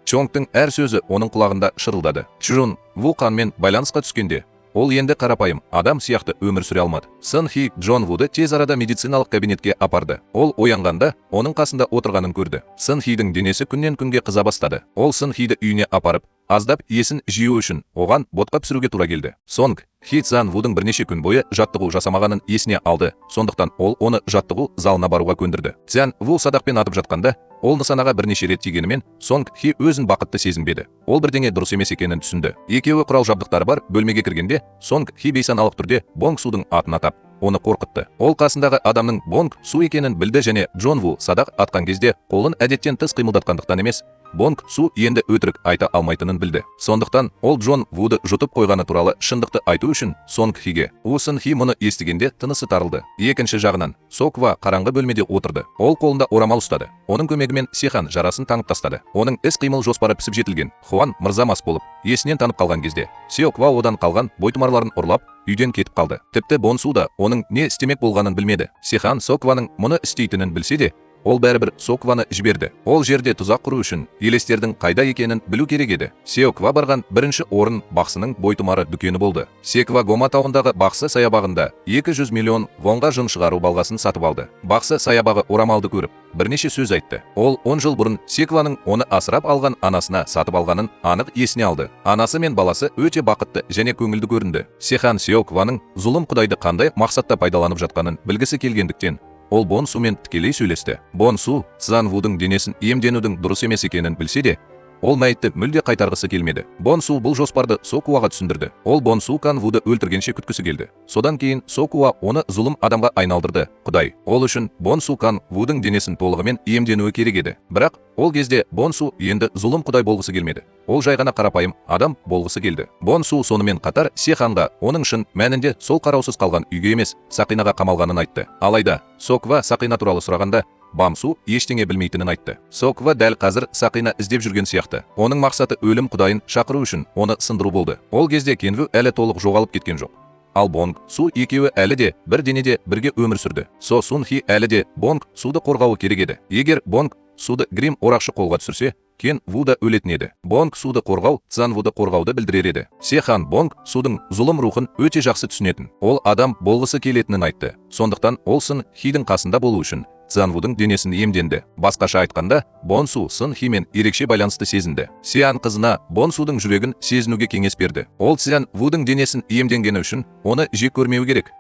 Чонгтың әр сөзі оның құлағында шырылдады. Чжун Ву қанмен байланысқа түскенде, ол енді қарапайым адам сияқты өмір сүре алмады. Сын Хи Чжун Вуды тез арада медициналық кабинетке апарды. Ол оянғанда оның қасында отырғанын көрді. Сын Хидің денесі күннен күнге қыза бастады. Ол Сын Хиді үйіне апарып, аздап есін жию үшін оған ботқа пісіруге тура келді. Сонг Хи Цзан Вудың бірнеше күн бойы жаттығу жасамағанын есіне алды. Сондықтан ол оны жаттығу залына баруға көндірді. Цзан Ву садақпен атып жатқанда, ол нысанаға бірнеше рет тигенімен Сонг Хи өзін бақытты сезінбеді. Ол бірдеңе дұрыс емес екенін түсінді. Екеуі құрал жабдықтары бар бөлмеге кіргенде, Сонг Хи бейсаналық түрде Бонг Судың атын атап, оны қорқытты. Ол қасындағы адамның Бонг Су екенін білді және Чжун Ву садақ атқан кезде қолын әдеттен тыс қимылдатқандықтан емес, Бонг Су енді өтірік айта алмайтынын білді. Сондықтан ол Чжун Вуды жұтып қойғаны туралы шындықты айту үшін Сонг Хиге. Сын Хи мұны естігенде тынысы тарылды. Екінші жағынан Соква қараңғы бөлмеде отырды. Ол қолында орамал ұстады. Оның көмегімен Сихан жарасын таңып тастады. Оның іс-қимыл жоспары пісіп жетілген. Хуан мырза мас болып, есінен танып қалған кезде, Сиоква одан қалған бойтұмарларын ұрлап, үйден кетіп қалды. Тіпті Бон Су да оның не істемек болғанын білмеді. Сихан Сокваның мұны істейтінін білсе де, ол бәрібір Сокваны жіберді. Ол жерде тұзақ құру үшін елестердің қайда екенін білу керек еді. Сеоква барған бірінші орын бақсының бойтұмары дүкені болды. Секва Гома тауындағы бақсы саябағында 200 миллион вонға жын шығару балғасын сатып алды. Бақсы саябағы орамалды көріп, бірнеше сөз айтты. Ол 10 жыл бұрын Секваның оны асырап алған анасына сатып алғанын анық есіне алды. Анасы мен баласы өте бақытты және көңілді көрінді. Сихан Сеокваның зұлым құдайды қандай мақсатта пайдаланып жатқанын білгісі келгендіктен, ол Бон Сумен тікелей сөйлесті. Бон Су Цзан Вудың денесін иемденудің дұрыс емес екенін білсе де, ол мәйітті мүлде қайтарғысы келмеді. Бон Су бұл жоспарды Сокуаға түсіндірді. Ол Бон Су Кан Вуды өлтіргенше күткісі келді. Содан кейін Сокуа оны зұлым адамға айналдырды. Құдай, ол үшін Бон Су Кан Вудың денесін толығымен иемденуі керек еді. Бірақ ол кезде Бон Су енді зұлым құдай болғысы келмеді. Ол жай ғана қарапайым адам болғысы келді. Бон Су сонымен қатар Сиханға оның шын мәнінде сол қараусыз қалған үйге емес, Сақинаға қамалғанын айтты. Алайда Соква Сақина туралы сұрағанда, Бамсу ештеңе білмейтінін айтты. Соква дәл қазір Сақина іздеп жүрген сияқты. Оның мақсаты өлім құдайын шақыру үшін оны сындыру болды. Ол кезде Кенву әлі толық жоғалып кеткен жоқ. Ал Бонг Су екеуі әлі де бір денеде бірге өмір сүрді. Со Сун Хи әлі де Бонг Суды қорғауы керек еді. Егер Бонг Суды Грим орақшы қолға түсірсе, Кен Ву да өлетін еді. Бонг Суды қорғау Цзан Вуды қорғауды білдірер еді. Сихан Бонг Судың зұлым рухын өте жақсы түсінетін. Ол адам болғысы келетінін айтты. Сондықтан ол Сын Хидің қасында болу үшін Цзан Вудың денесін иемденді. Басқаша айтқанда, Бон Су Сын Химен ерекше байланысты сезінді. Сиан қызына Бон Судың жүрегін сезінуге кеңес берді. Ол Цзан Вудың денесін иемденгені үшін оны жек көрмеу керек.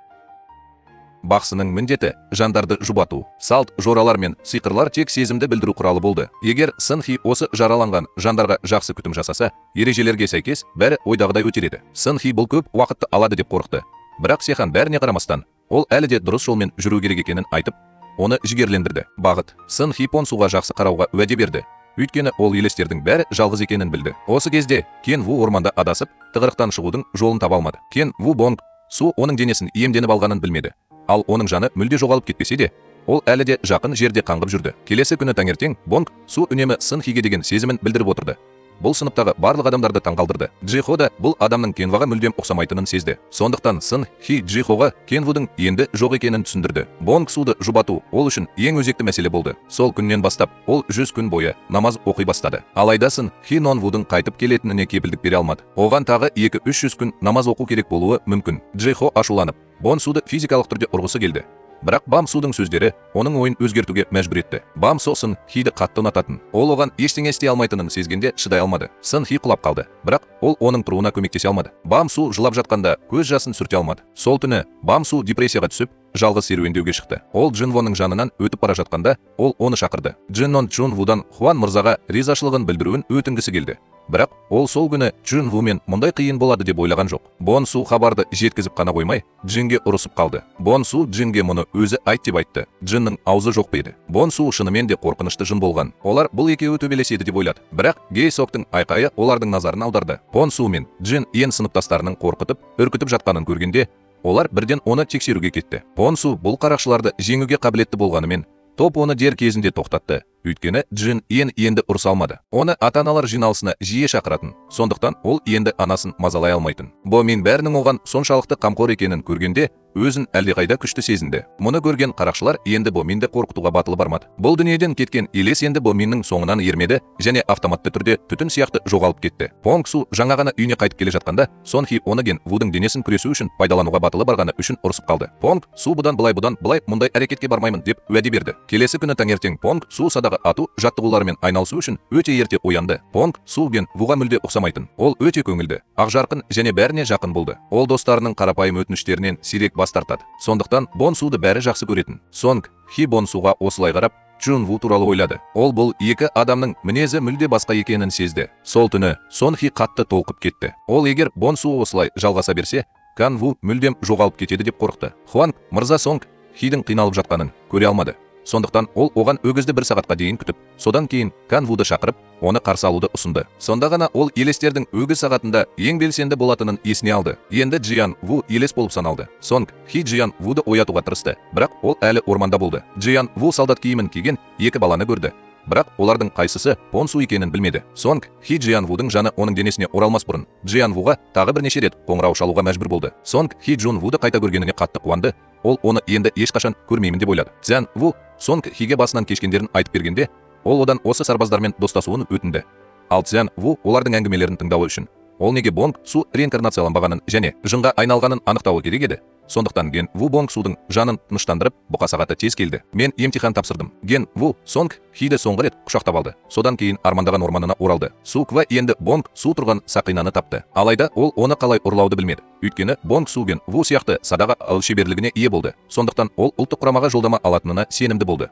Бақсының міндеті жандарды жұбату. Салт, жоралар мен сиқырлар тек сезімді білдіру құралы болды. Егер Сын Хи осы жараланған жандарға жақсы күтім жасаса, ережелерге сәйкес бәрі ойдағыдай өтер еді. Сын Хи бұл көп уақытты алады деп қорықты. Бірақ Сихан бәріне қарамастан, ол әлі де дұрыс жолмен жүру керек екенін айтып, оны жігерлендірді. Бағыт. Сын Хи Бон Суға жақсы қарауға уәде берді. Өйткені ол елестердің бәрі жалғыз екенін білді. Осы кезде Кен Ву орманда адасып, тығырықтан шығудың жолын таба алмады. Кен Ву Бонг Су оның денесін иемденіп алғанын білмеді. Ал оның жаны мүлде жоғалып кетпесе де, ол әлі де жақын жерде қаңғып жүрді. Келесі күні таңертең Бонг Су үнемі Сын Хиге деген сезімін білдіріп отырды. Бұл сыныптағы барлық адамдарды таңғалдырды. Джихо да бұл адамның Кенваға мүлдем ұқсамайтынын сезді. Сондықтан Сын Хи Джихоға Кенвудың енді жоқ екенін түсіндірді. Бонг Суды жұбату ол үшін ең өзекті мәселе болды. Сол күннен бастап ол 100 күн бойы намаз оқи бастады. Алайда Сын Хи Нон Вудың қайтып келетініне кепілдік бере алмады. Оған тағы 200-300 күн намаз оқу керек болуы мүмкін. Джихо ашуланып, Бон Суды физикалық түрде ұрғысы келді. Бірақ Бам Судың сөздері оның ойын өзгертуге мәжбүр етті. Бам Су Сын Хиді қатты ұнататын. Ол оған ештеңе істей алмайтынын сезгенде шыдай алмады. Сын Хи құлап қалды. Бірақ ол оның тұруына көмектесе алмады. Бам Су жылап жатқанда көз жасын сүрте алмады. Сол түні Бам Су депрессияға түсіп, жалғыз серуендеуге шықты. Ол Джин Вонның жанынан өтіп бара жатқанда, ол оны шақырды. Джин Вон Джун Вудан Хуан мырзаға ризашылығын білдіруін өтінгісі келді. Бірақ ол сол күні Джин Вумен мұндай қиын болады деп ойлаған жоқ. Бон Су хабарды жеткізіп қана қоймай, Джинге ұрысып қалды. Бон Су Джинге мұны өзі айт деп айтты. Джиннің аузы жоқ па еді. Бон Су шынымен де қорқынышты жын болған. Олар бұл екеуі төбелеседі деп ойлады. Бірақ Гей Соктың айқайы олардың назарын аударды. Бон Су мен Джин ең сыныптастарының қорқытып, үркітіп жатқанын көргенде, олар бірден оны тексеруге кетті. Бон Су бұл қарақшыларды жеңуге қабілетті болғанымен, топ оны дер кезінде тоқтатты. Өйткені Джин енді ұрыс алмады. Оны ата-аналар жиналысына жиі шақыратын. Сондықтан ол енді анасын мазалай алмайтын. Бо мен бәрінің оған соншалықты қамқор екенін көргенде, өзін әлдеқайда күшті сезінді. Мұны көрген қарақшылар енді Бо Минді қорқытуға батылы бармады. Бұл дүниеден кеткен елес енді Бо Миннің соңынан ермеді және автоматты түрде түтін сияқты жоғалып кетті. Понг Су жаңа ғана үйіне қайтып келе жатқанда, Сон Хи оны Ген Вудың денесін күресу үшін пайдалануға батылы барғаны үшін ұрысып қалды. Понг Су бұдан былай мұндай әрекетке бармаймын деп уәде берді. Келесі күні таңертең Понг Су садаға ату жаттығуларымен айналысу үшін өте ерте оянды. Понг Су Ген Вуға мүлде ұқсамайтын. Ол өте көңілді, ақжарқын және бәріне жақын болды. Ол достарының қарапайым өтініштерінен сирек бас тартады. Сондықтан Бон Суды бәрі жақсы көретін. Сонг Хи Бон Суға осылай қарап, Джун Ву туралы ойлады. Ол бұл екі адамның мінезі мүлде басқа екенін сезді. Сол түні Сон Хи қатты толқып кетті. Ол егер Бон Су осылай жалғаса берсе, Кан Ву мүлдем жоғалып кетеді деп қорықты. Хуанг мырза Сонг Хидің қиналып жатқанын көре алмады. Сондықтан ол оған өгізді 1 сағатқа дейін күтіп, содан кейін Кан Вуды шақырып, оны қарсы алуды ұсынды. Сонда ғана ол елестердің өгіз сағатында ең белсенді болатынын есіне алды. Енді Джиян Ву елес болып саналды. Сонг Хи Джиян Вуды оятуға тырысты, бірақ ол әлі орманда болды. Джиян Ву солдат киімін киген екі баланы көрді. Бірақ олардың қайсысы Бон Су екенін білмеді. Сонг Хи Джиян Вудың жаны оның денесіне оралмас бұрын Джиян Вуға тағы бірнеше рет қоңырау шалуға мәжбүр болды. Сонг Хи Джун Вуды қайта көргеніне қатты қуанды. Ол оны енді ешқашан көрмеймін деп ойлады. Цзян Ву Сонг Хиге басынан кешкендерін айтып бергенде, ол одан осы сарбаздармен достасуын өтінді. Ал Цзян Ву олардың әңгімелерін тыңдауы үшін ол неге Бонг Су реинкарнацияланбағанын және жынға айналғанын анықтауы керек еді. Сондықтан Ген Ву Бонг Судың жанын тыныштандырып, бұқа сағаты тез келді. Мен емтихан тапсырдым. Ген Ву Сонг Хиді соңғы рет құшақтап алды. Содан кейін армандаған орманына оралды. Су Ква енді Бонг Су тұрған сақинаны тапты. Алайда ол оны қалай ұрлауды білмеді. Өйткені Бонг Су Ген Ву сияқты садаға шеберлігіне ие болды. Сондықтан ол ұлттық құрамаға жолдама алатынына сенімді болды.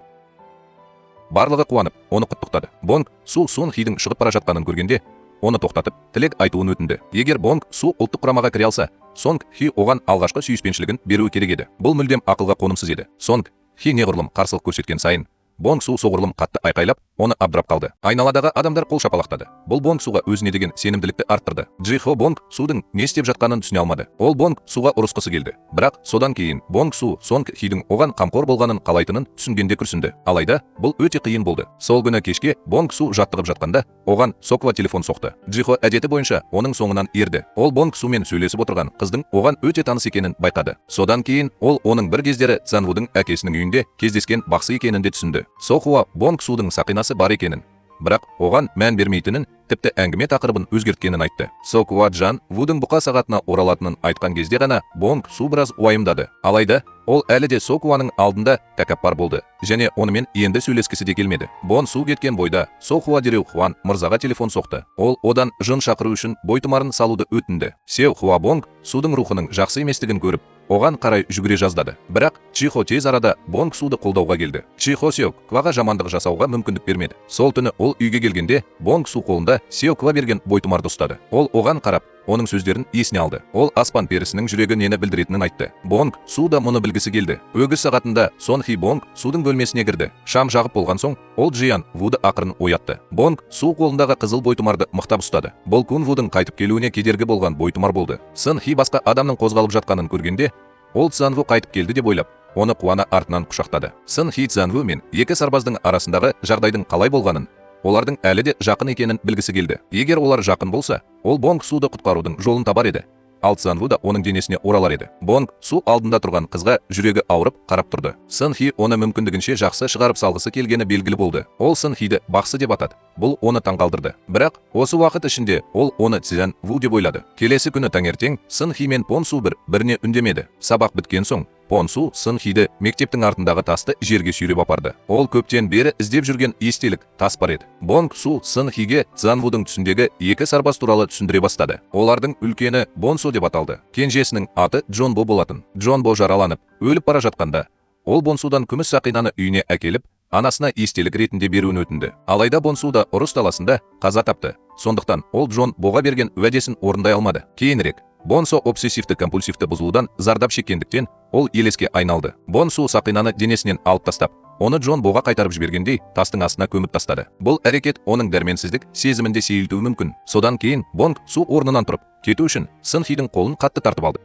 Барлығы қуанып, оны құттықтады. Бонг Су Сон Хидің шығып бара жатқанын көргенде, оны тоқтатып, тілек айтуын өтінді. Егер Бонг Су ұлттық құрамаға кіре алса, Сонг Хи оған алғашқы сүйіспеншілігін беруі керек еді. Бұл мүлдем ақылға қонымсыз еді. Сонг Хи неғұрлым қарсылық көрсеткен сайын, Бонг Су соғұрлым қатты айқайлап, оны абдырап қалды. Айналадағы адамдар қол шапалақтады. Бұл Бонг Суға өзіне деген сенімділікті арттырды. Джи Хо Бонг Судың не істеп жатқанын түсіне алмады. Ол Бонг Суға ұрысқысы келді. Бірақ содан кейін Бонг Су Сонг Хидің оған қамқор болғанын қалайтынын түсінгенде күрсінді. Алайда бұл өте қиын болды. Сол күні кешке Бонг Су жаттығып жатқанда, оған Соква телефон соқты. Джи Хо әдеті бойынша оның соңынан ерді. Ол Бонг Сумен сөйлесіп отырған қыздың оған өте таныс екенін байқады. Содан кейін ол оның бір кездері Цзан Вудың әкесінің үйінде кездескен бақсы екенін де түсінді. Сохуа Бонг Судың сақинасы бар екенін, бірақ оған мән бермейтінін, тіпті әңгіме тақырыбын өзгерткенін айтты. Сохуа Джан Вудың бұқа сағатына оралатынын айтқан кезде ғана Бонг Су біраз уайымдады. Алайда ол әлі де Сохуаның алдында тәкаппар болды және онымен енді сөйлескісі де келмеді. Бон Су кеткен бойда Сохуа дереу Хуан мырзаға телефон соқты. Ол одан жын шақыру үшін бойтұмарын салуды өтінді. Сеу Хуа Бонг Судың рухының жақсы еместігін көріп, оған қарай жүгіре жаздады. Бірақ Чихо тез арада Бонг Суды қолдауға келді. Чихо Сеу Кваға жамандық жасауға мүмкіндік бермеді. Сол түні ол үйге келгенде Бонг Су қолында Сеу Ква берген бойтұмарды ұстады. Ол оған қарап, оның сөздерін есіне алды. Ол аспан перісінің жүрегі нені білдіретінін айтты. Бонг Су да мұны білгісі келді. Өгіз сағатында Сон Хи Бонг Судың бөлмесіне кірді. Шам жағып болған соң, ол Джиян Вуды ақырын оятты. Бонг Су қолындағы қызыл бойтұмарды мықтап ұстады. Бұл Кун Вудың қайтып келуіне кедергі болған бойтұмар болды. Сын Хи басқа адамның қозғалып жатқанын көргенде, ол Цзан Ву қайтып келді деп ойлап, оны қуана артынан құшақтады. Сын Хи Цзан Ву мен екі сарбаздың арасындағы жағдайдың қалай болғанын, олардың әлі де жақын екенін білгісі келді. Егер олар жақын болса, ол Бонг Суды құтқарудың жолын табар еді. Ал Цзан Ву да оның денесіне оралар еді. Бонг Су алдында тұрған қызға жүрегі ауырып қарап тұрды. Сын Хи оны мүмкіндігінше жақсы шығарып салғысы келгені белгілі болды. Ол Сын Хиді бақсы деп атады. Бұл оны таңғалдырды. Бірақ осы уақыт ішінде ол оны Цзян Ву деп ойлады. Келесі күні таңертең Сын Хи мен Бон Су біріне үндемеді. Сабақ біткен соң Бон Су Сын Хиді мектептің артындағы тасты жерге сүйреп апарды. Ол көптен бері іздеп жүрген естелік тас бар еді. Бонг Су Сын Хиге Цзан Вудың түсіндегі екі сарбаз туралы түсіндіре бастады. Олардың үлкені Бон Су деп аталды. Кенжесінің аты Джон Бо болатын. Джон Бо жараланып, өліп бара жатқанда, ол Бон Судан күміс сақинаны үйіне әкеліп, анасына естелік ретінде беруін өтінді. Алайда Бон Су да ұрыс даласында қаза тапты. Сондықтан ол Джон Боға берген уәдесін орындай алмады. Кейінірек Бон Су обсессивті-компульсивті бұзылудан зардап шеккендіктен ол елеске айналды. Бон Су сақинаны денесінен алып тастап, оны Джон Боға қайтарып жібергендей тастың астына көміп тастады. Бұл әрекет оның дәрменсіздік сезімінде сейілтуі мүмкін. Содан кейін Бонг Су орнынан тұрып кету үшін Сын Хидің қолын қатты тартып алды.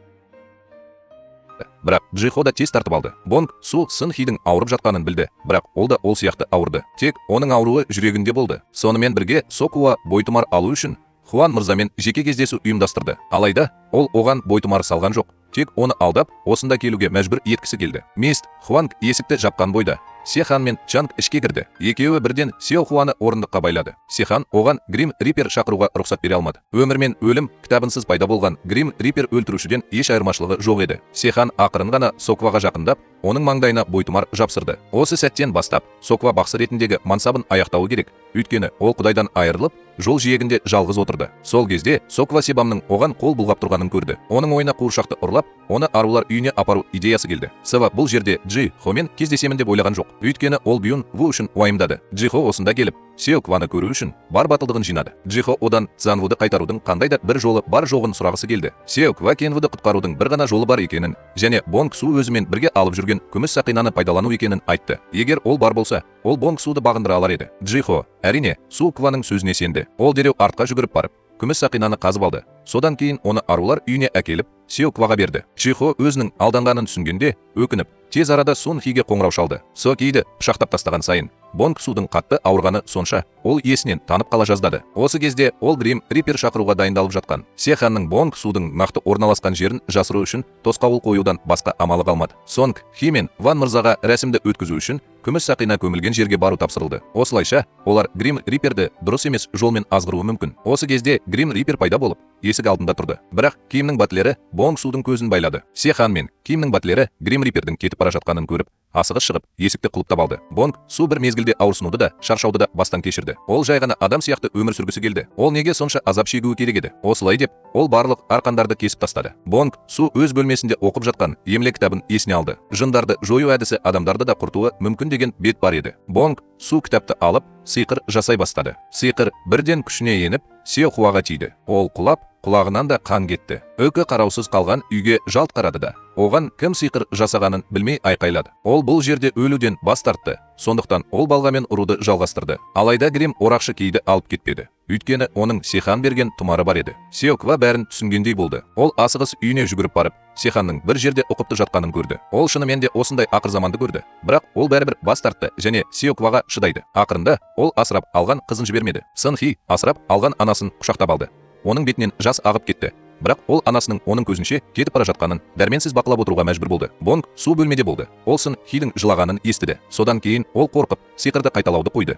Бірақ Джихо да тез тартып алды. Бонг Су Сын Хидің ауырып жатқанын білді, бірақ ол да ол сияқты ауырды. Тек оның ауруы жүрегінде болды. Сонымен бірге Сокуа бойтұмар алу үшін Хуан мырзамен жеке кездесу ұйымдастырды. Алайда ол оған бойтұмар салған жоқ. Тек оны алдап, осында келуге мәжбүр еткісі келді. Мист Хуанг есікті жапқан бойда Сехан мен Чанг ішке кірді. Екеуі бірден Сео Хуаны орындыққа байлады. Сехан оған Грим Рипер шақыруға рұқсат бере алмады. Өмір мен өлім кітабынсыз пайда болған Грим Рипер өлтірушіден еш айырмашылығы жоқ еді. Сехан ақырын ғана Сокваға жақындап, оның маңдайына бойтұмар жапсырды. Осы сәттен бастап Соква бақсы ретіндегі мансабын аяқтауы керек. Өйткені ол құдайдан айырылып, жол жиегінде жалғыз отырды. Сол кезде Соква Себамның оған қол бұлғап тұрғанын көрді. Оның ойына қуыршақты ұрлап, оны арулар үйіне апару идеясы келді. Сыва бұл жерде Джи Хомен кездесемін деп ойлаған жоқ. Өйткені ол Бюн Ву үшін уайымдады. Джихо осында келіп, Сео Кваны көру үшін бар батылдығын жинады. Джихо одан Цзан Вуды қайтарудың қандай да бір жолы бар жоғын сұрағысы келді. Сео Ква Кен Вуды құтқарудың бір ғана жолы бар екенін, және Бонг Су өзімен бірге алып жүрген күміс сақинаны пайдалану екенін айтты. Егер ол бар болса, ол Бонг Суды бағындыра алар еді. Джихо, әрине, Су Кваның сөзіне сенді. Ол дереу артқа жүгіріп барып, күміс сақинаны қазып алды. Содан кейін оны арулар үйіне әкеліп, Сео Кваға берді. Джихо өзінің алданғанын түсінгенде, өкініп, тез арада Сун Хиге қоңырау шалды. Со Киді пышақтап тастаған сайын Бонг Судың қатты ауырғаны сонша, ол есінен танып қала жаздады. Осы кезде ол Грим Рипер шақыруға дайындалып жатқан. Сеханның Бонг Судың нақты орналасқан жерін жасыру үшін тосқауыл қоюдан басқа амалы қалмады. Сонг Хи мен Ван мырзаға рәсімді өткізу үшін күміс сақина көмілген жерге бару тапсырылды. Осылайша, олар Грим Риперді дұрыс емес жолмен азғыруы мүмкін. Осы кезде Грим Рипер пайда болып, есік алдында тұрды. Бірақ Кимнің батлері Бонг Судың көзін байлады. Сехан мен Кимнің батлері Грим Рипердің кетіп бара жатқанын көріп, асығыс шығып, есікті құлыптап алды. Бонг Су бір мезгілде ауырсынуды да, шаршауды да бастан кешірді. Ол жай ғана адам сияқты өмір сүргісі келді. Ол неге сонша азап шегуі керек еді? Осылай деп, ол барлық арқандарды кесіп тастады. Бонг Су өз бөлмесінде оқып жатқан емле кітабын есіне алды. Жындарды жою әдісі адамдарды да құртуы мүмкін деген бет бар еді. Бонг Су кітапты алып, сиқыр жасай бастады. Сиқыр бірден күшіне еніп, Сео Хуаға тиді. Ол құлап, құлағынан да қан кетті. Өкі қараусыз қалған үйге жалт қарады да, оған кім сиқыр жасағанын білмей айқайлады. Ол бұл жерде өлуден бас тартты. Сондықтан ол балғамен ұруды жалғастырды. Алайда Грим орақшы Кейді алып кетпеді. Өйткені оның Сехан берген тұмары бар еді. Сео Ква бәрін түсінгендей болды. Ол асығыс үйіне жүгіріп барып, Сеханның бір жерде ұқыпты жатқанын көрді. Ол шынымен де осындай ақырзаманды көрді. Бірақ ол бәрібір бас тартты және Сео Кваға шыдайды. Ақырында ол асырап алған қызын жібермеді. Сын Хи асырап алған анасын құшақтап алды. Оның бетінен жас ағып кетті. Бірақ ол анасының оның көзінше кетіп бара жатқанын дәрменсіз бақылап отыруға мәжбүр болды. Бонг Су бөлмеде болды. Ол Сын Хидің жылағанын естіді. Содан кейін ол қорқып, сиқырды қайталауды қойды.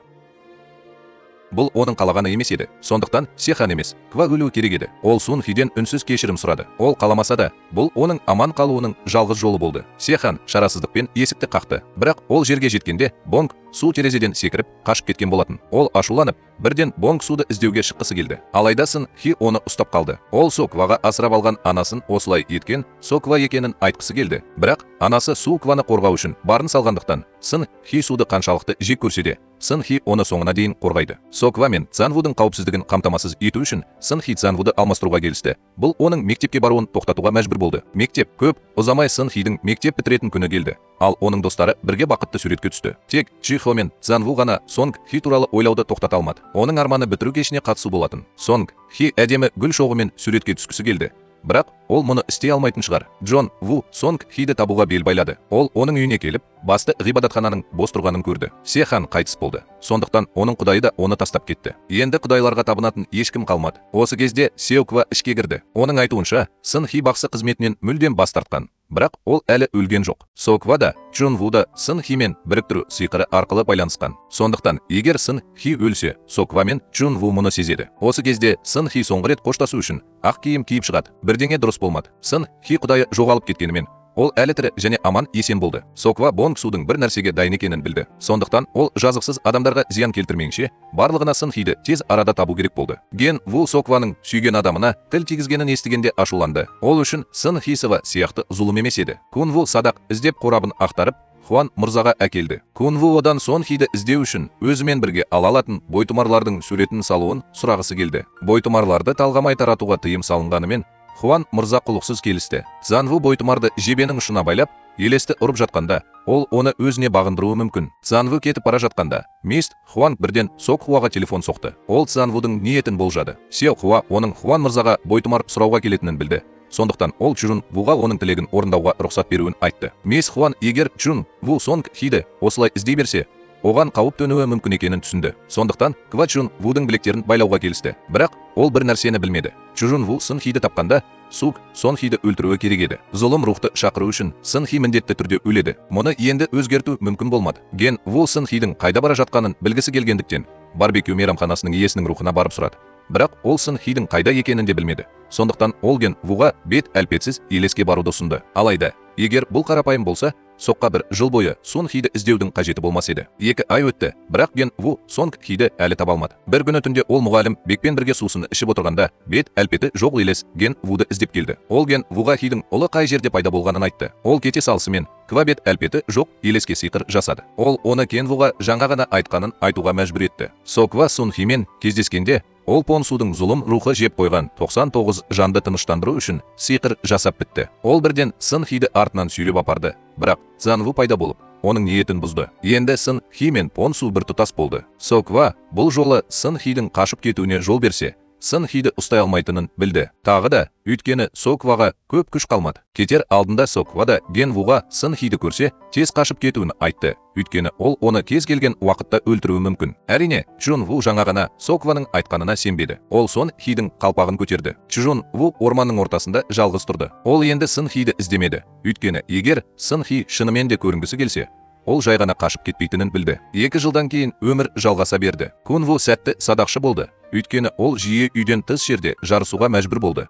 Бұл оның қалағаны емес еді. Сондықтан Сехан емес, Ква өлуі керек еді. Ол Сун Хиден үнсіз кешірім сұрады. Ол қаламаса да, бұл оның аман қалуының жалғыз жолы болды. Сехан шарасыздықпен есікті қақты. Бірақ ол жерге жеткенде Бонг Су терезеден секіріп қашып кеткен болатын. Ол ашуланып, бірден Бонг Суды іздеуге шыққысы келді. Алайда Сын Хи оны ұстап қалды. Ол Сокваға асырап алған анасын осылай еткен Соква екенін айтқысы келді. Бірақ анасы Су Кваны қорғау үшін барын салғандықтан Сын Хи Суды қаншалықты жек көрсе де, Сын Хи оны соңына дейін қорғайды. Соква мен Цзан Вудың қауіпсіздігін қамтамасыз ету үшін Сын Хи Цзан Вуды алмастыруға келісті. Бұл оның мектепке баруын тоқтатуға мәжбүр болды. Мектеп көп ұзамай Сын Хидің мектеп бітіретін күні келді. Ал оның достары бірге бақытты суретке түсті. Тек Джихо мен Цзан Ву ғана Сонг Хи туралы ойлауды тоқтата алмады. Оның арманы бітіру кешіне қатысу болатын. Сонг Хи әдемі гүл шоғымен суретке түскісі келді. Бірақ ол мұны істей алмайтын шығар. Джон Ву Сонг Хиді табуға бел байлады. Ол оның үйіне келіп, басты ғибадатхананың бос тұрғанын көрді. Сехан қайтыс болды. Сондықтан оның құдайы да оны тастап кетті. Енді құдайларға табынатын ешкім қалмады. Осы кезде Сео Ква ішке кірді. Оның айтуынша, Сын Хи бақсы қызметінен мүлдем бас тартқан. Бірақ ол әлі өлген жоқ. Соква да, Джон Ву да Сын Химен біріктіру сиқыры арқылы байланысқан. Сондықтан, егер Сын Хи өлсе, Соква мен Джон Ву мұны сезеді. Осы кезде Сын Хи соңғы рет қоштасу үшін ақ киім киіп шығады. Бірдеңе дұрыс болмады. Сын Хи құдайы жоғалып кеткенімен, ол әлі тірі және аман есен болды. Соква Бонг Судың бір нәрсеге дайын екенін білді. Сондықтан ол жазықсыз адамдарға зиян келтірмейінше, барлығына Сын Хиді тез арада табу керек болды. Ген Ву Сокваның сүйген адамына тіл тигізгенін естігенде ашуланды. Ол үшін Сын Хисова сияқты зұлым емес еді. Кун Ву садақ іздеп қорабын ақтарып, Хуан мырзаға әкелді. Кун Ву одан Сон Хиді іздеу үшін өзімен бірге ала алатын бойтұмарлардың суретін салуын сұрағысы келді. Бойтұмарларды талғамай таратуға тыйым салынғанымен, Хуан мырза құлықсыз келісті. Цзан Ву бойтұмарды жебенің ұшына байлап, елесті ұрып жатқанда, ол оны өзіне бағындыруы мүмкін. Цзан Ву кетіп бара жатқанда, мист Хуан бірден Сок Хуаға телефон соқты. Ол Цзан Вудың ниетін болжады. Сео Хуа оның Хуан мырзаға бойтұмар сұрауға келетінін білді. Сондықтан ол Чжун Вуға оның тілегін орындауға рұқсат беруін айтты. Мис Хуан егер Чжун Ву Сонг Хиді осылай іздей берсе, оған қауіп төнуі мүмкін екенін түсінді. Сондықтан Ква Чжун Вудың білектерін байлауға келісті. Бірақ ол бір нәрсені білмеді. Чжун Ву Сын Хиді тапқанда, Сук Сон Хиді өлтіруі керек еді. Зұлым рухты шақыру үшін Сын Хи міндетті түрде өледі. Мұны енді өзгерту мүмкін болмады. Ген Ву Сын Хидің қайда бара жатқанын білгісі келгендіктен, барбекю мейрамханасының иесінің рухына барып сұрады. Бірақ ол Сын Хидің қайда екенін де білмеді. Сондықтан ол Ген Вуға бет әлпетсіз елеске баруды ұсынды. Алайда, егер бұл қарапайым болса, Сокқа бір жыл бойы Сон Хиді іздеудің қажеті болмас еді. 2 ай өтті, бірақ Ген Ву Сонг Хиді әлі таба алмады. Бір күні түнде ол мұғалім Бекпен бірге сусыны ішіп отырғанда, бет әлпеті жоқ елес Ген Вуды іздеп келді. Ол Ген Вуға Хидің ұлы қай жерде пайда болғанын айтты. Ол кете салысымен Ква бет әлпеті жоқ елеске сиқыр жасады. Ол оны Ген Вуға жаңа ғана айтқанын айтуға мәжбүр етті. Соква Сон Химен кездескенде, ол Пон Судың зұлым рухы жеп қойған 99 жанды тыныштандыру үшін сиқыр жасап бітті. Ол бірден Сын Хиді артынан сүйреп апарды. Бірақ Цзан Ву пайда болып, оның ниетін бұзды. Енді Сын Хи мен Пон Су бір тұтас болды. Соква бұл жолы Сын Хидің қашып кетуіне жол берсе, Сын Хиді ұстай алмайтынын білді. Тағы да, өйткені Сокваға көп күш қалмады. Кетер алдында Соква да Ген Вуға Сын Хиді көрсе, тез қашып кетуін айтты. Өйткені ол оны кез келген уақытта өлтіруі мүмкін. Әрине, Чжун Ву жаңа ғана Сокваның айтқанына сенбеді. Ол Сон Хидің қалпағын көтерді. Чжун Ву орманның ортасында жалғыз тұрды. Ол енді Сын Хиді іздемеді. Өйткені егер Сын Хи шынымен де көрінгісі келсе, ол жай ғана қашып кетпейтінін білді. 2 жылдан кейін өмір жалғаса берді. Кун Ву сәтті садақшы болды. Өйткені ол жиі үйден тыс жерде жарысуға мәжбүр болды.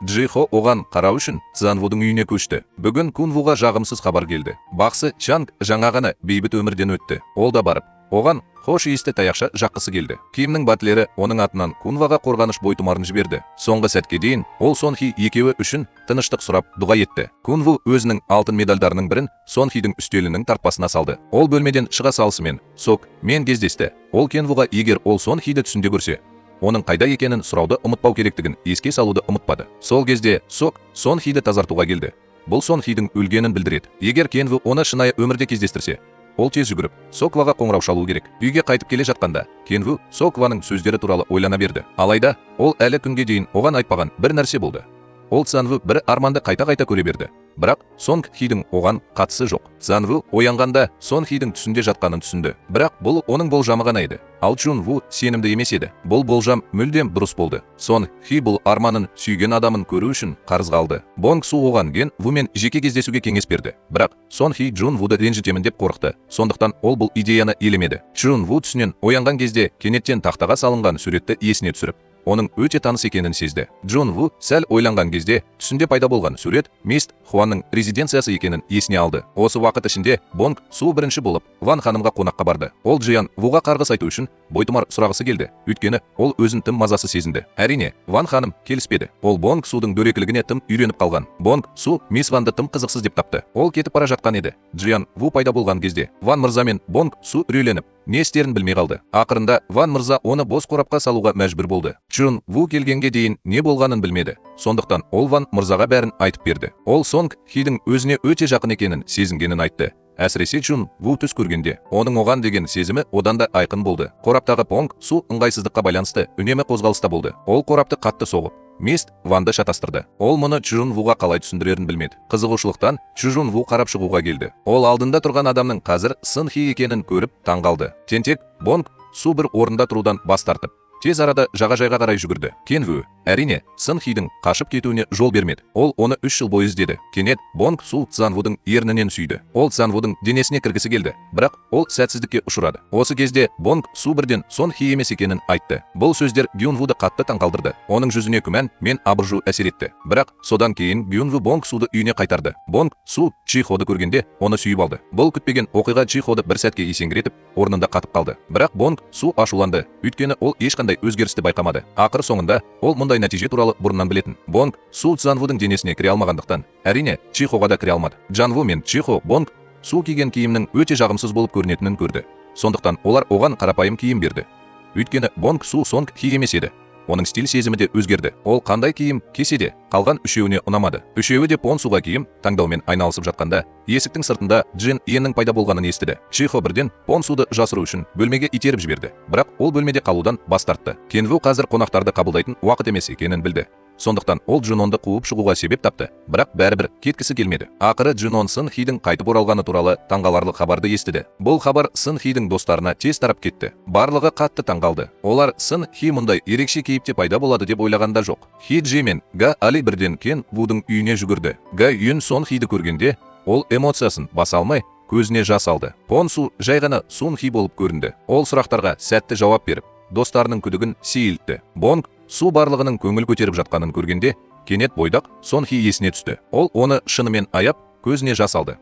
Джи Хо оған қарау үшін Цзан Вудың үйіне көшті. Бүгін Кун Вуға жағымсыз хабар келді. Бақсы Чанг жаңа ғана бейбіт өмірден өтті. Ол да барып, оған хош иісті таяқша жаққысы келді. Кимнің батлері оның атынан Кун Вуға қорғаныш бойтұмарын жіберді. Соңғы сәтке дейін ол Сон Хи екеуі үшін тыныштық сұрап дұға етті. Кун Ву өзінің алтын медальдарының бірін Сон Хидің үстелінің тартпасына салды. Ол бөлмеден шыға салысымен Сок мен кездесті. Ол Кен Вуға егер ол Сон Хиді түсінде көрсе, оның қайда екенін сұрауды ұмытпау керектігін еске салуды ұмытпады. Сол кезде Сок Сон Хиді тазартуға келді. Бұл Сон Хидің өлгенін білдіреді. Егер Кен Ву оны шынайы өмірде кездестірсе, ол тез жүгіріп Сокваға қоңырау шалу керек. Үйге қайтып келе жатқанда, Кен Ву Сокваның сөздері туралы ойлана берді. Алайда, ол әлі күнге дейін оған айтпаған бір нәрсе болды. Ол Цзан Ву бір арманды қайта-қайта көре берді. Бірақ Сонг Хидің оған қатысы жоқ. Цзан Ву оянғанда Сон Хидің түсінде жатқанын түсінді. Бірақ бұл оның болжамы ғана еді. Ал Чжун Ву сенімді емес еді. Бұл болжам мүлдем дұрыс болды. Сон Хи бұл арманын сүйген адамын көру үшін қарызға алды. Бонг Су оған Ген Вумен жеке кездесуге кеңес берді. Бірақ Сон Хи Чжун Вуды ренжітемін деп қорықты. Сондықтан ол бұл идеяны елемеді. Чжун Ву түсінен оянған кезде кенеттен тақтаға салынған суретті есіне түсіріп, оның өте таныс екенін сезді. Чжун Ву сәл ойланған кезде түсінде пайда болған сурет Мист Хуанның резиденциясы екенін есіне алды. Осы уақыт ішінде Бонг Су бірінші болып Ван ханымға қонаққа барды. Ол Джиян Вуға қарғыс айту үшін бойтұмар сұрағысы келді. Өйткені ол өзін тым мазасы сезінді. Әрине, Ван ханым келіспеді. Ол Бонг Судың дөрекілігіне тым үйреніп қалған. Бонг Су Мис Ванды тым қызықсыз деп тапты. Ол кетіп бара жатқан еді. Джиян Ву пайда болған кезде Ван мырза мен Бонг Су үрейленіп, не істерін білмей қалды. Ақырында Ван мырза оны бос қорапқа салуға мәжбүр болды. Чжун Ву келгенге дейін не болғанын білмеді. Сондықтан ол Ван мырзаға бәрін айтып берді. Ол Сонг Хидің өзіне өте жақын екенін сезінгенін айтты. Әсіресе Чжун Ву түс көргенде, оның оған деген сезімі одан да айқын болды. Қораптағы Бонг Су ыңғайсыздыққа байланысты үнемі қозғалыста болды. Ол қорапты қатты соғып, Мист Ванды шатастырды. Ол мұны Чжун Вуға қалай түсіндірерін білмеді. Қызығушылықтан Чжун Ву қарап шығуға келді. Ол алдында тұрған адамның қазір Сын Хи екенін көріп таңғалды. Тентек Бонг Су бір орында тұрудан бас тартып, тез арада жағажайға қарай жүгірді. Кен Ву, әрине, Сын Хидің қашып кетуіне жол бермеді. Ол оны 3 жыл бойы іздеді. Кенет Бонг Су Цзан Вудың ернінен сүйді. Ол Цзан Вудың денесіне кіргісі келді, бірақ ол сәтсіздікке ұшырады. Осы кезде Бонг Су бірден Сон Хи емес екенін айтты. Бұл сөздер Гюн Вуды қатты таңқалдырды. Оның жүзіне күмән мен абыржу әсер етті. Бірақ содан кейін Гюн Ву Бонг Суды үйіне қайтарды. Бонг Су Чиходы көргенде оны сүйіп алды. Бұл күтпеген оқиға Чиходы бір сәтке есеңгіретіп, орнында қатып қалды. Бірақ Бонг Су ашуланды, өйткені ол ешқандай өзгерісті байқамады. Ақыр соңында ол мұндай нәтиже туралы бұрыннан білетін. Бонг Су Цзан Вудың денесіне кіре алмағандықтан, әрине, Чихоға да кіре алмады. Джан Ву мен Чихо Бонг Су киген киімнің өте жағымсыз болып көрінетінін көрді. Сондықтан олар оған қарапайым киім берді. Өйткені Бонг Су Сонг Хи емес еді. Оның стиль сезімі де өзгерді. Ол қандай киім кисе де, қалған үшеуіне ұнамады. Үшеуі де Бонг Суға киім таңдаумен айналысып жатқанда, есіктің сыртында Джин Иеннің пайда болғанын естіді. Чихо бірден Бонг Суды жасыру үшін бөлмеге итеріп жіберді. Бірақ ол бөлмеде қалудан бас тартты. Кен Ву қазір қонақтарды қабылдайтын уақыт емес екенін білді. Сондықтан ол Джунонды қуып шығуға себеп тапты, бірақ бәрібір кеткісі келмеді. Ақыры Джунон Сын Хидің қайтып оралғаны туралы таңғаларлық хабарды естіді. Бұл хабар Сын Хидің достарына тез тарап кетті. Барлығы қатты таңғалды. Олар Сын Хи мұндай ерекше кейіпте пайда болады деп ойлағанда жоқ. Хи Джи мен Га Али бірден Кен Вудың үйіне жүгірді. Га Юн Сон Хиді көргенде, ол эмоциясын баса алмай, көзіне жас алды. Бонг Су жай ғана Сон Хи болып көрінді. Ол сұрақтарға сәтті жауап беріп, достарының күдігін сейілтті. Бонг Су барлығының көңіл көтеріп жатқанын көргенде, кенет бойдақ Сон Хи есіне түсті. Ол оны шынымен аяп, көзіне жас алды.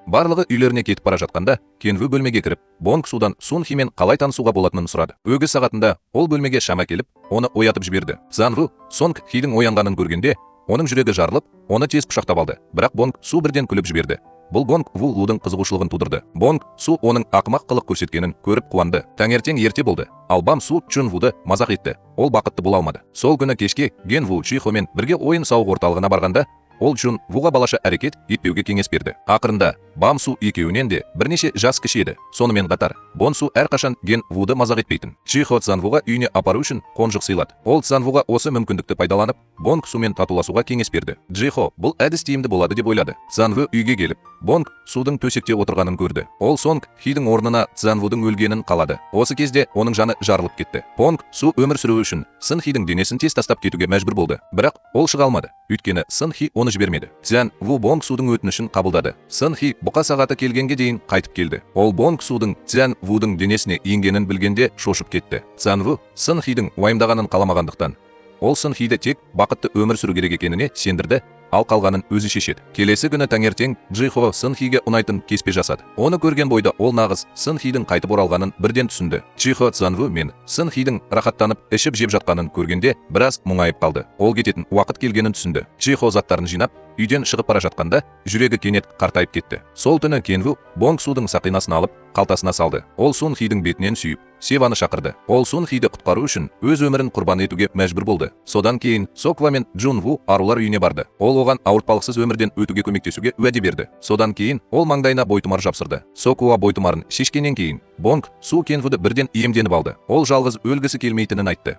Барлығы үйлеріне кетіп бара жатқанда, Кен Ву бөлмеге кіріп, Бонг Судан Сон Химен қалай танысуға болатынын сұрады. Өгіз сағатында ол бөлмеге шама келіп, оны оятып жіберді. Цзан Ву Сонг Хидің оянғанын көргенде, оның жүрегі жарылып, оны тез құшақтап алды. Бірақ Бонг Су бірден күліп жіберді. Бұл Бонг Ву Лудың қызығушылығын тудырды. Бонг Су оның ақымақ қылық көрсеткенін көріп қуанды. Таңертең ерте болды. Ал Бам Су Чун Вуды мазақ етті. Ол бақытты бола алмады. Сол күні кешке Ген Ву Чихомен бірге ойын-сауық орталығына барғанда, ол Чун Вуға балаша әрекет етпеуге кеңес берді. Ақырында Бам Су екеуінен де бірнеше жас кіші еді. Сонымен қатар Бонг Су әрқашан Ген Вуды мазақ етпейтін. Чихо Цзан Вуға үйіне апару үшін қонжық сыйлады. Ол Цзан Вуға осы мүмкіндікті пайдаланып, Бонг Сумен татуласуға кеңес берді. Чихо бұл әдіс тиімді болады деп ойлады. Цзан Ву үйге келіп, Бонг Судың төсекте отырғанын көрді. Ол Сонг Хидің орнына Цзан Вудың өлгенін қалады. Осы кезде оның жаны жарылып кетті. Бонг Су өмір сүру үшін Сын Хидің денесін тез тастап кетуге мәжбүр болды. Бірақ ол шыға алмады, өйткені Сын Хи оны жібермеді. Цзан Ву Бонг Судың өтінішін қабылдады. Сын Хи бұқа сағаты келгенге дейін қайтып келді. Ол Бонг Судың Цзан Вудың денесіне енгенін білгенде шошып кетті. Цзан Ву Сын Хидің уайымдағанын қаламағандықтан, ол Сын Хиді тек бақытты өмір сүру керек екеніне сендірді, ал қалғанын өзі шешеді. Келесі күні таңертең Чихо Сын Хиге ұнайтын кеспе жасады. Оны көрген бойда ол нағыз Сын Хидің қайтып оралғанын бірден түсінді. Чихо Цзан Ву мен Сын Хидің рахаттанып ішіп жеп жатқанын көргенде біраз мұңайып қалды. Ол кететін уақыт келгенін түсінді. Чихо заттарын жинап, үйден шығып бара жатқанда, жүрегі кенет қартайып кетті. Сол түні Кен Ву Бонг Судың сақинасын алып, қалтасына салды. Ол Сон Хидің бетінен сүйіп, Севаны шақырды. Ол Сон Хиді құтқару үшін өз өмірін құрбан етуге мәжбүр болды. Содан кейін Соква мен Джун Ву арулар үйіне барды. Ол оған ауыртпалықсыз өмірден өтуге көмектесуге уәде берді. Содан кейін ол маңдайына бойтұмар жапсырды. Соква бойтұмарын шешкеннен кейін Бонг Су Кен Вуды бірден иемденіп алды. Ол жалғыз өлгісі келмейтінін айтты.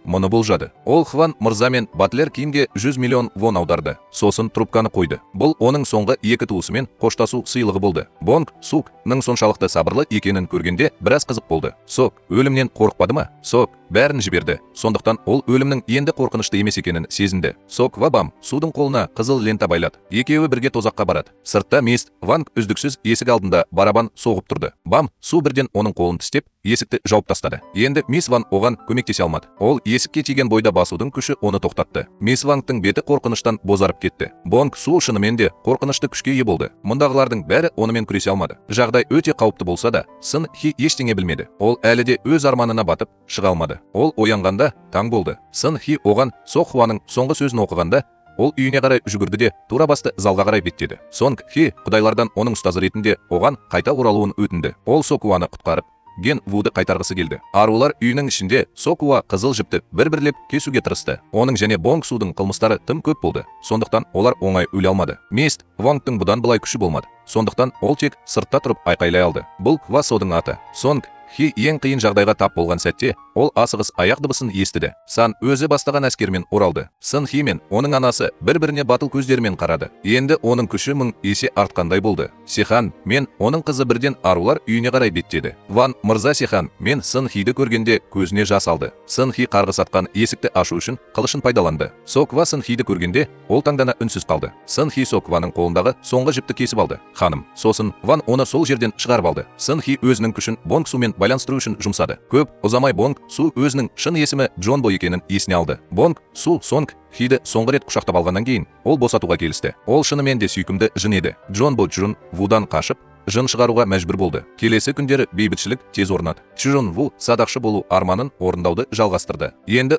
Мұны болжады. Ол Хван мырза мен Батлер киімге 100 миллион вон аударды. Сосын трубканы қойды. Бұл оның соңғы екі туысымен қоштасу сыйлығы болды. Бонг Суның соншалықты сабырлы екенін көргенде біраз қызық болды. Сок өлімнен қорықпады ма? Сок бәрін жіберді. Сондықтан ол өлімнің енді қорқынышты емес екенін сезінді. Сок ва Бам Судың қолына қызыл лента байлады. Екеуі бірге тозаққа барады. Сыртта Мист Ванг үздіксіз есік алдында барабан соғып тұрды. Бам Су бірден оның қолын тістеп, есікті жауып тастады. Енді Мисс Ван оған көмектесе алмады. Ол есікке тиген бойда басудың күші оны тоқтатты. Мисс Вангтың беті қорқыныштан бозарып кетті. Бонг Су шынымен де қорқынышты күшке ие болды. Мұндағылардың бәрі онымен күресе алмады. Жағдай өте қауіпті болса да, Сын Хи ештеңе білмеді. Ол әлі де өз арманына батып шыға алмады. Ол оянғанда таң болды. Сын Хи оған Сок Хваның соңғы сөзін оқығанда, ол үйіне қарай жүгірді де тура басты залға қарай беттеді. Сонг Хи құдайлардан оның ұстазы ретінде оған қайта оралуын өтінді. Ол Сокуаны құтқарып, Ген Вуды қайтарғысы келді. Арулар үйінің ішінде Сокуа қызыл жіпті бір-бірлеп кесуге тырысты. Оның және Бонг Судың қылмыстары тым көп болды. Сондықтан олар оңай өле алмады. Мист Вангтың бұдан былай күші болмады. Сондықтан ол тек сыртта тұрып айқайлай алды. Бұл Ква Содың аты. Сонг Хи ең қиын жағдайға тап болған сәтте, ол асығыс аяқ дыбысын естіді. Сан өзі бастаған әскермен оралды. Сын Хи мен оның анасы бір-біріне батыл көздерімен қарады. Енді оның күші 1000 есе артқандай болды. Сихан мен оның қызы бірден арулар үйіне қарай беттеді. Ван мырза Сихан мен Сын Хиді көргенде көзіне жас алды. Сын Хи қарғыс атқан есікті ашу үшін қылышын пайдаланды. Соква Сын Хиді көргенде ол таңдана үнсіз қалды. Сын Хи Сокваның қолындағы соңғы жіпті кесіп алды. Ханым, сосын Ван оны сол жерден шығарып алды. Сын Хи өзінің күшін Бонг Сумен байланыстыру үшін жұмсады. Көп ұзамай Бонг Су өзінің шын есімі Джонбо екенін есіне алды. Бонг Су Сонг Хиді соңғы рет құшақтап алғаннан кейін ол босатуға келісті. Ол шынымен де сүйкімді жын еді. Джонбо Джун Вудан қашып жын шығаруға мәжбүр болды. Келесі күндері бейбітшілік тез орнады. Чжун Ву садақшы болу арманын орындауды жалғастырды. Енді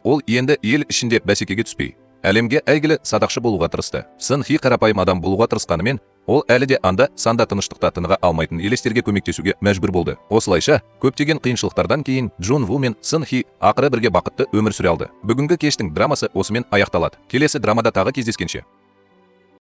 ел ішінде бәсекеге түспей, әлемге әйгілі садақшы болуға тырысты. Сын Хи қарапайым адам болуға тырысқанымен, ол әлі де анда санда тыныштықта тыныға алмайтын елестерге көмектесуге мәжбүр болды. Осылайша, көптеген қиыншылықтардан кейін Джун Ву мен Сын Хи ақыры бірге бақытты өмір сүре алды. Бүгінгі кештің драмасы осымен аяқталады. Келесі драмада тағы кездескенше.